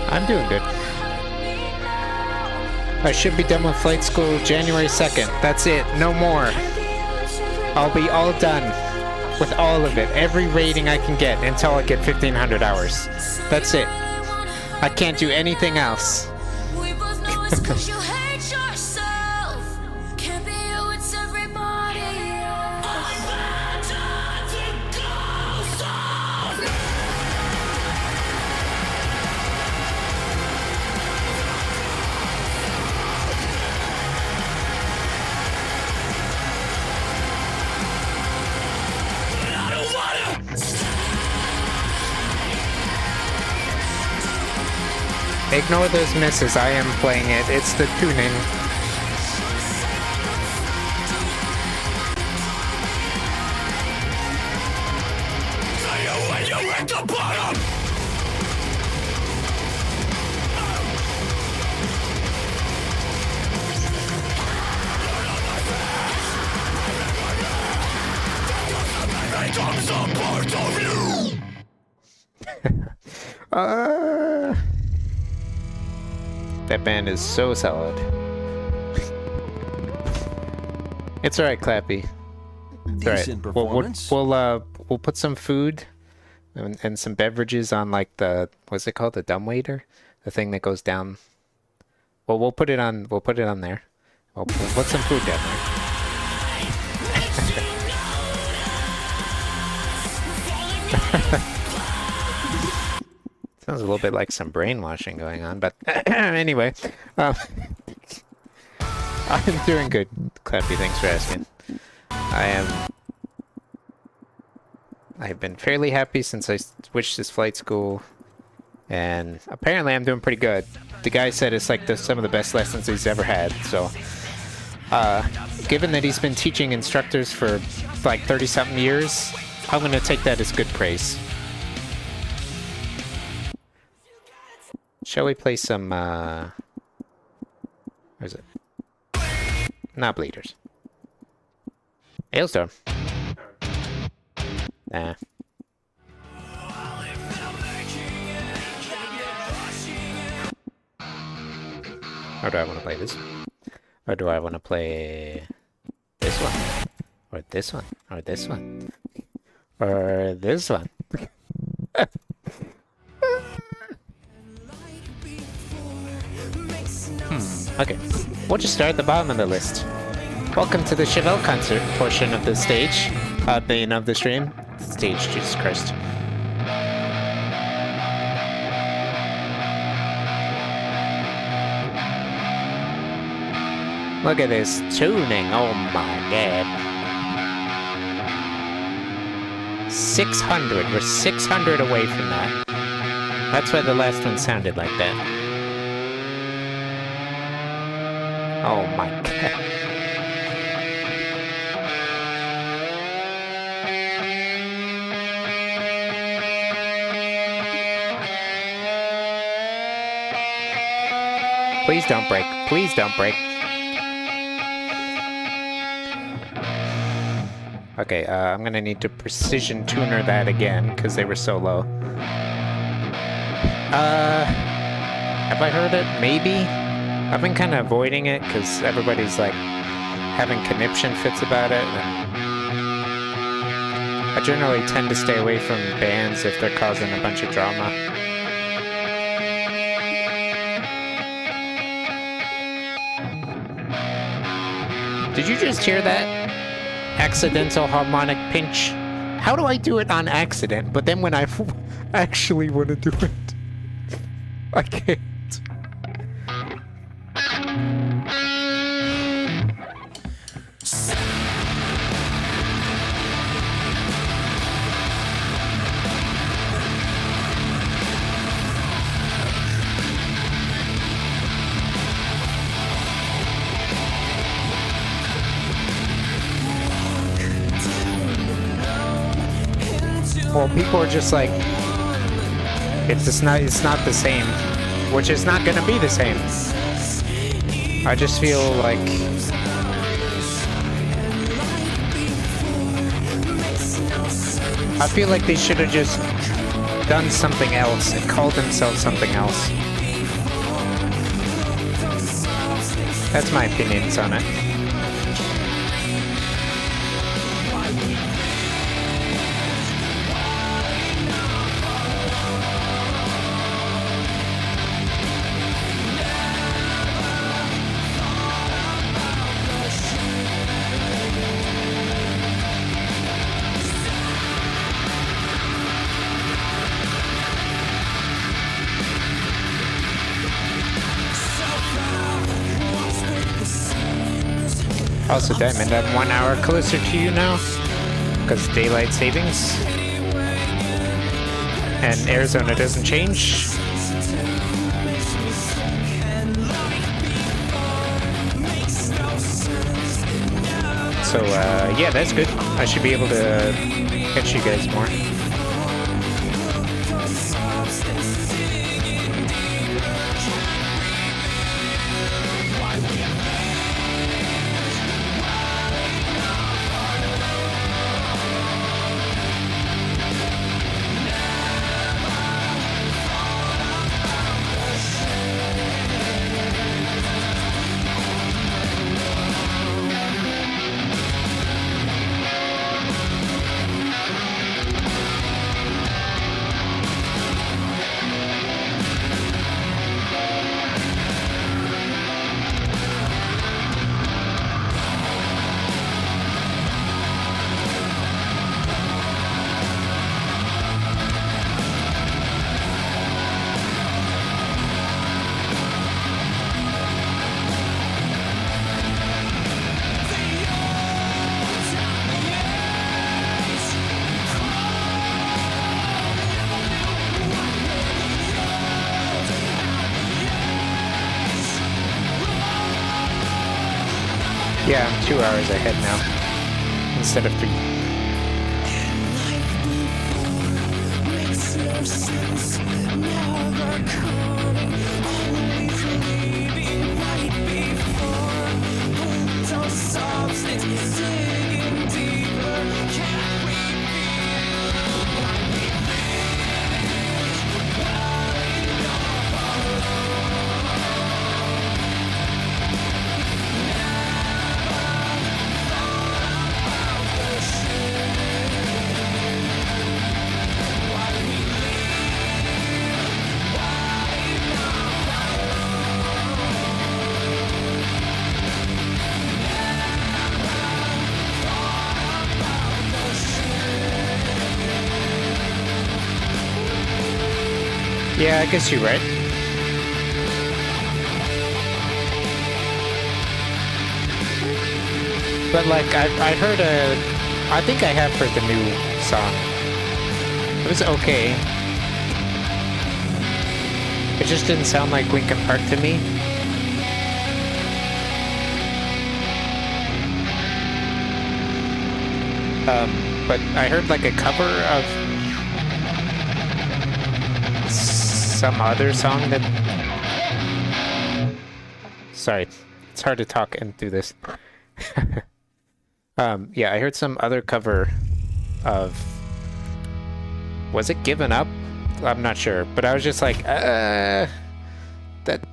I'm doing good. I should be done with flight school January 2nd. That's it. No more. I'll be all done with all of it. Every rating I can get until I get 1,500 hours. That's it. I can't do anything else. Ignore those misses. I am playing it. It's the tuning. That band is so solid. It's alright, Clappy. It's alright. Decent performance. We'll put some food and some beverages on like the what's it called, the dumbwaiter, the thing that goes down. Well, we'll put it on there. We'll put some food down there. Sounds a little bit like some brainwashing going on, but anyway, I'm doing good, Clappy. Thanks for asking. I've been fairly happy since I switched this flight school, and apparently I'm doing pretty good. The guy said it's like some of the best lessons he's ever had. So, given that he's been teaching instructors for like 30-something years, I'm gonna take that as good praise. Shall we play some, where is it? Not Bleeders. Hailstorm. Nah. Or do I want to play this? Or do I want to play this one? Or this one? Or this one? Or this one? Okay, we'll just start at the bottom of the list. Welcome to the Chevelle concert portion of the stage. Of the stream. Stage, Jesus Christ. Look at this tuning, oh my god. 600, we're 600 away from that. That's why the last one sounded like that. Oh my god. Please don't break. Please don't break. Okay, I'm gonna need to precision tuner that again, because they were so low. Have I heard it? Maybe? I've been kind of avoiding it, because everybody's, like, having conniption fits about it, and I generally tend to stay away from bands if they're causing a bunch of drama. Did you just hear that? Accidental harmonic pinch. How do I do it on accident, but then when I actually want to do it, I can't. Well, people are just like, it's not the same, which is not gonna be the same. I just feel like they should have just done something else and called themselves something else. That's my opinions on it. Also, Diamond, I'm 1 hour closer to you now, because daylight savings, and Arizona doesn't change. So, yeah, that's good. I should be able to catch you guys more. Yeah, I'm 2 hours ahead now, instead of 3. Yeah, I guess you're right. But like, I heard I think I have heard the new song. It was okay. It just didn't sound like Linkin Park to me. But I heard like a cover of some other song that... Sorry, it's hard to talk and do this. Yeah, I heard some other cover of... Was it Given Up? I'm not sure, but I was just like, that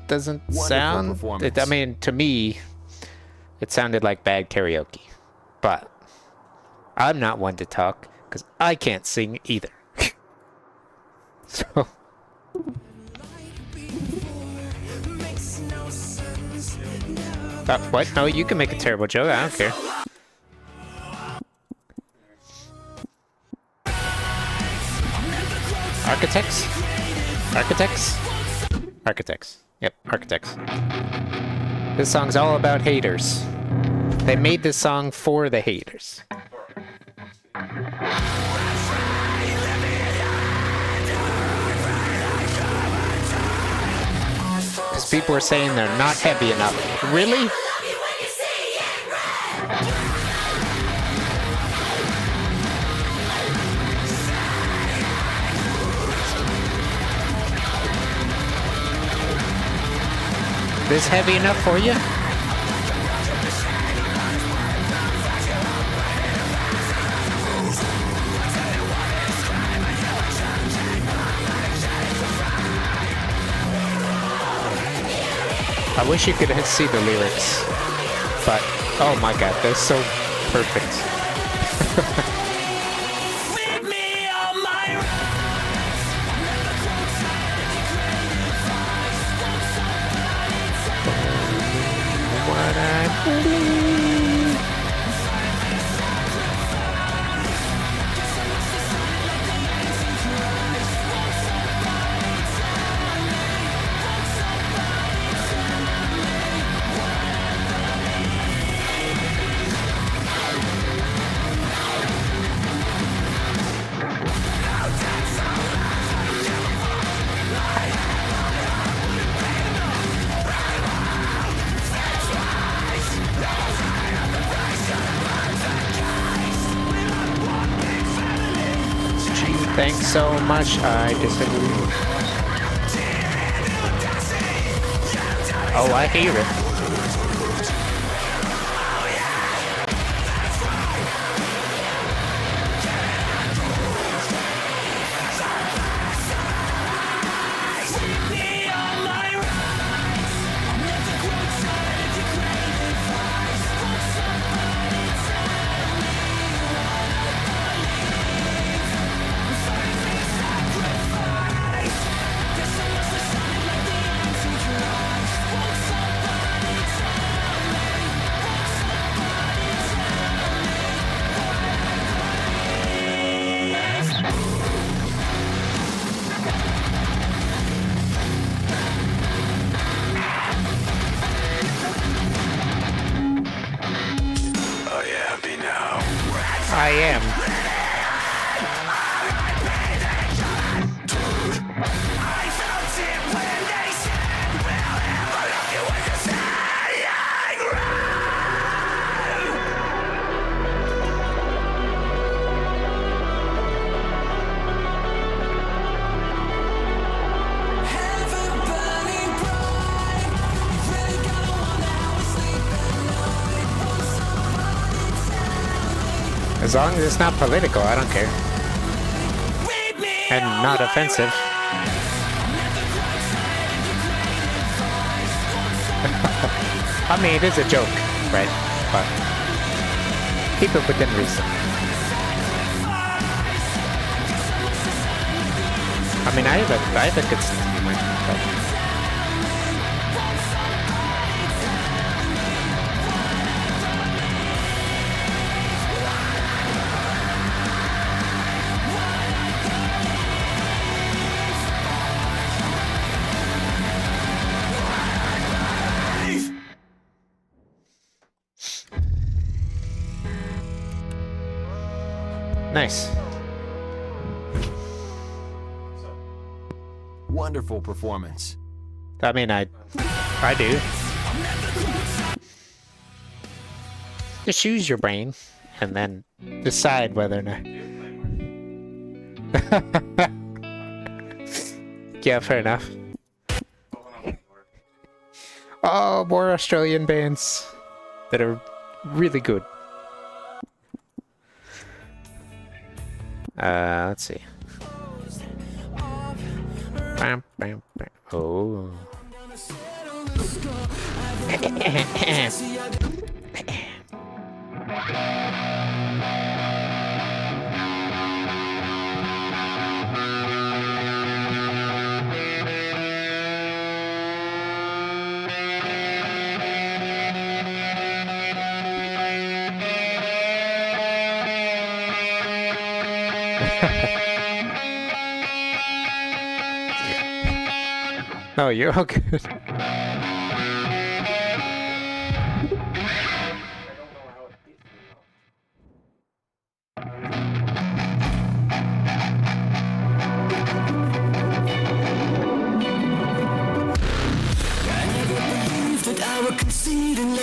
doesn't sound... I mean, to me, it sounded like bad karaoke. But I'm not one to talk, because I can't sing either. So... what? No, you can make a terrible joke. I don't care. Architects? Architects? Architects. Yep, Architects. This song's all about haters. They made this song for the haters. Because people are saying they're not heavy enough. Really? This heavy enough for you? I wish you could see the lyrics, but oh my god, they're so perfect. What I believe. Thanks so much. I disagree. Oh, I hear it. I am. As long as it's not political, I don't care. And not offensive. I mean, it is a joke, right? But keep it within reason. I mean, I have a good sense of humor, but nice. Wonderful performance. I mean, I do. Just use your brain and then decide whether or not. Yeah, fair enough. Oh, more Australian bands that are really good. Let's see. Bam, bam, bam. Oh. No, you're all good.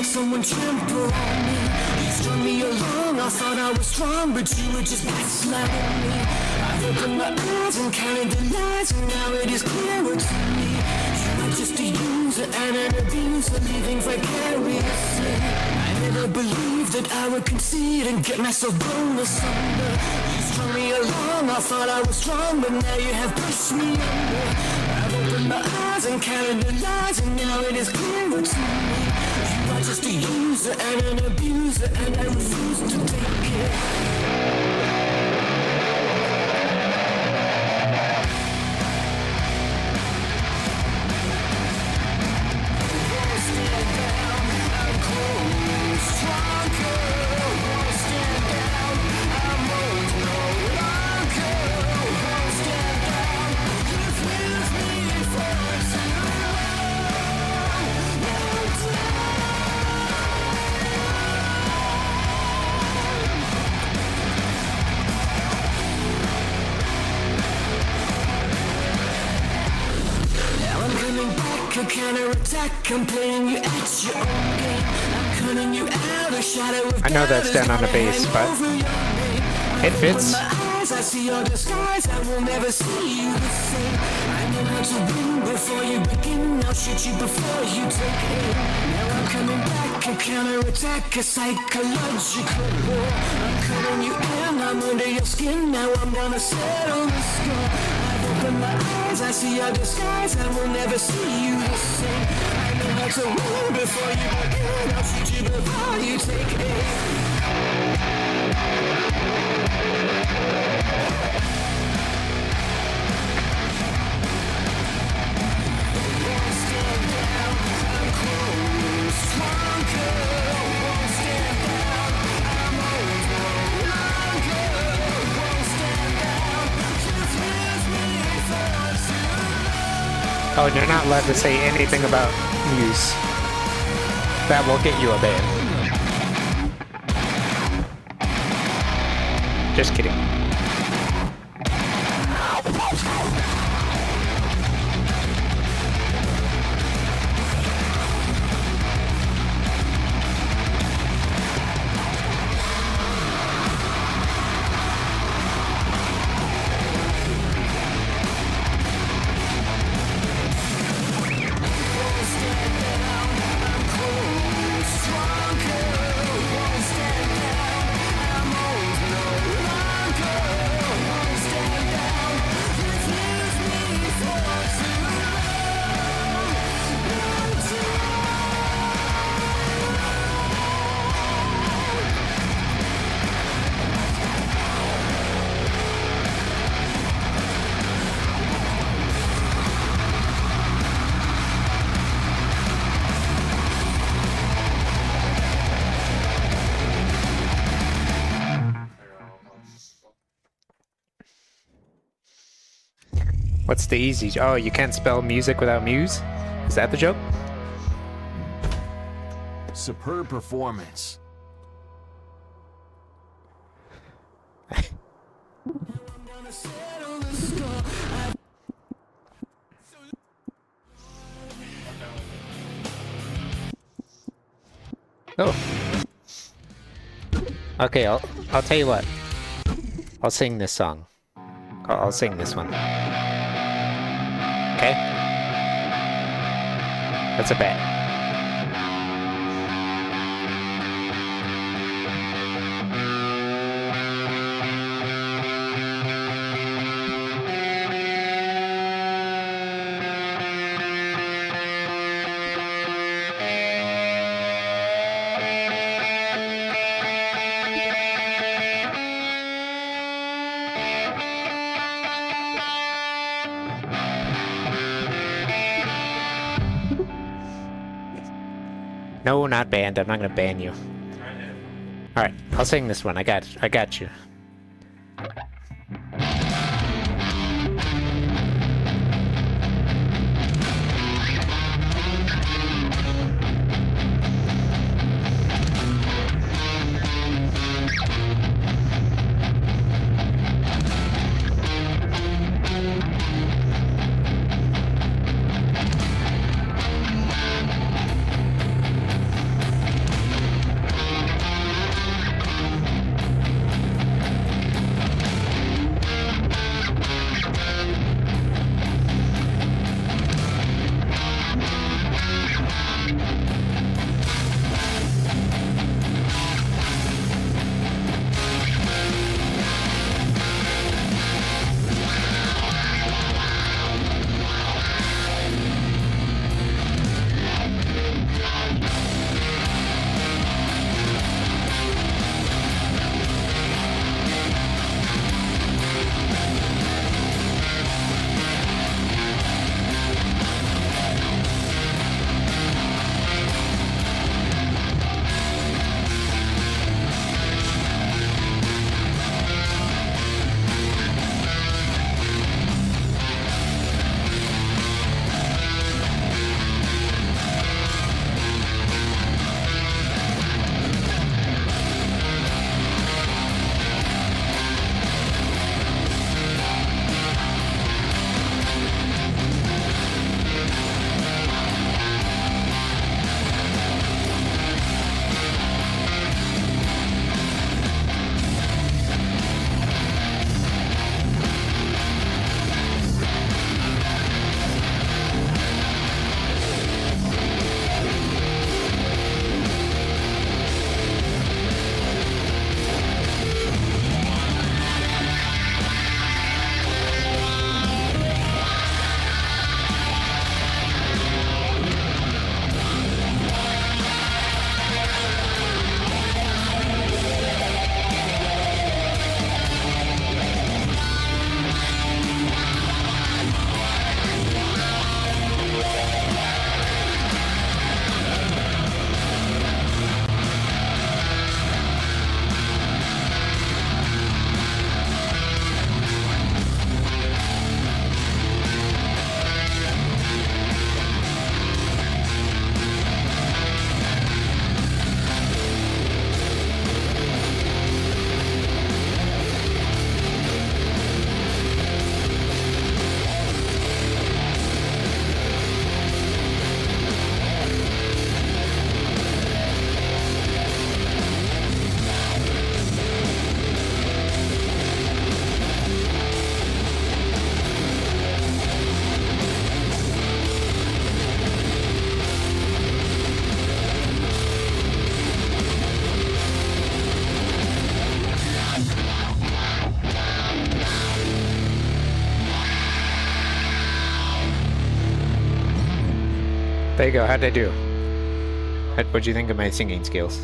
Someone trample on me. You strung me along, I thought I was strong, but you were just backsliding me. I've opened my eyes and counted the lies, and now it is clearer to me. You were just a user and an abuser, living vicariously. I never believed that I would concede and get myself blown asunder. You strung me along, I thought I was strong, but now you have pushed me under. I've opened my eyes and counted the lies, and now it is clearer to me. You are just a user and an abuser, and I refuse to take it. Counterattack, I'm playing you at your own game. I'm cutting you out, a shadow of I know that's down on the bass, but it fits. eyes, I see your disguise. I will never see you the same. I know how to win before you begin. I'll shoot you before you take aim. Now I'm coming back, a counterattack, a psychological war. I'm cutting you in, I'm under your skin. Now I'm gonna settle the score. I've opened my eyes, I see your disguise. I will never see you the same. I know how to win before you begin. I'll shoot you before you take aim. Oh, and you're not allowed to say anything about Muse. That will get you a ban. Just kidding. What's the easy? Oh, you can't spell music without Muse? Is that the joke? Superb performance. Oh. Okay, I'll tell you what. I'll sing this song. I'll sing this one. Okay? That's a bet. No, not banned. I'm not gonna ban you. Alright, I'll sing this one. I got you. There you go. How'd I do? What'd you think of my singing skills?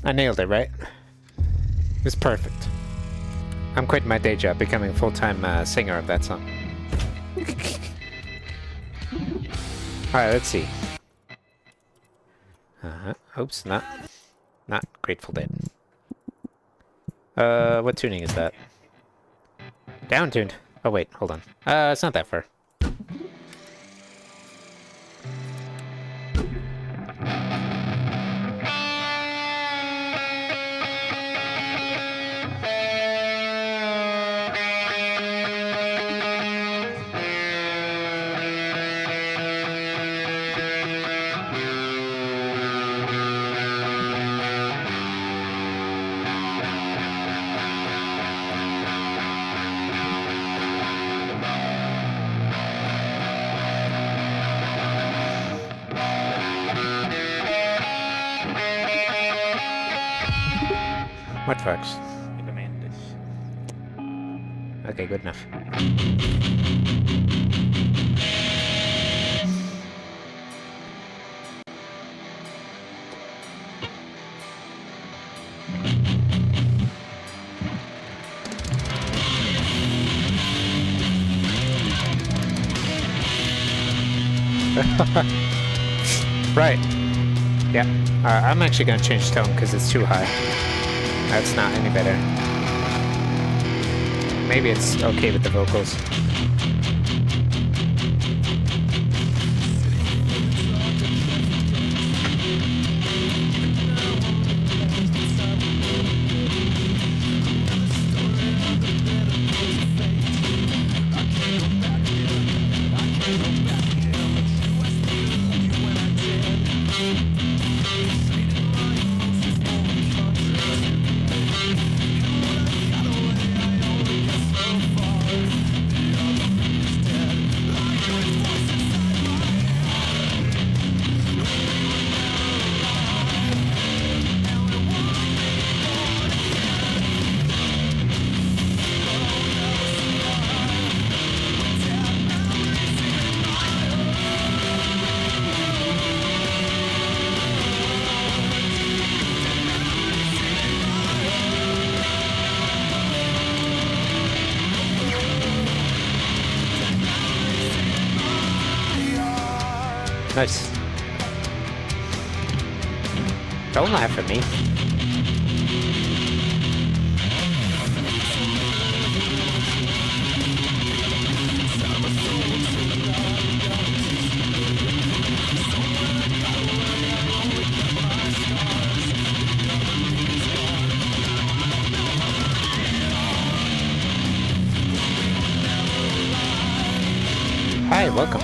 I nailed it, right? It was perfect. I'm quitting my day job, becoming a full-time singer of that song. Alright, let's see. Oops, not Grateful Dead. What tuning is that? Down-tuned. Oh wait, hold on. It's not that far. What fucks? Okay, good enough. Right. Yeah. I'm actually gonna change tone because it's too high. That's not any better. Maybe it's okay with the vocals. Nice. Don't laugh at me. Hi, welcome.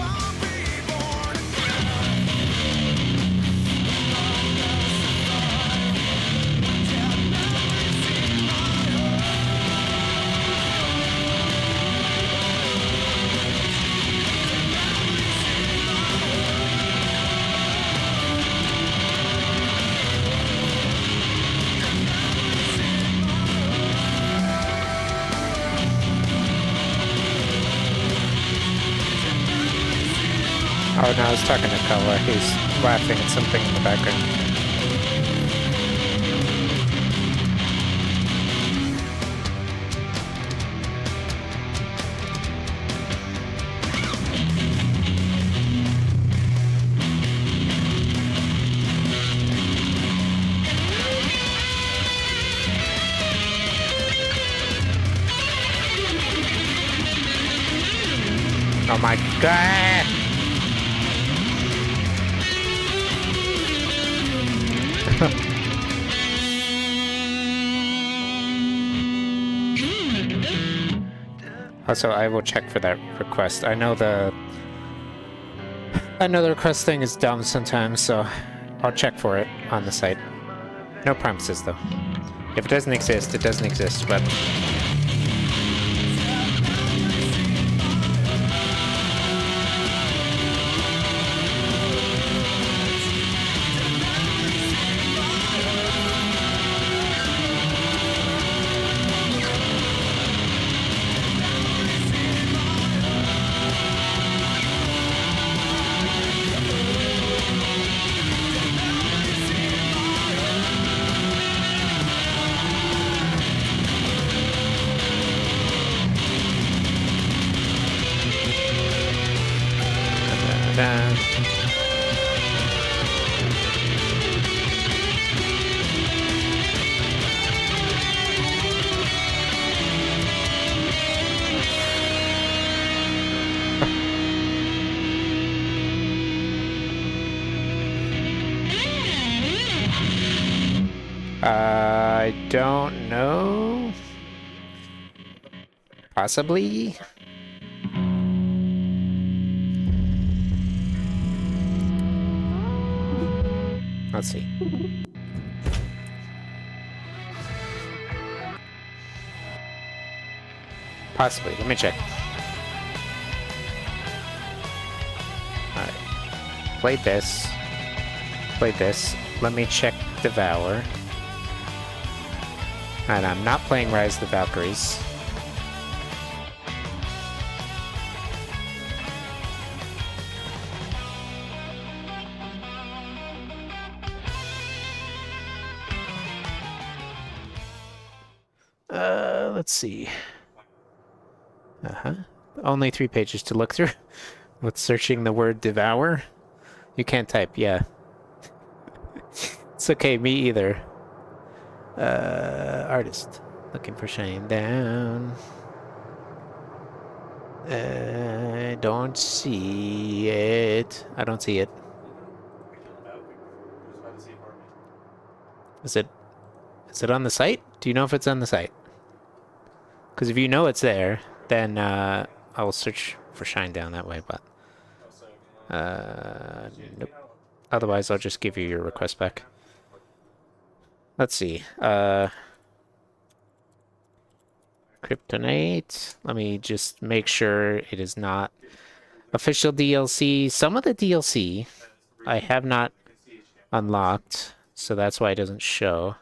Oh no, I was talking to Color. He's laughing at something in the background. Oh my god! Also, I will check for that request. I know the request thing is dumb sometimes, so I'll check for it on the site. No promises, though. If it doesn't exist, it doesn't exist, but... I don't know. Possibly. Let's see. Possibly. Let me check. Alright. Played this. Played this. Let me check Devour. And I'm not playing Rise of the Valkyries. Let's see. Only 3 pages to look through. With searching the word devour. You can't type, yeah. It's okay, me either. Artist. Looking for Shine Down. I don't see it. I don't see it. Is it on the site? Do you know if it's on the site? Because if you know it's there, then I will search for Shine Down that way, but nope. Otherwise I'll just give you your request back. Let's see. Kryptonite. Let me just make sure it is not official DLC. Some of the DLC I have not unlocked, so that's why it doesn't show.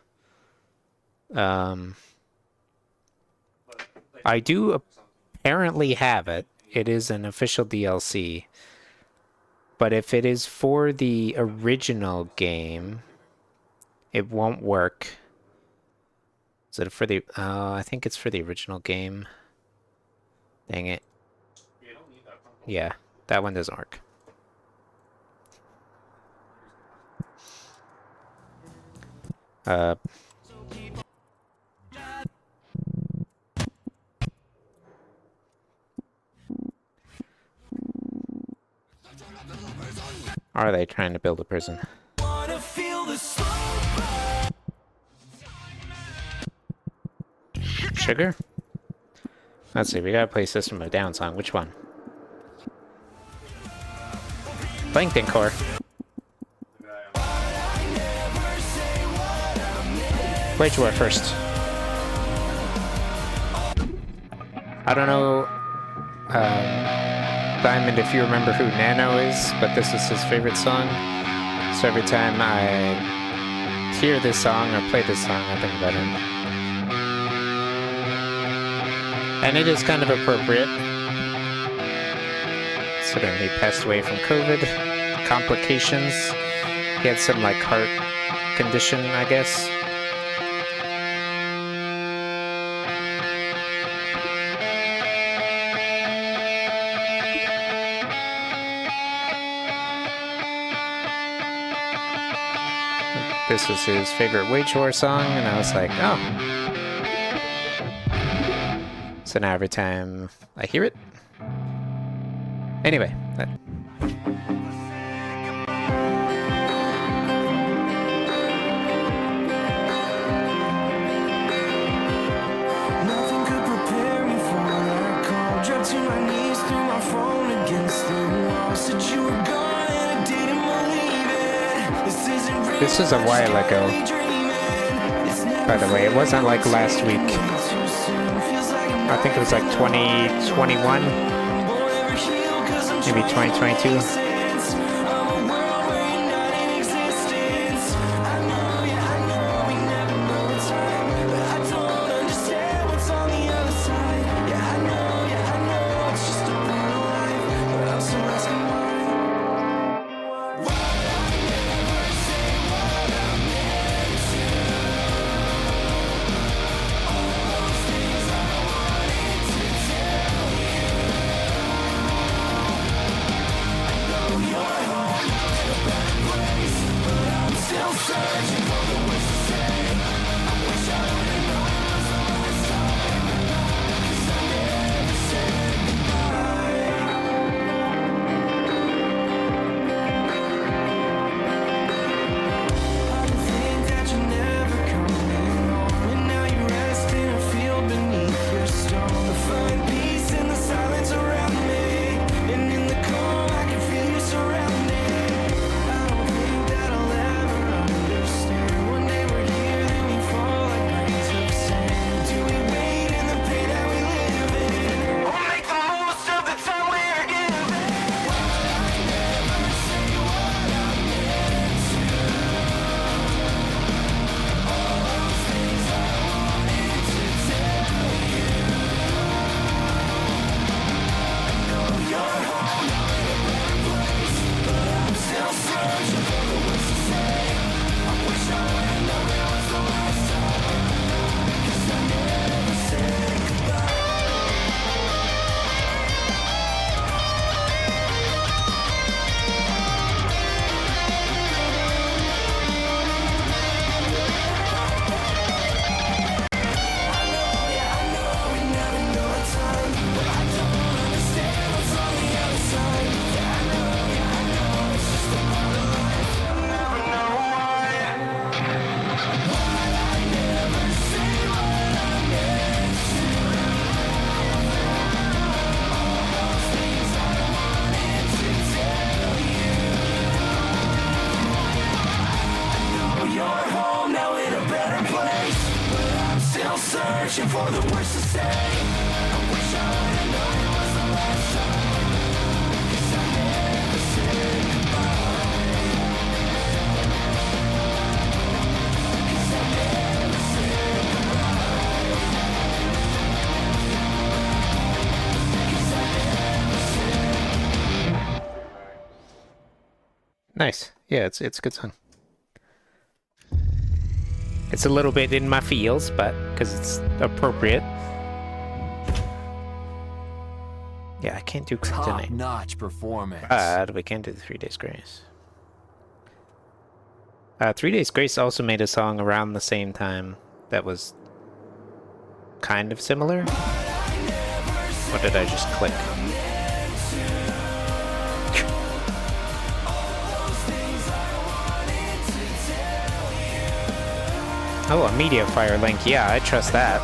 I do apparently have it. It is an official DLC. But if it is for the original game, it won't work. Is it for the... I think it's for the original game. Dang it. Yeah, that one doesn't work. Are they trying to build a prison? Sugar? Let's see, we gotta play System of a Down song. Which one? Plankton Core. Wage War first. I don't know, Diamond, if you remember who Nano is, but this is his favorite song. So every time I hear this song or play this song, I think about him. And it is kind of appropriate. Considering he passed away from COVID. Complications. He had some, like, heart condition, I guess. This was his favorite Wage War song, and I was like, oh. So now every time I hear it. Anyway. Nothing could prepare me for that call. Dropped to my knees, threw my phone against the wall. Said you were gone and I didn't believe it. This isn't real. This was a while ago. By the way, it wasn't like last week. I think it was like 2021. Maybe 2022. Nice. Yeah, it's a good song. It's a little bit in my feels, but because it's appropriate. Yeah, I can't do Kryptonite. Top-notch performance. But we can do the 3 Days Grace. 3 Days Grace also made a song around the same time that was kind of similar. What did I just click? Oh, a Mediafire link. Yeah, I trust that.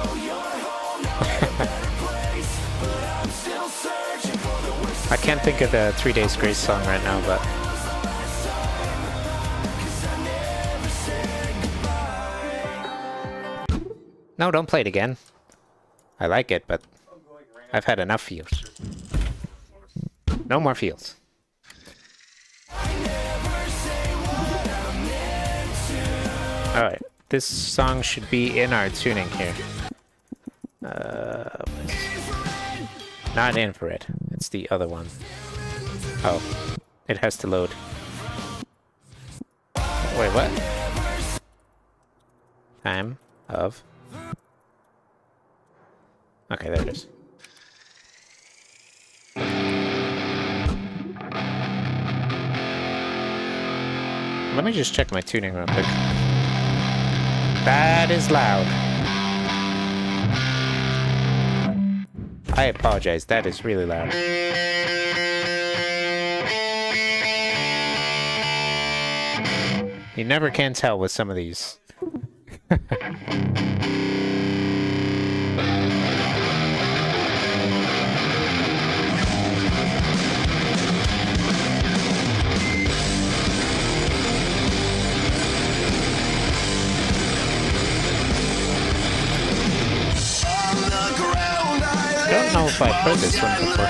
I can't think of the 3 Days Grace song right now, but... No, don't play it again. I like it, but I've had enough feels. No more feels. Alright, this song should be in our tuning here. Not infrared, it's the other one. Oh, it has to load. Wait, what? Time of... Okay, there it is. Let me just check my tuning real quick. That is loud. I apologize, that is really loud. You never can tell with some of these. I don't know if I've heard this one before.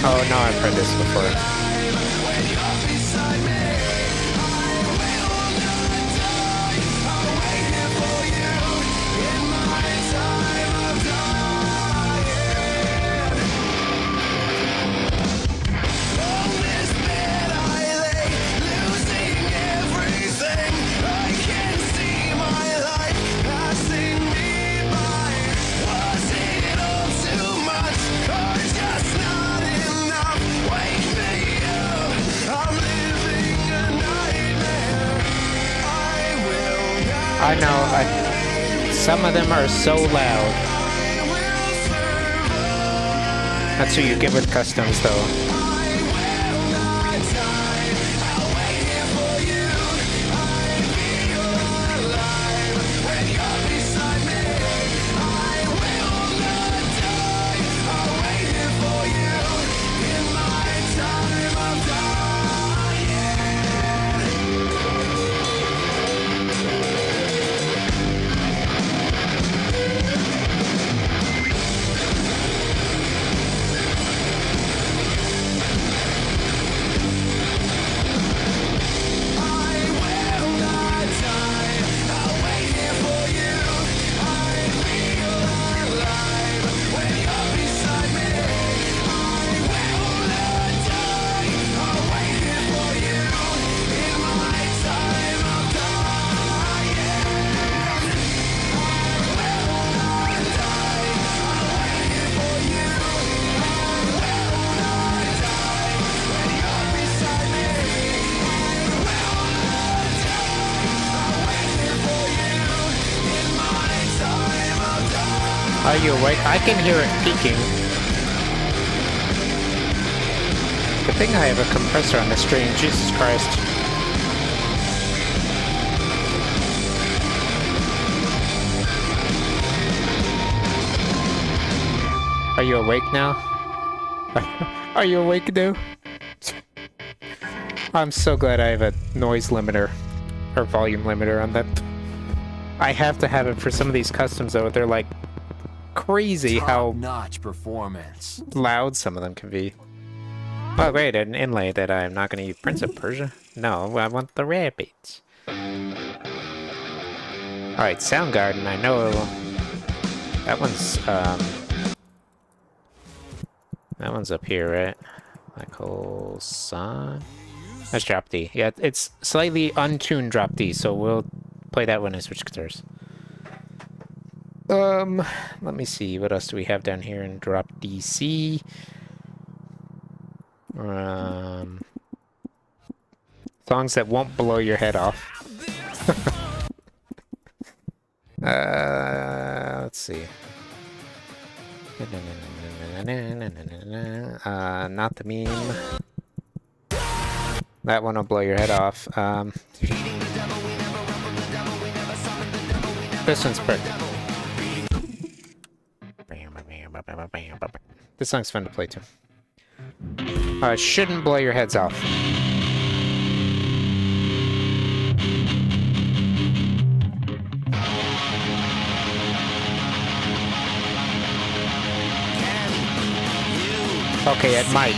Oh no, I've heard this before. I know, some of them are so loud. That's what you get with customs, though. Are you awake? I can hear it peaking. Good thing I have a compressor on the stream. Jesus Christ. Are you awake now? Are you awake now? I'm so glad I have a noise limiter or volume limiter on that. I have to have it for some of these customs though. They're like crazy how Top-notch performance. loud some of them can be. Oh wait, an inlay that I'm not going to use. Prince of Persia? No, I want the rabbits. Alright, Soundgarden, I know that one's up here, right? Michael Son. That's drop D. Yeah, it's slightly untuned drop D, so we'll play that when I switch guitars. Let me see. What else do we have down here in drop DC? Songs that won't blow your head off. Let's see. Not the meme. That one will blow your head off. This one's perfect. This song's fun to play too. It shouldn't blow your heads off. Okay, it might.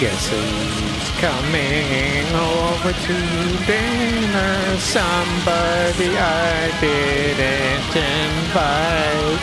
Guess who's coming over to dinner? Somebody I didn't invite.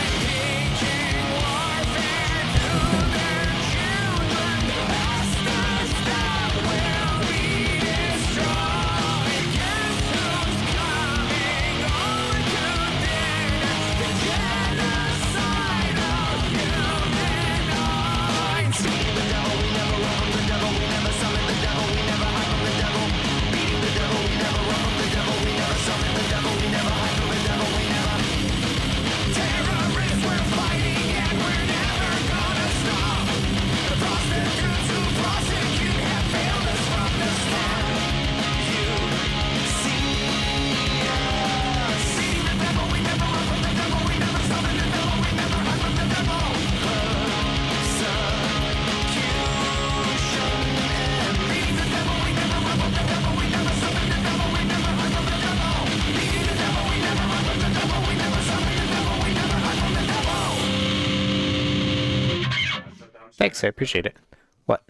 Thanks, I appreciate it. What?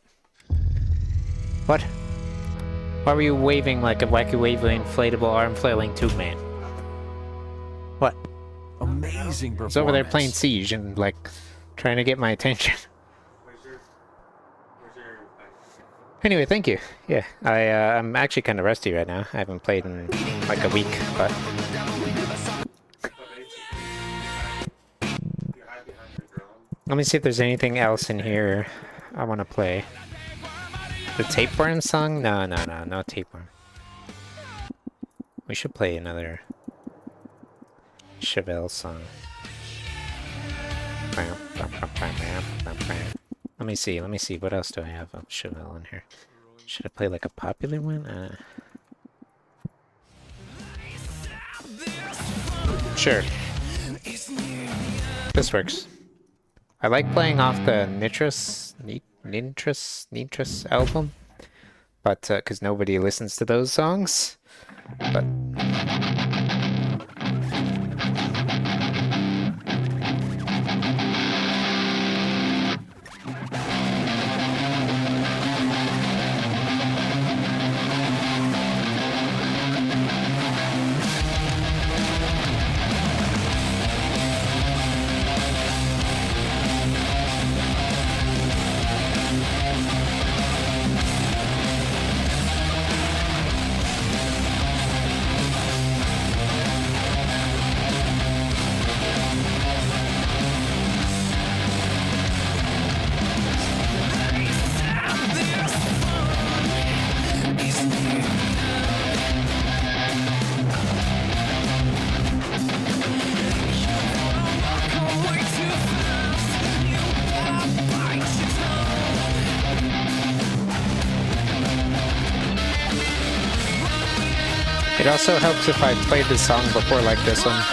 What? Why were you waving like a wacky waving inflatable arm flailing tube man? What? Amazing performance. He's over there playing Siege and like trying to get my attention. Anyway, thank you. Yeah, I'm actually kind of rusty right now. I haven't played in like a week, but let me see if there's anything else in here I want to play. The Tapeworm song? No Tapeworm. We should play another Chevelle song. Let me see. Let me see. What else do I have of Chevelle in here? Should I play like a popular one? Sure. This works. I like playing off the Nitros album, but because nobody listens to those songs. But it also helps if I played the song before, like this one.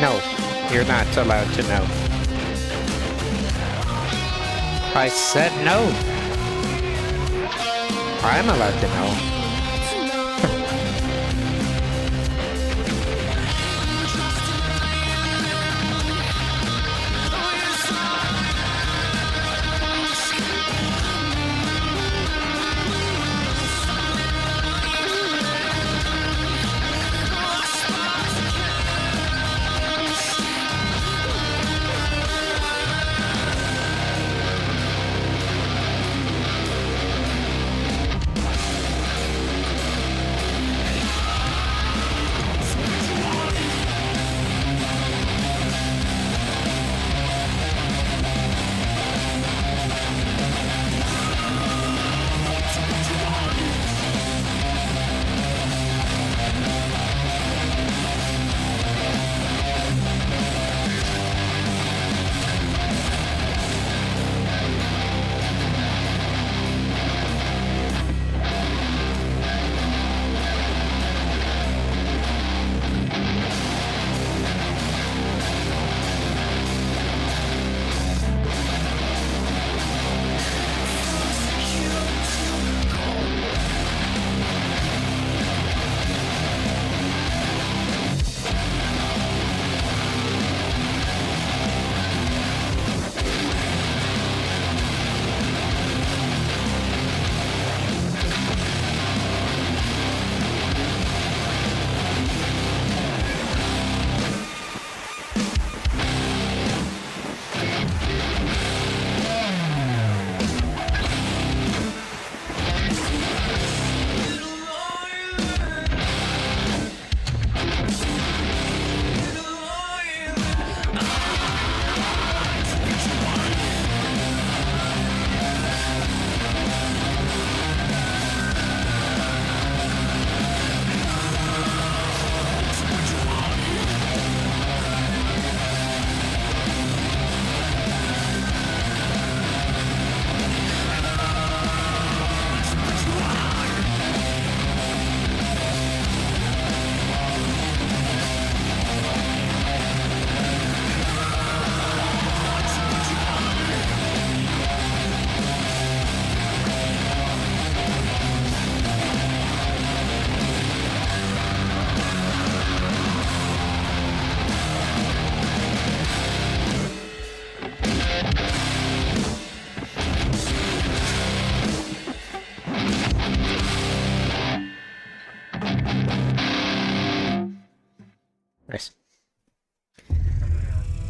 No, you're not allowed to know. I said no. I'm allowed to know.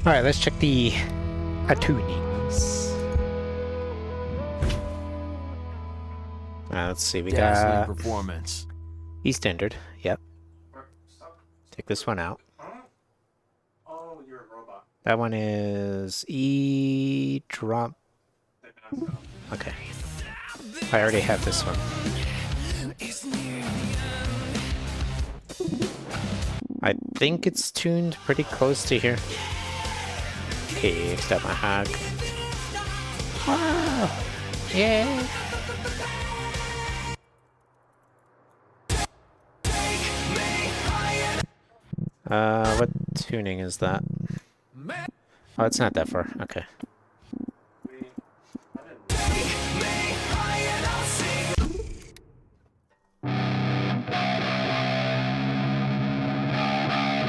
Alright, let's check the tunings. Let's see, we Dazzling got performance. E standard. Yep. Take this one out. Oh, you're a robot. That one is E drop. Okay. I already have this one. I think it's tuned pretty close to here. Okay, step my hog. Wow! Yeah! What tuning is that? Oh, it's not that far. Okay.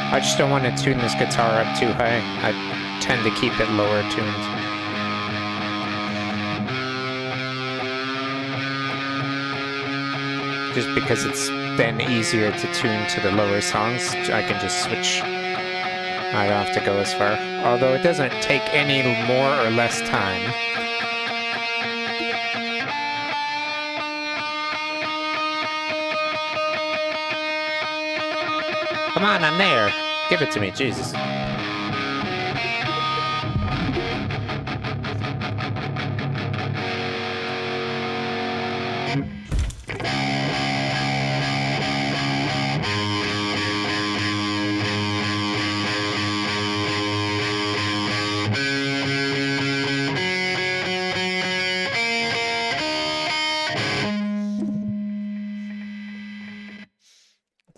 I just don't want to tune this guitar up too high. I tend to keep it lower tuned. Just because it's then easier to tune to the lower songs, I can just switch. I don't have to go as far. Although it doesn't take any more or less time. Come on, I'm there. Give it to me, Jesus.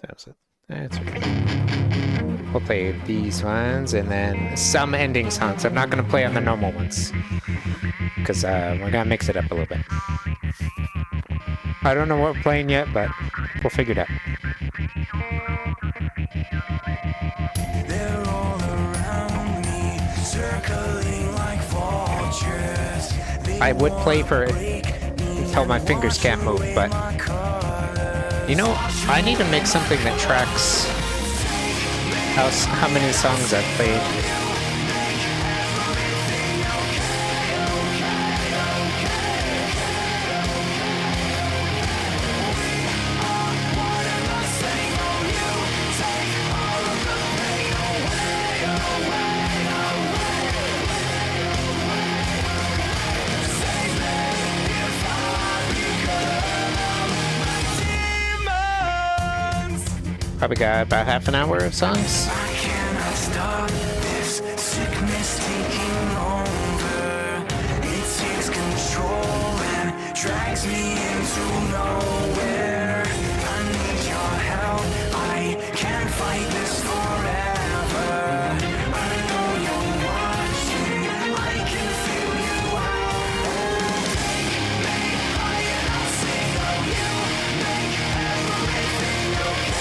That was it. That's okay. We'll play these ones and then some ending songs. I'm not going to play on the normal ones because we're going to mix it up a little bit. I don't know what we're playing yet, but we'll figure it out. They're all around me, circling like vultures. I would play for it until my fingers can't move, but you know, I need to make something that tracks how many songs I've played. Probably got about half an hour of songs. I cannot stop this sickness taking over. It takes control and drags me into nowhere. I need your help. I can't fight this forever. I know you're watching. I can feel you out. Take me higher. I'll sing of you. Make everything okay.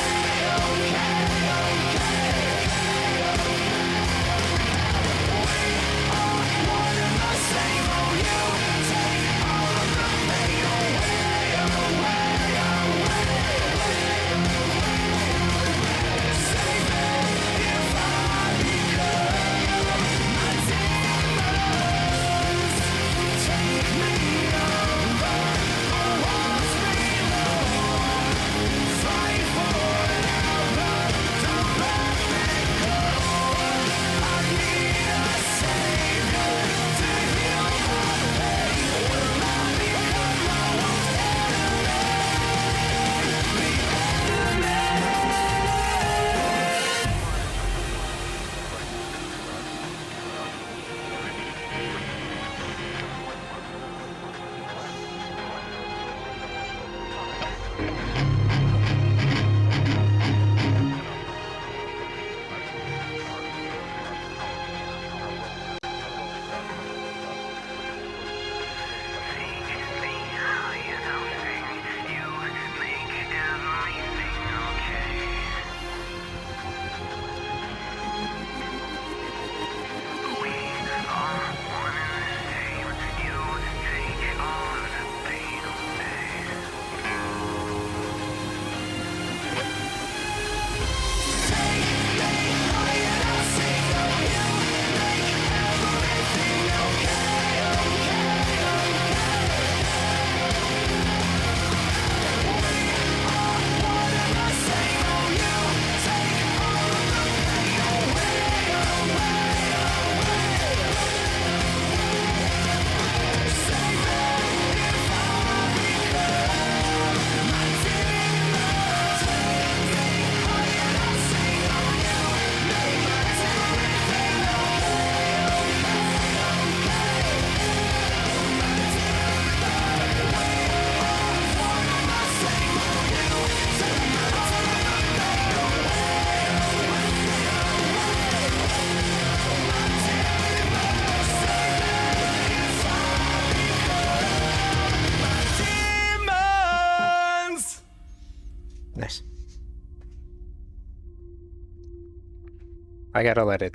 I gotta let it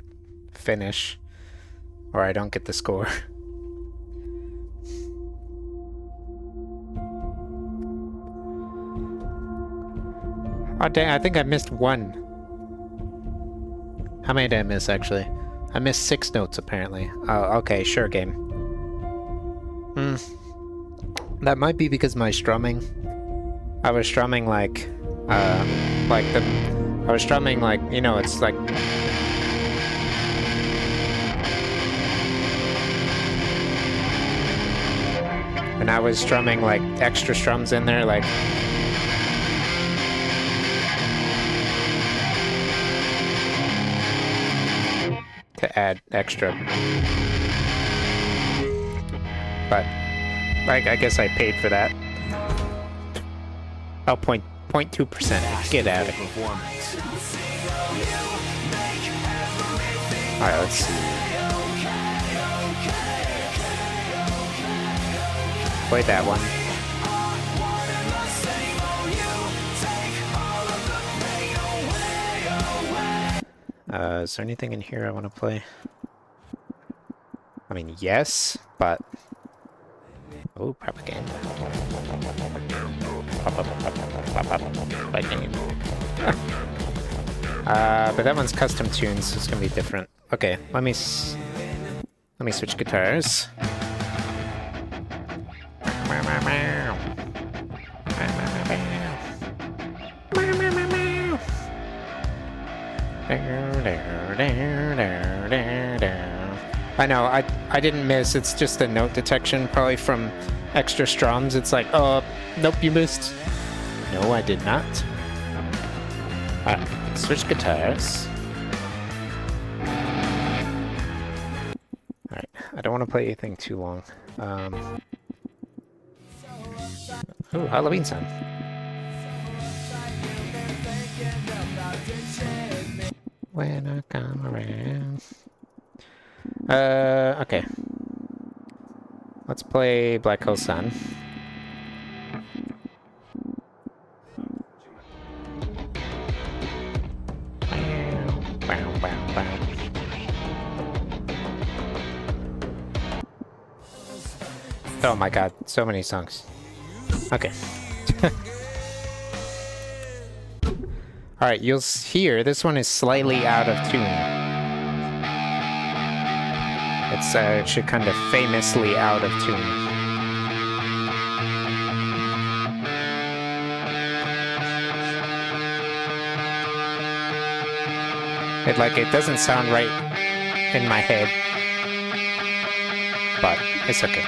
finish, or I don't get the score. Oh dang, I think I missed one. How many did I miss, actually? I missed 6 notes, apparently. Oh, okay, sure, game. That might be because my strumming. I was strumming like I was strumming like, you know, it's like... And I was strumming like extra strums in there, like... to add extra. But I guess I paid for that. Oh, 0.2%. Get out of here. Alright, let's see. Play that one. Is there anything in here I want to play? I mean, yes, but... Oh, propaganda. But that one's custom tunes, so it's gonna be different. Okay, let me switch guitars. I know, I didn't miss. It's just a note detection, probably from extra strums. It's like, oh, nope, you missed. No, I did not. Alright, switch guitars. Alright, I don't want to play anything too long. Ooh, Halloween song. When I come around. Okay. Let's play Black Hole Sun. Oh my god, so many songs. Okay. Alright, you'll hear this one is slightly out of tune. It's actually kind of famously out of tune. It doesn't sound right in my head, but it's okay.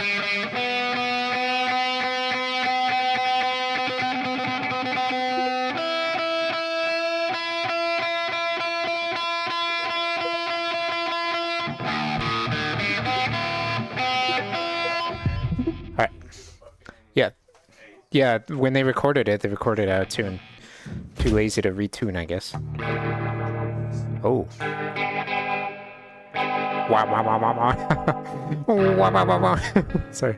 Yeah, when they recorded it out of tune. Too lazy to retune, I guess. Oh. Wah, wah, wah, wah, wah. Wah, wah, wah, wah. Sorry.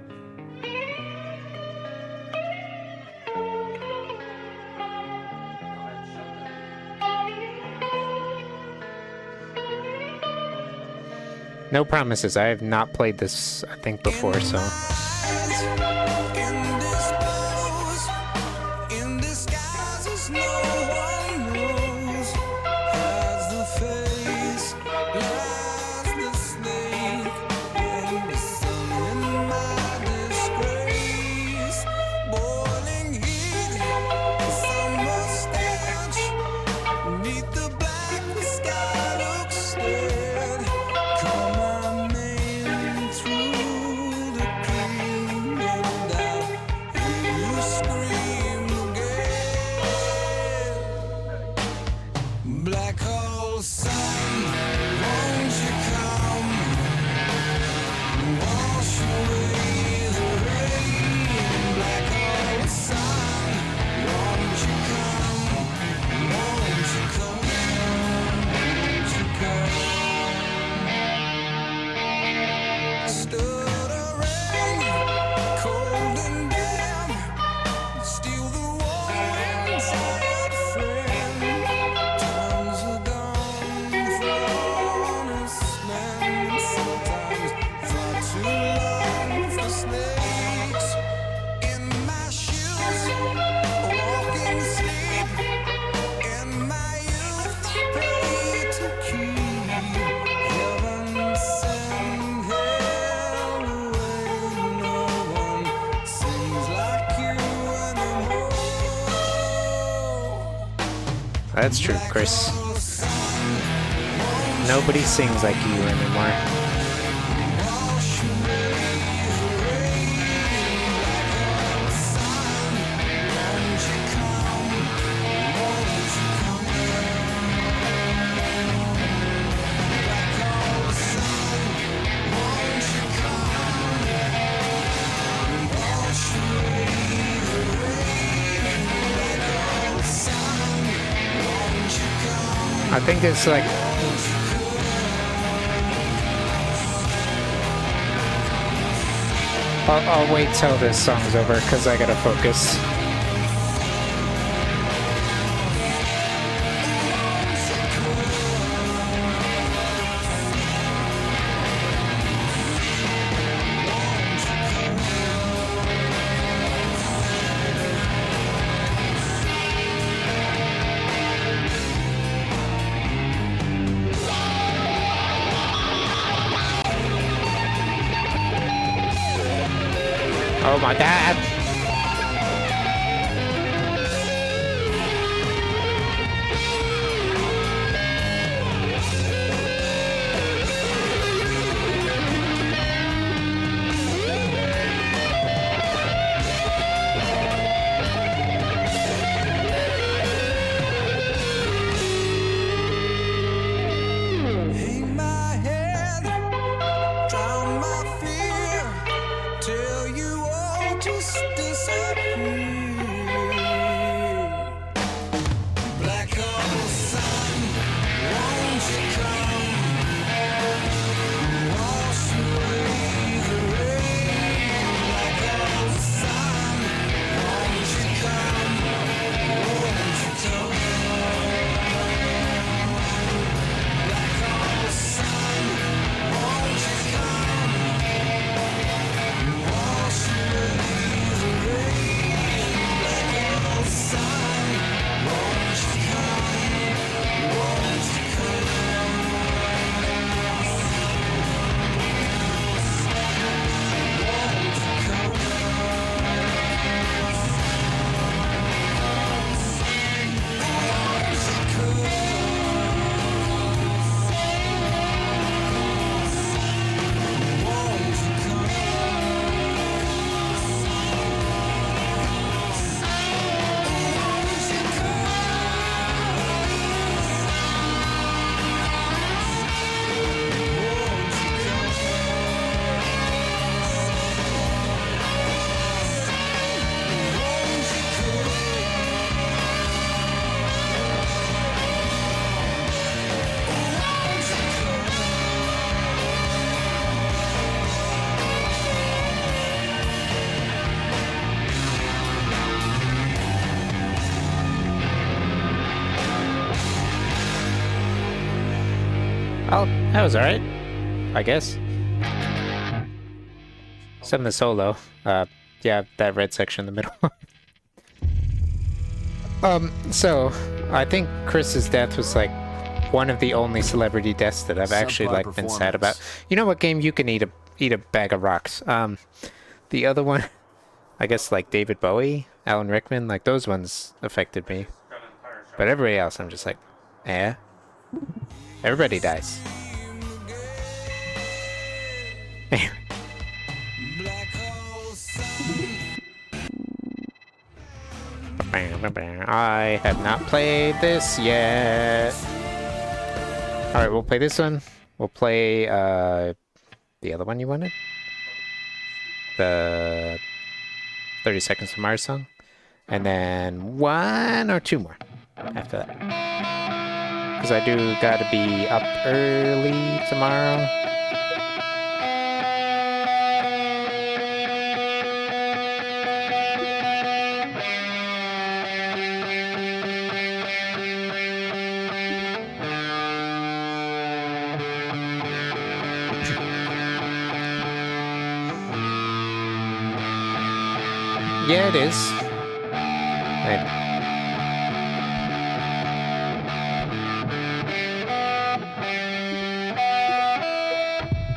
No promises. I have not played this, I think, before, so... That's true, Chris. Nobody sings like you anymore. I think it's like I'll wait till this song's over because I gotta focus. Oh my god! Hang my head, drown my fear, till you all just disappear. Black hole sun, won't you come? Wash away the rain. Black hole sun, won't you come? Won't you come? Black hole sun, won't you come? Wash away the rain. Black hole sun, won't you come? Won't you Oh, that was alright. I guess. Except in the solo. Yeah, that red section in the middle. So, I think Chris's death was like one of the only celebrity deaths that I've actually Subpar like been sad about. performance. You know what game you can eat a bag of rocks? The other one, I guess like David Bowie, Alan Rickman, like those ones affected me. But everybody else, I'm just like, eh. Everybody dies. I have not played this yet. Alright, we'll play this one. We'll play the other one you wanted. The 30 Seconds to Mars song. And then one or two more after that. Because I do gotta be up early tomorrow. Yeah, it is.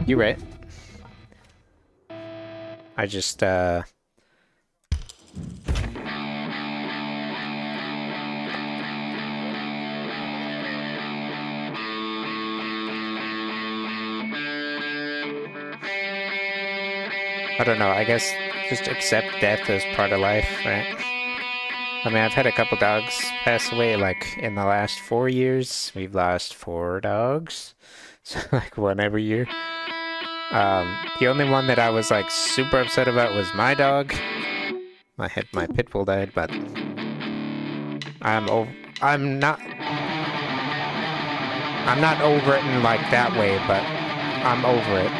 You're right. I just, I don't know, I guess just accept death as part of life, right? I mean, I've had a couple dogs pass away, like, in the last 4 years. We've lost 4 dogs. So, like, one every year. The only one that I was, like, super upset about was my dog. My pit bull died, but I'm not over it in, like, that way, but I'm over it.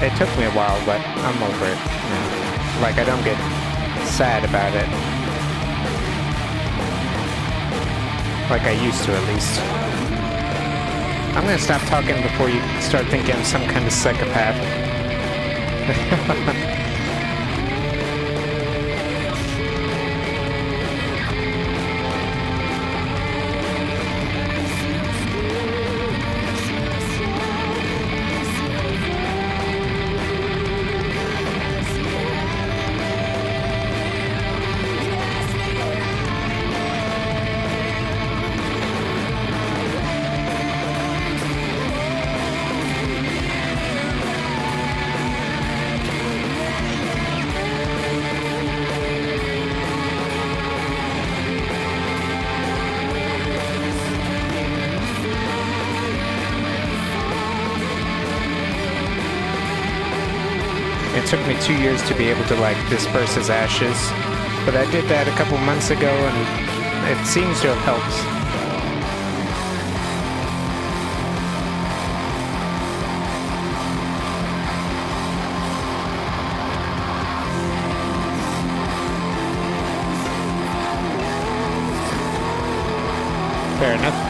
It took me a while, but I'm over it now. Like, I don't get sad about it. Like I used to, at least. I'm gonna stop talking before you start thinking I'm some kind of psychopath. It took me 2 years to be able to, like, disperse his ashes, but I did that a couple months ago, and it seems to have helped. Fair enough.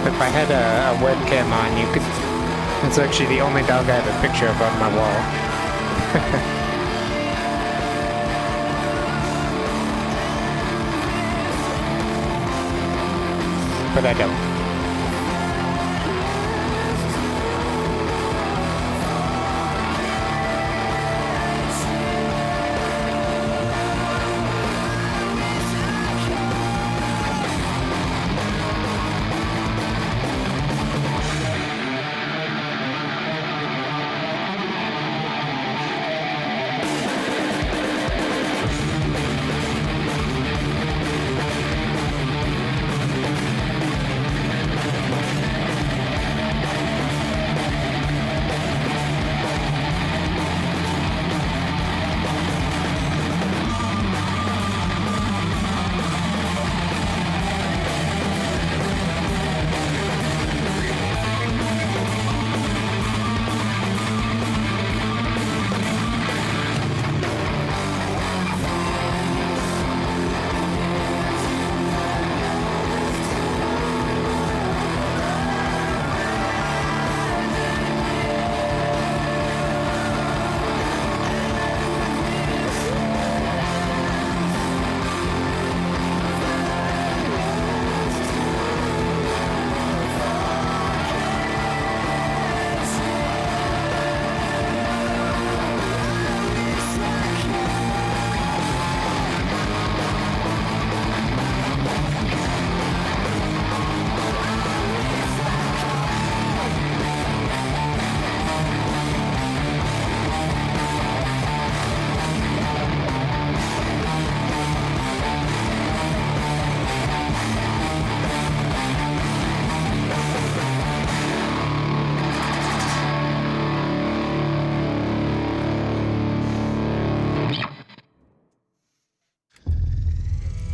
If I had a webcam on, you could... It's actually the only dog I have a picture of on my wall. But I don't.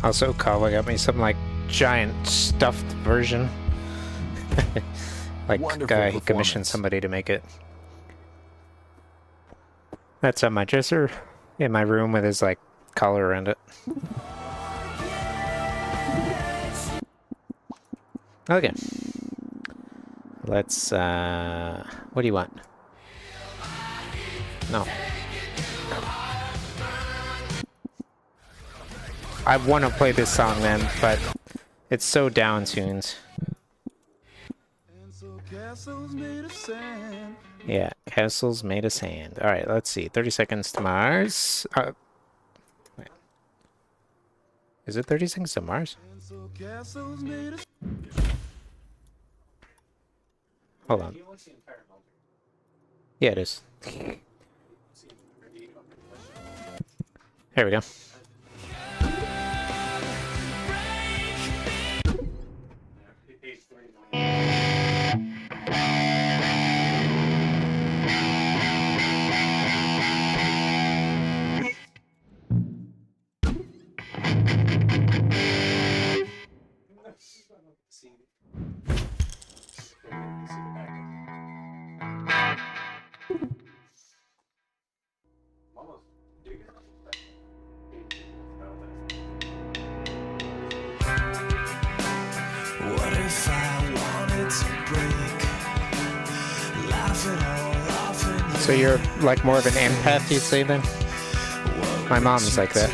Also, Kawa got me some like giant stuffed version. Like Wonderful he commissioned performance. somebody to make it. That's on my dresser in my room with his like collar around it. Okay. Let's what do you want? No. I want to play this song then, but it's so down tuned. Yeah, castles made of sand. Alright, let's see. 30 seconds to Mars. Wait. Is it 30 seconds to Mars? Hold on. Yeah, it is. Here we go. What if I wanted to break? Laugh it all off and So you're like more of an empath, you'd say then? My mom's like that.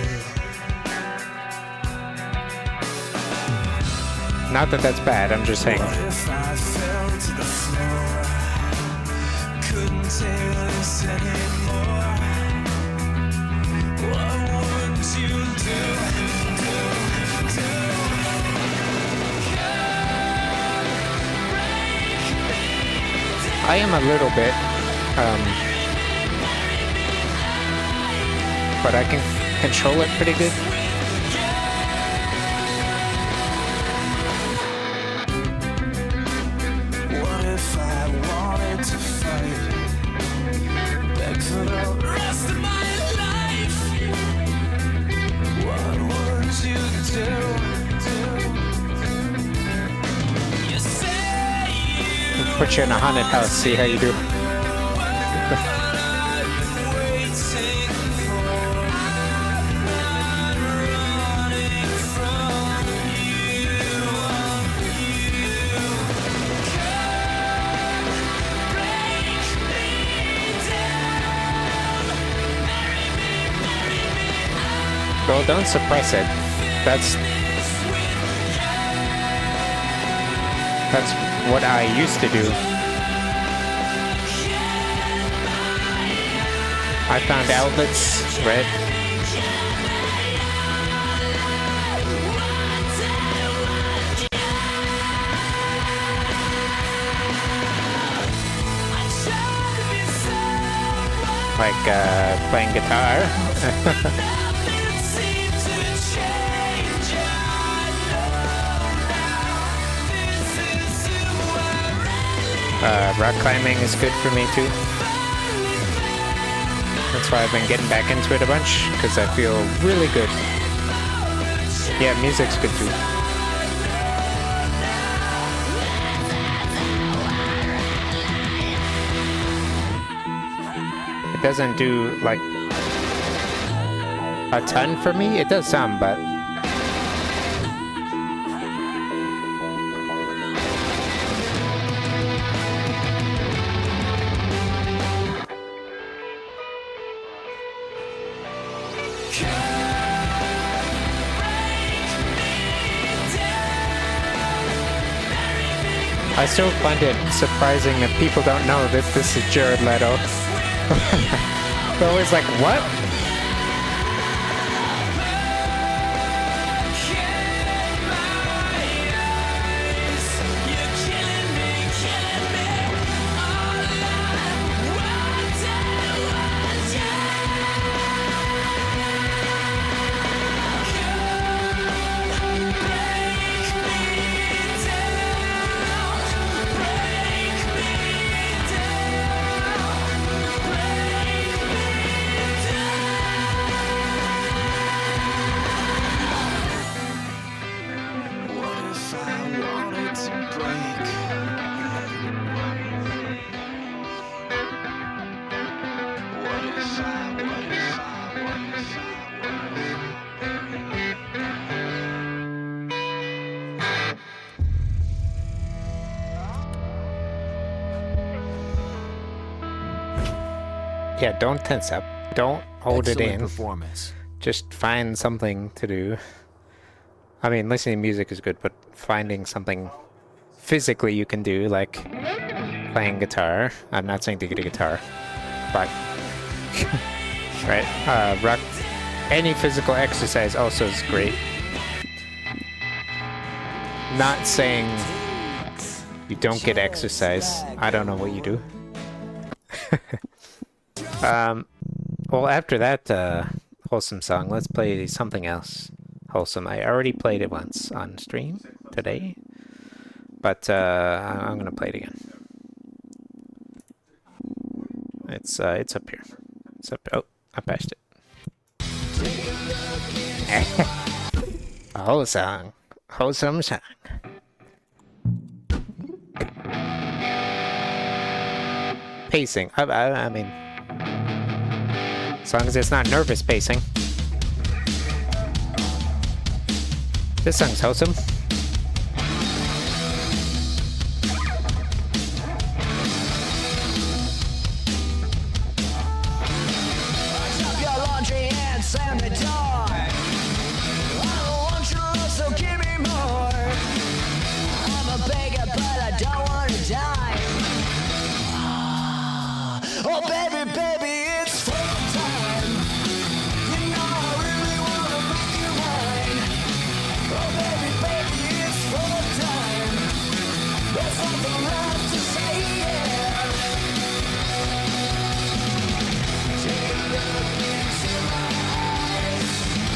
Not that that's bad, I'm just saying. what if I fell to the floor? Couldn't take this anymore. What would you do? I am a little bit, but I can control it pretty good. What if I wanted to fight? Beg for the rest of my life. What would you do? You say you Put you in a haunted house, see how you do. waiting for. I'm not running from you. Well, don't suppress it. That's what I used to do. I found outlets, right? Like playing guitar. Rock climbing is good for me too. That's why I've been getting back into it a bunch, because I feel really good. Yeah, music's good too. It doesn't do like a ton for me. It does some, but I still find it surprising that people don't know that this is Jared Leto. They're always like, what? Yeah, don't tense up. Don't hold it Excellent in. performance. Just find something to do. I mean, listening to music is good, but finding something physically you can do, like playing guitar. I'm not saying to get a guitar, but right. Rock. Any physical exercise also is great. Not saying you don't get exercise. I don't know what you do. Well, after that wholesome song, let's play something else wholesome. I already played it once on stream today, but I'm gonna play it again. It's up here. It's up. Oh, I patched it. A whole song, wholesome song. Pacing. I mean, as long as it's not nervous pacing. This song's wholesome. Drop your laundry and slam the door. I don't want your love, so give me more. I'm a beggar, but I don't want to die. Oh, baby, baby, it's full time. You know I really want to make you mine. Oh, baby, baby, it's full time. There's nothing left to say, yeah. Take a look into my eyes.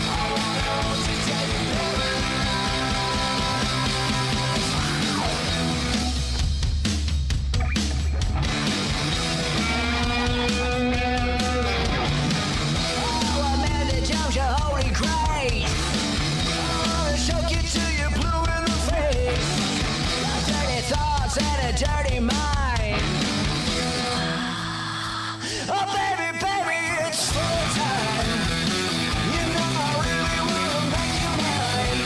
I wanna hold you, take you Oh, Amanda Jones, your holy grace. I wanna choke you till you're blue in the face. Got dirty thoughts and a dirty mind. Oh, baby, baby, it's full time. You know I really wanna make you mine.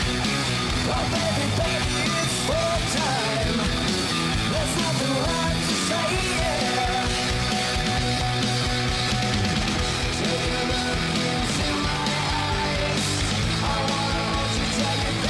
Oh, baby, baby, it's full time. There's nothing left to say, yeah. Take a look into my eyes. I wanna hold you, take you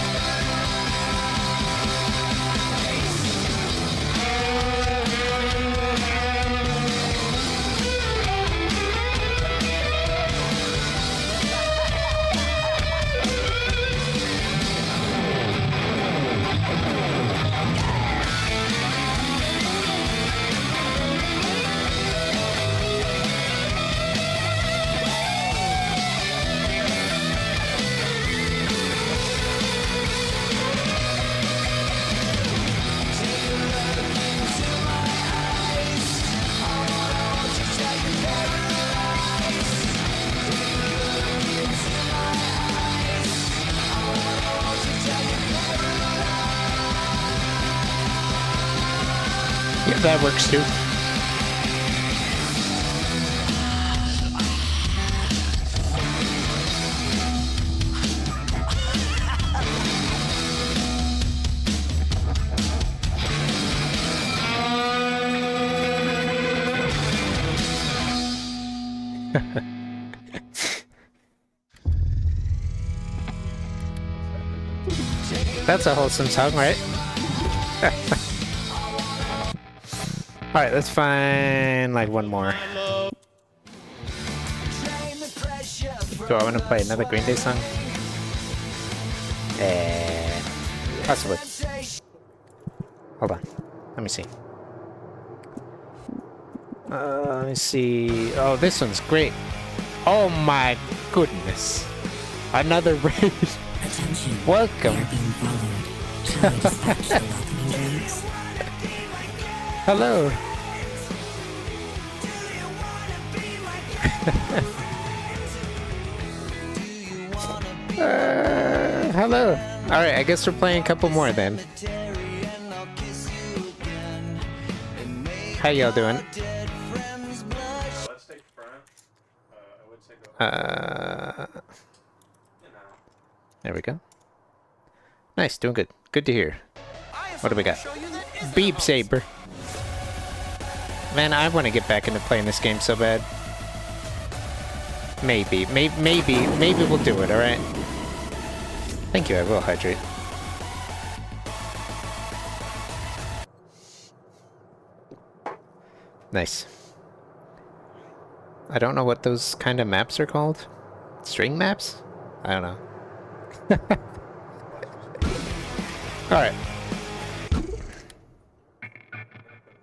Yeah, that works too. That's a wholesome song, right? Alright, let's find like one more. Do I want to play another Green Day song? Possibly. Hold on. Let me see. Let me see. Oh, this one's great. Oh my goodness. Another raid. Welcome. Hello. Hello. Alright, I guess we're playing a couple more then. How y'all doing? Let's take front. would say go. You know. There we go. Nice, doing good. Good to hear. What do we got? Beep Saber. Man, I want to get back into playing this game so bad. Maybe we'll do it, alright? Thank you, I will hydrate. Nice. I don't know what those kind of maps are called. String maps? I don't know. Alright.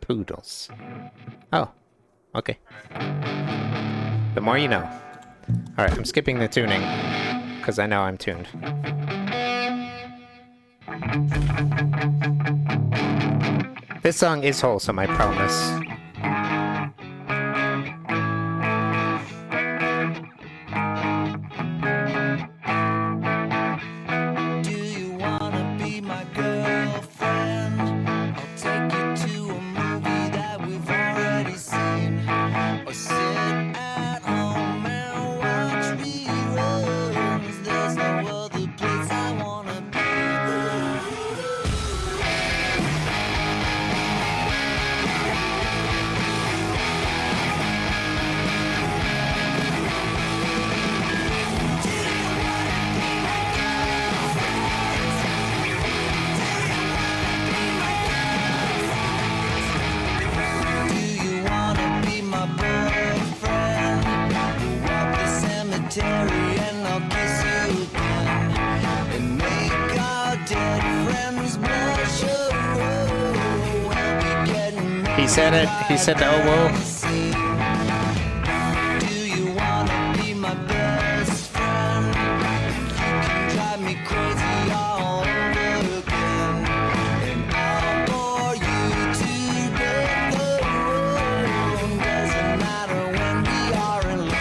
Poodles. Oh. Okay. The more you know. Alright, I'm skipping the tuning. Because I know I'm tuned. This song is wholesome, I promise. Do you wanna be my girlfriend? I'll take you to a movie that we've already seen. Or sit at home and watch reruns. There's no other place I wanna be. Do you wanna be my boyfriend? We'll walk the cemetery and I'll kiss you again. And make our dead friends blush. Oh, we'll be getting married. He said it. He said the oh whoa. Do you wanna be my best friend? You can drive me crazy all over again. And I'll bore you to death alone. Doesn't matter when we are in love.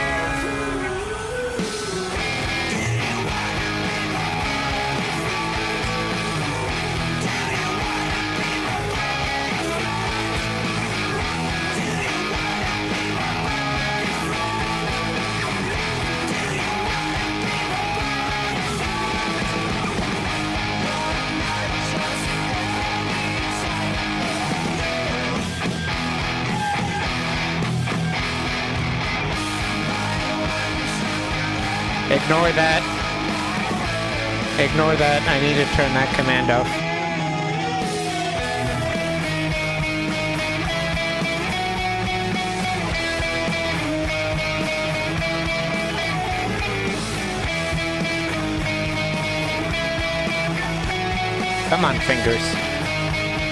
Ignore that. Ignore that. I need to turn that command off. Come on, fingers.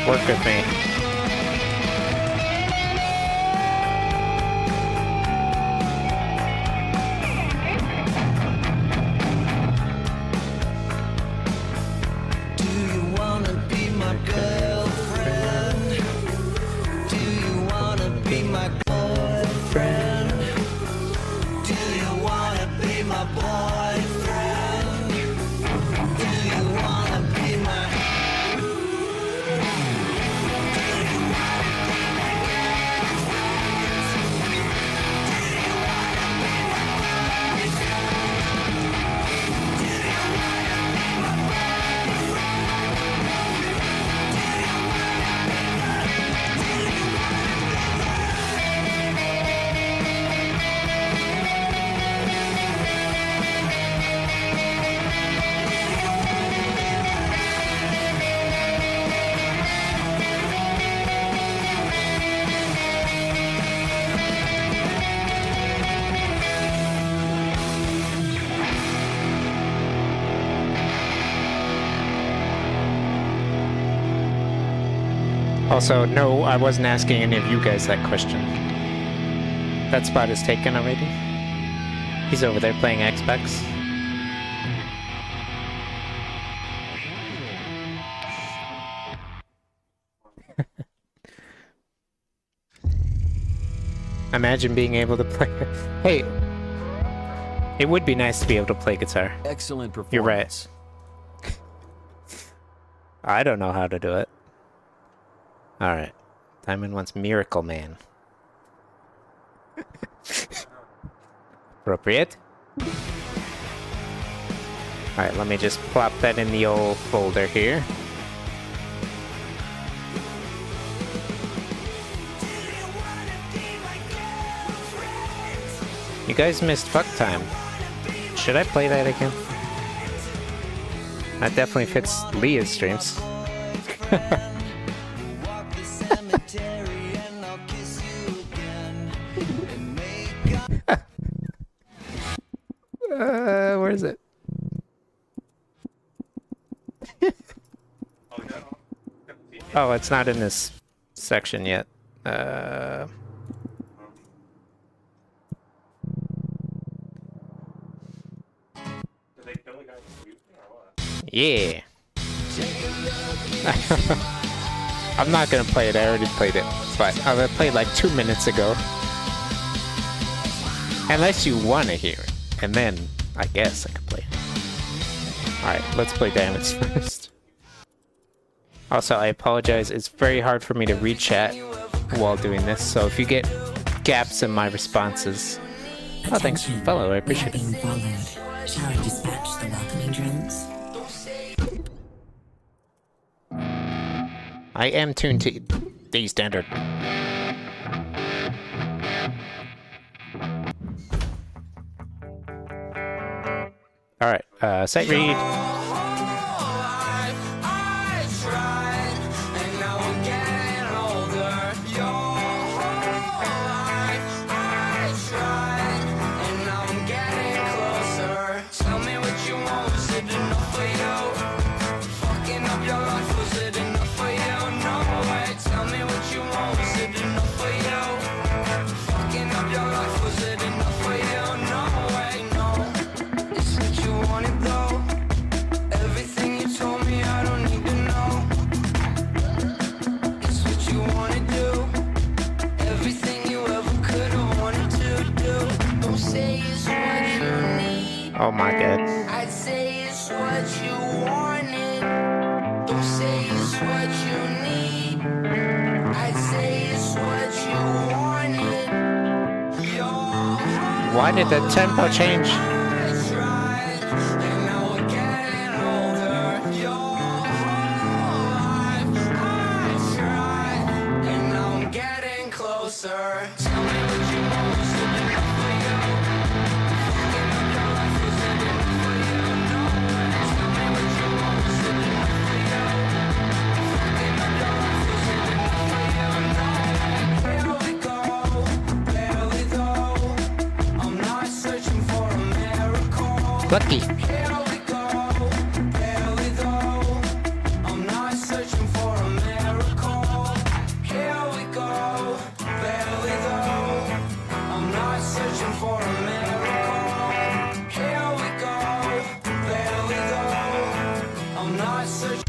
Work with me. Do you wanna be my girlfriend? Do you wanna be my boyfriend? Do you wanna be my boyfriend? Do you wanna be my Also, no, I wasn't asking any of you guys that question. That spot is taken already. He's over there playing Xbox. Imagine being able to play. Hey, it would be nice to be able to play guitar. Excellent performance. You're right. I don't know how to do it. Alright. Diamond wants Miracle Man. Appropriate. Alright, let me just plop that in the old folder here. You guys missed fuck time. Should I play that again? That definitely fits Leah's streams. Where is it? Oh, it's not in this section yet. Did they kill the guy who used me or what? Yeah. I'm not gonna play it. I already played it, but I played like 2 minutes ago. Unless you want to hear it, and then I guess I can play it. All right, let's play damage first. Also, I apologize. It's very hard for me to read chat while doing this, so if you get gaps in my responses, oh, thanks for the follow. I appreciate it. Shall I dispatch the welcoming drones? I am tuned to the standard. Alright, sight read. Oh my god. I'd say it's what you wanted. Don't say it's what you need. I'd say it's what you wanted. Why did the tempo change? Lucky.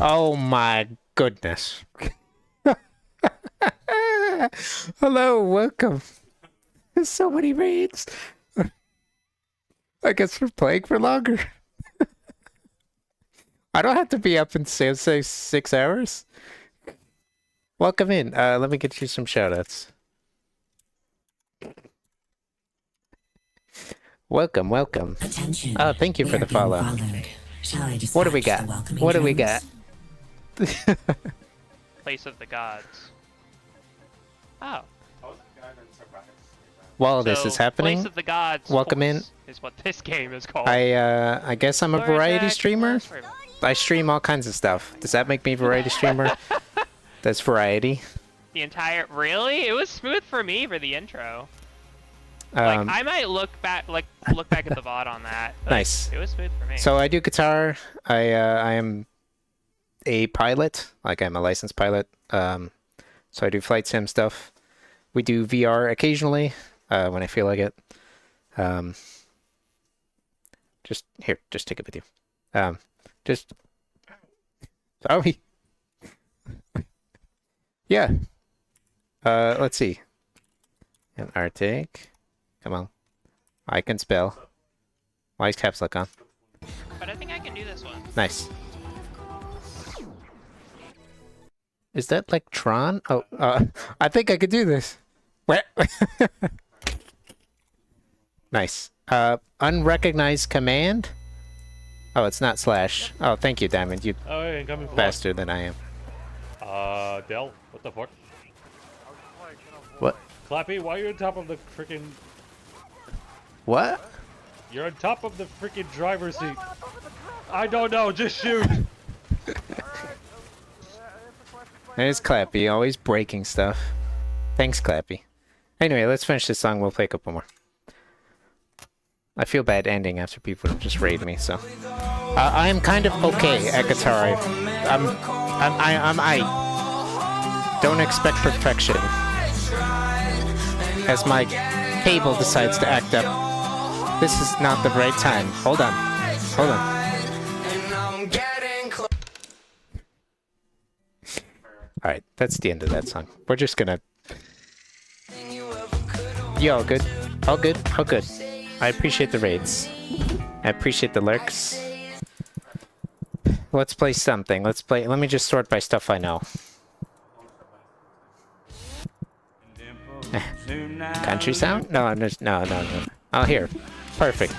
Oh my goodness. Hello, welcome. There's so many raids. I guess we're playing for longer. I don't have to be up in say 6 hours. Welcome in. Let me get you some shoutouts. Welcome, welcome. Attention. Oh, thank you for the follow. What do we got? What do we got? Place of the Gods. Oh. While this is happening, Place of the Gods welcome in. Is what this game is called. I guess I'm a variety streamer. I stream all kinds of stuff. Does that make me a variety streamer? That's variety. The entire really? It was smooth for me for the intro. Like I might look back at the VOD on that. Nice. It was smooth for me. So I do guitar. I am a pilot. Like I'm a licensed pilot. So I do flight sim stuff. We do VR occasionally when I feel like it. Just take it with you. Sorry. Yeah. Let's see. An Arctic. Come on. I can spell. Why is caps lock on? But I think I can do this one. Nice. Is that like Tron? Oh, I think I could do this. What? Nice. Unrecognized command? Oh, it's not slash. Oh, thank you, Diamond. You Oh, yeah, incoming faster than I am. Dell, what the fuck? What? Clappy, why are you on top of the freaking... What? You're on top of the freaking driver's seat. I don't know, just shoot! There's Clappy, always breaking stuff. Thanks, Clappy. Anyway, let's finish this song. We'll play a couple more. I feel bad ending after people just raid me, so. I am kind of okay at guitar. I don't expect perfection. As my cable decides to act up. This is not the right time. Hold on. Hold on. Alright, that's the end of that song. We're just gonna... You all good? All good? All good. I appreciate the raids. I appreciate the lurks. Let's play something. Let's play... Let me just sort by stuff I know. Country sound? No, no. Oh, here. Perfect.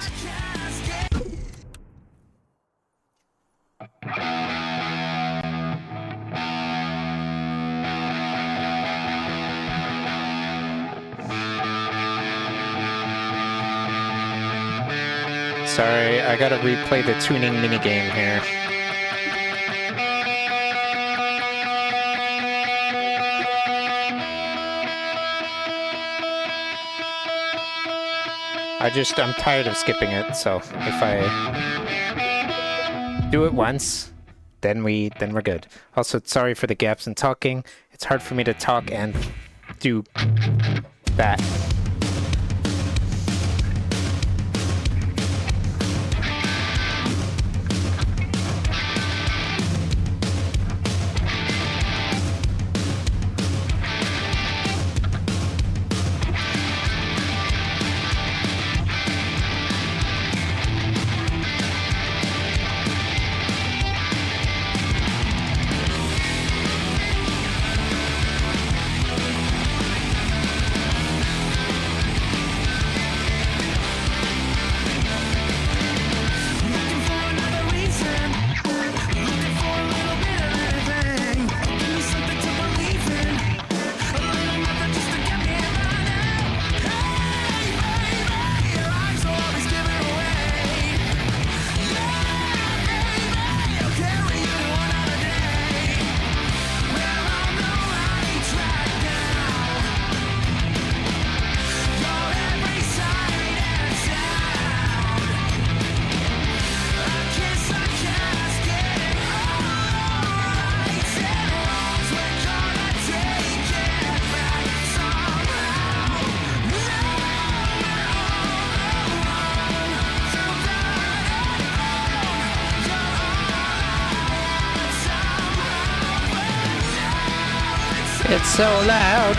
Sorry, I gotta replay the tuning minigame here. I'm tired of skipping it, so if I do it once, then we're good. Also, sorry for the gaps in talking. It's hard for me to talk and do that. It's so loud.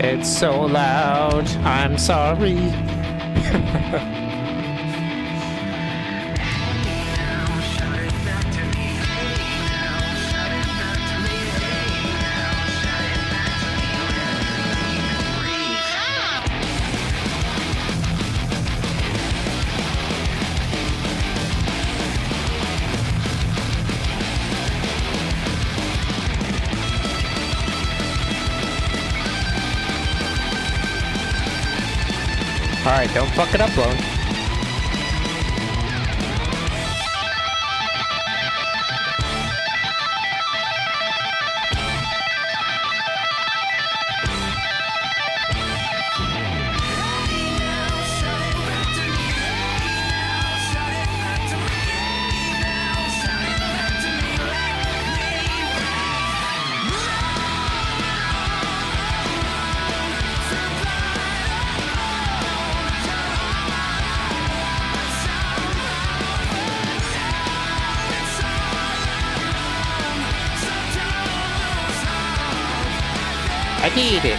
It's so loud. I'm sorry. Alright, don't fuck it up, Lone. I need it.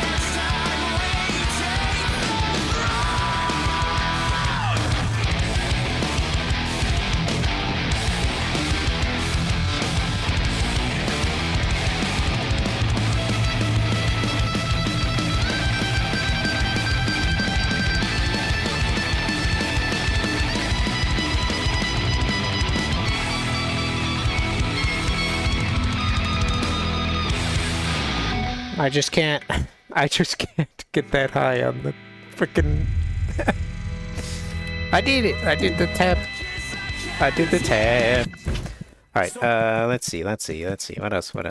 I just can't get that high on the freaking. I did it. I did the tap. I did the tap. All right. Let's see. What else? All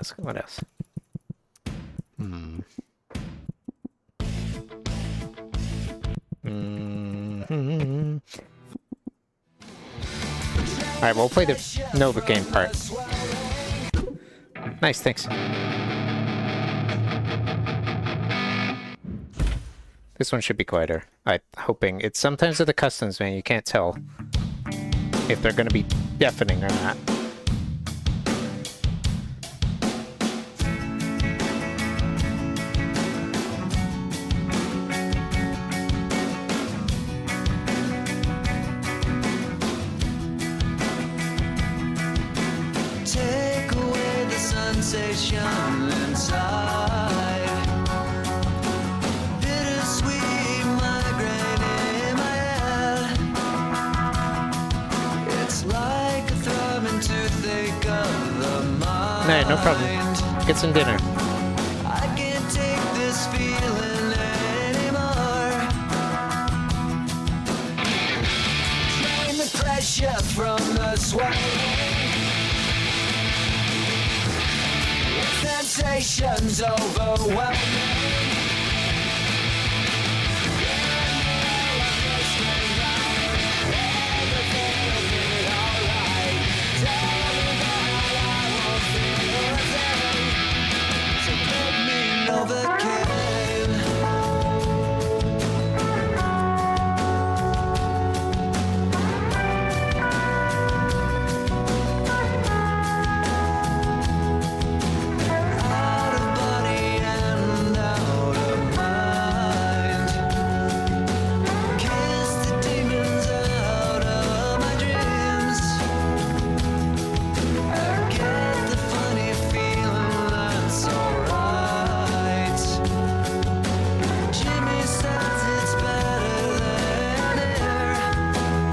right. We'll play the Novocaine part. Nice. Thanks. This one should be quieter. I'm hoping. It's sometimes with the customs, man, you can't tell if they're gonna be deafening or not. Take away the sensation inside. Bittersweet migraine in my head. It's like a throbbing toothache of the mind. Nah, no problem. Get some dinner. I can't take this feeling anymore. Drain the pressure from the sweat. Sensations overwhelming.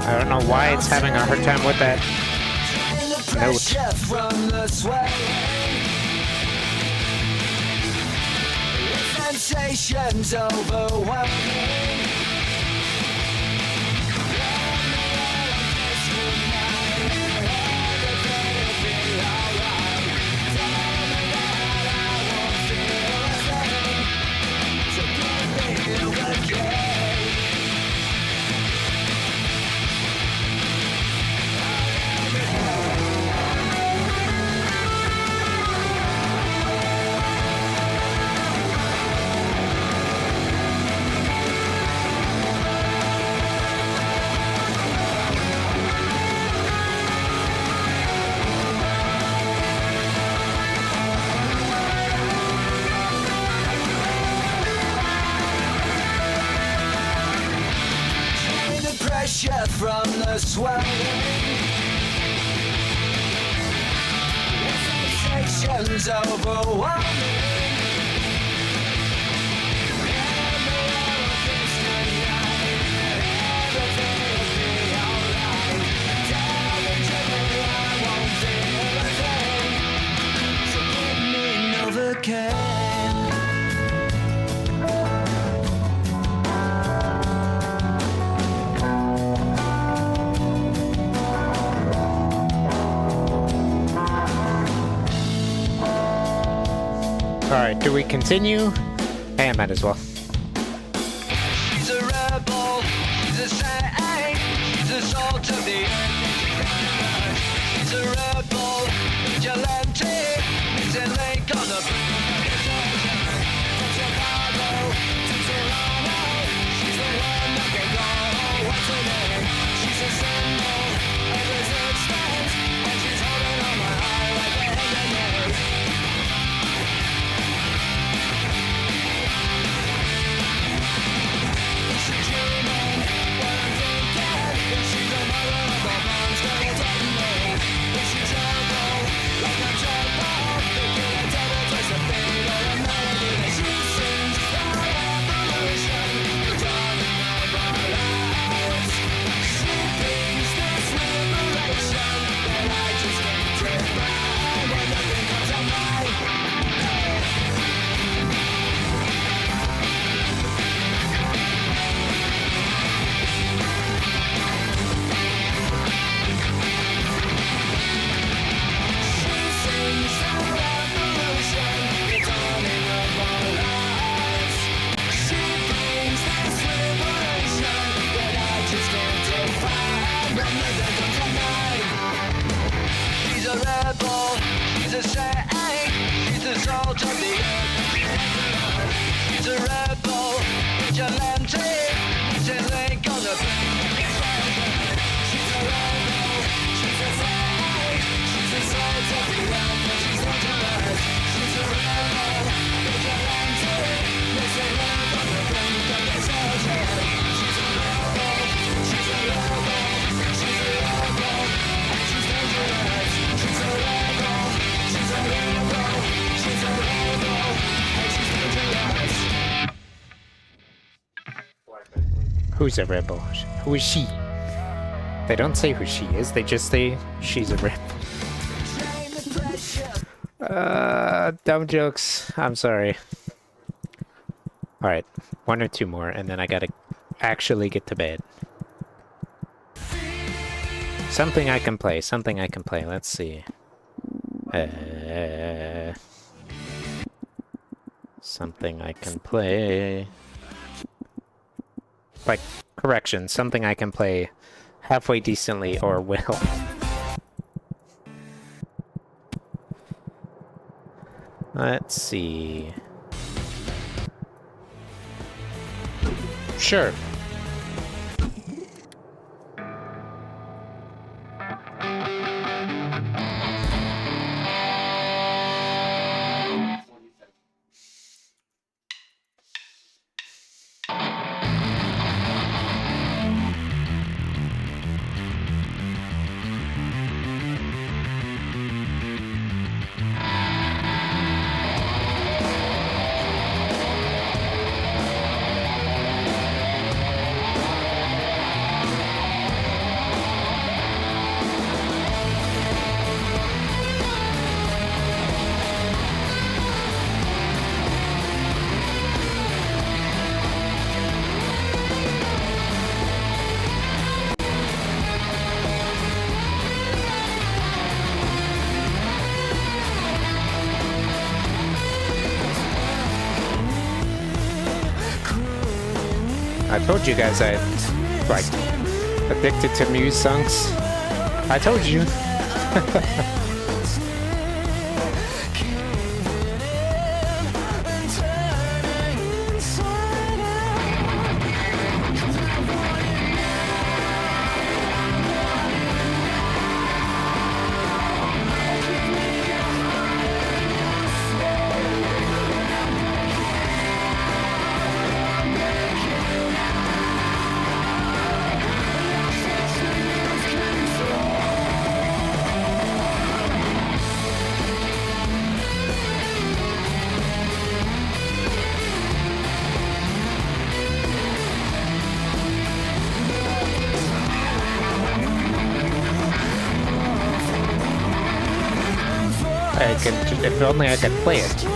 I don't know why it's having a hard time with that note. From the sway. Sensations overwhelming. From the sway. Sensations overwhelming. Alright, do we continue? Hey, I might as well. She's a rebel, she's a saint, she's a soul to the end. She's a rebel, vigilante, she's a link on the Chicago, to Toronto, she's the one that can go. What's her name? She's a symbol of resistance, and she's holding on my heart like a handmade. She's human, but I'm thinking she's a mother of all monsters that threaten me. She's rebel, like a turbo, thinking a devil tries to fade or a melody that she sings. The revolution, the dawning of our lives. She brings this liberation that I just can't define, and nothing comes to mind. She's a rebel, she's a saint, she's a salt of the earth. She's a rebel, vigilante, she's a link on the She's a rebel, she's a saint, she's a salt of the earth, and she's dangerous. She's a rebel, vigilante, she's a link on the brink of destruction. She's a rebel, she's a rebel, she's a rebel, and she's dangerous. She's a rebel, she's a rebel, she's a rebel, and she's dangerous. Who's a rebel? Who is she? They don't say who she is, they just say she's a rebel. Dumb jokes. I'm sorry. Alright, one or two more, and then I gotta actually get to bed. Something I can play, something I can play. Let's see. Something I can play. Like, correction, something I can play halfway decently or will. Let's see. Sure. I told you guys I'm, like, addicted to Muse songs. I told you. If only I could play it.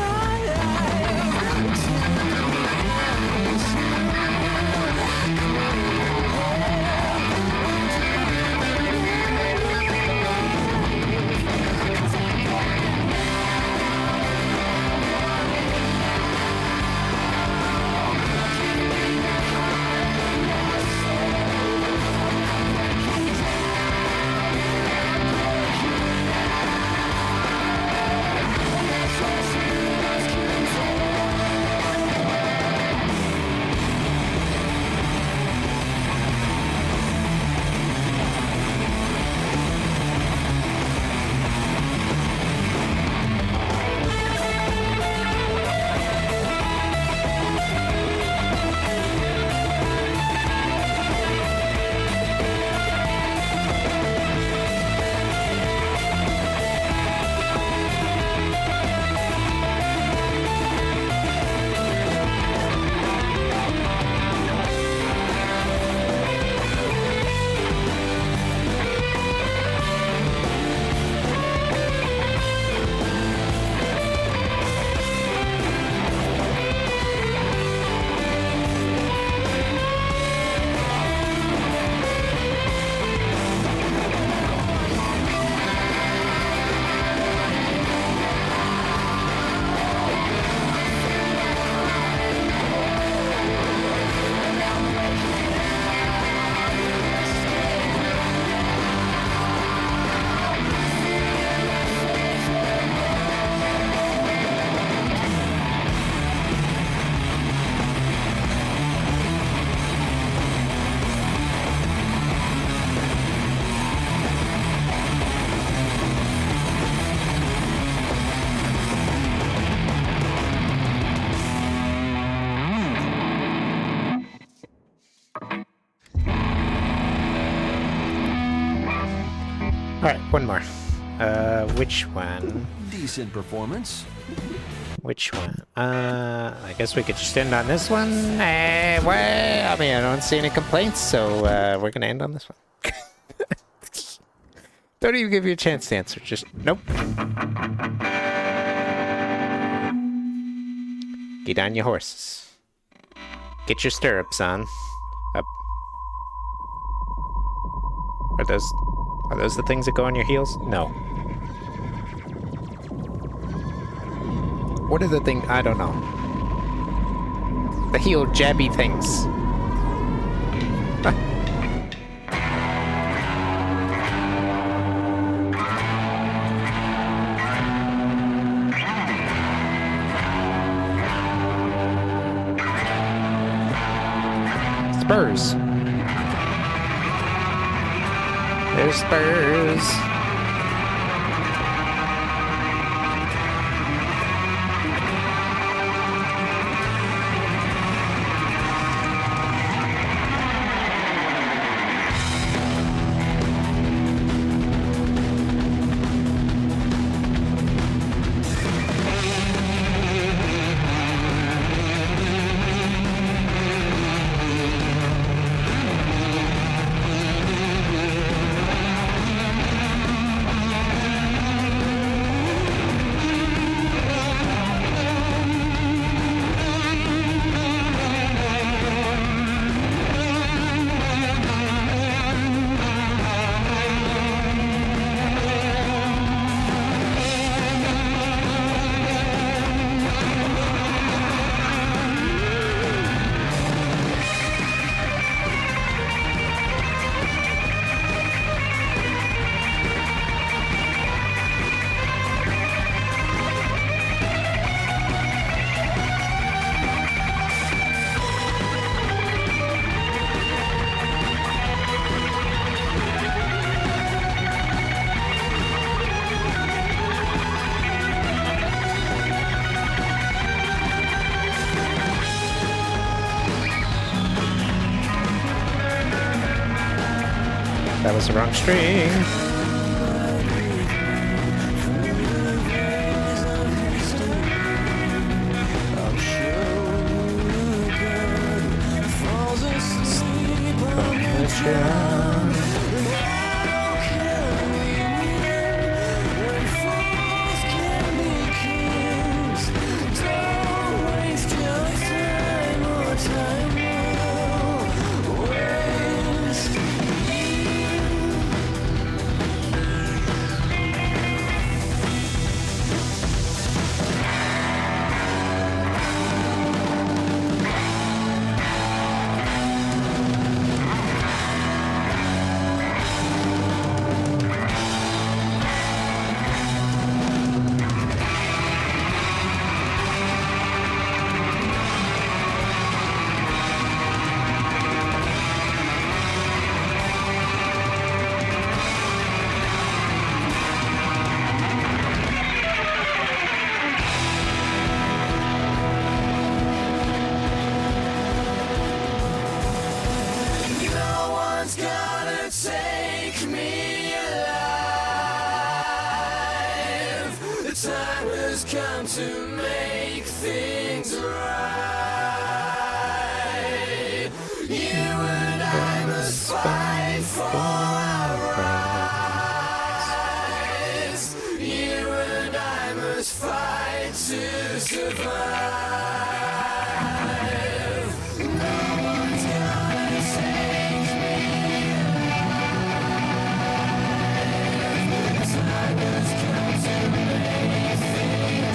Alright, one more. Which one? Decent performance. Which one? I guess we could just end on this one. Well, I mean, I don't see any complaints, so we're gonna end on this one. Don't even give you a chance to answer. Just nope. Get on your horses. Get your stirrups on. Up. Are those the things that go on your heels? No. What are the things? I don't know. The heel jabby things. Spurs. There's spurs. That was the wrong string. Come to make things right. You and I must fight for our rights. You and I must fight to survive. No one's gonna take me alive. Time has come to make things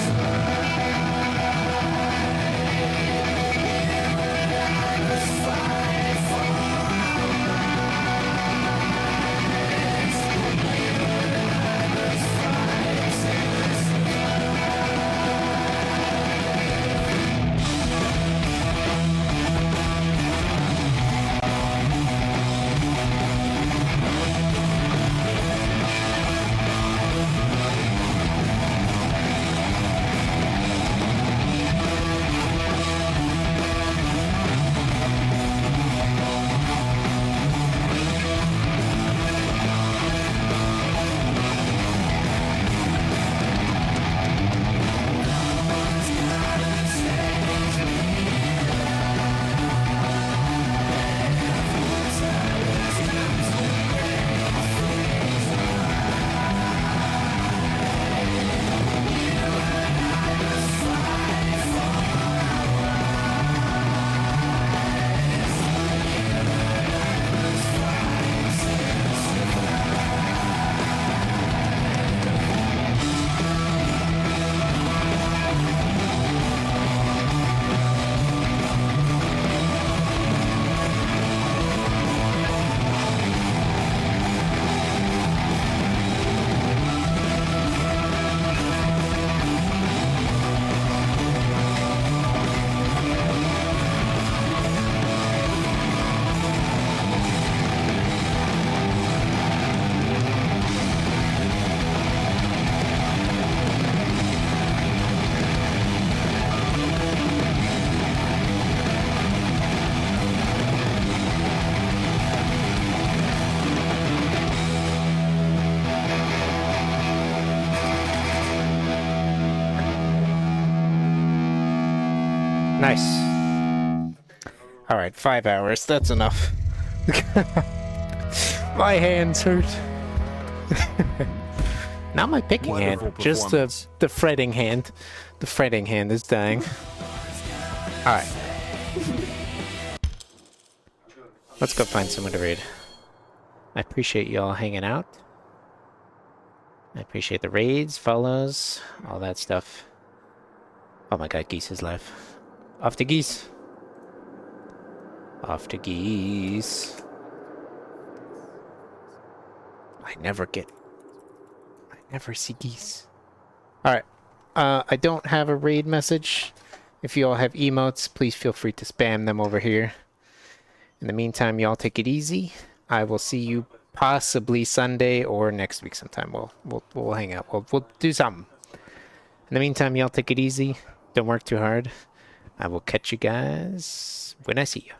Nice. Alright, 5 hours. That's enough. My hands hurt. Not my picking Wonderful hand, just the fretting hand. The fretting hand is dying. Alright. Let's go find someone to raid. I appreciate y'all hanging out. I appreciate the raids, follows, all that stuff. Oh my god, Geese is live. Off to Geese. Off to Geese. I never see Geese. Alright. I don't have a raid message. If you all have emotes, please feel free to spam them over here. In the meantime, y'all take it easy. I will see you possibly Sunday or next week sometime. We'll hang out. We'll do something. In the meantime, y'all take it easy. Don't work too hard. I will catch you guys when I see you.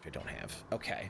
I don't have. Okay.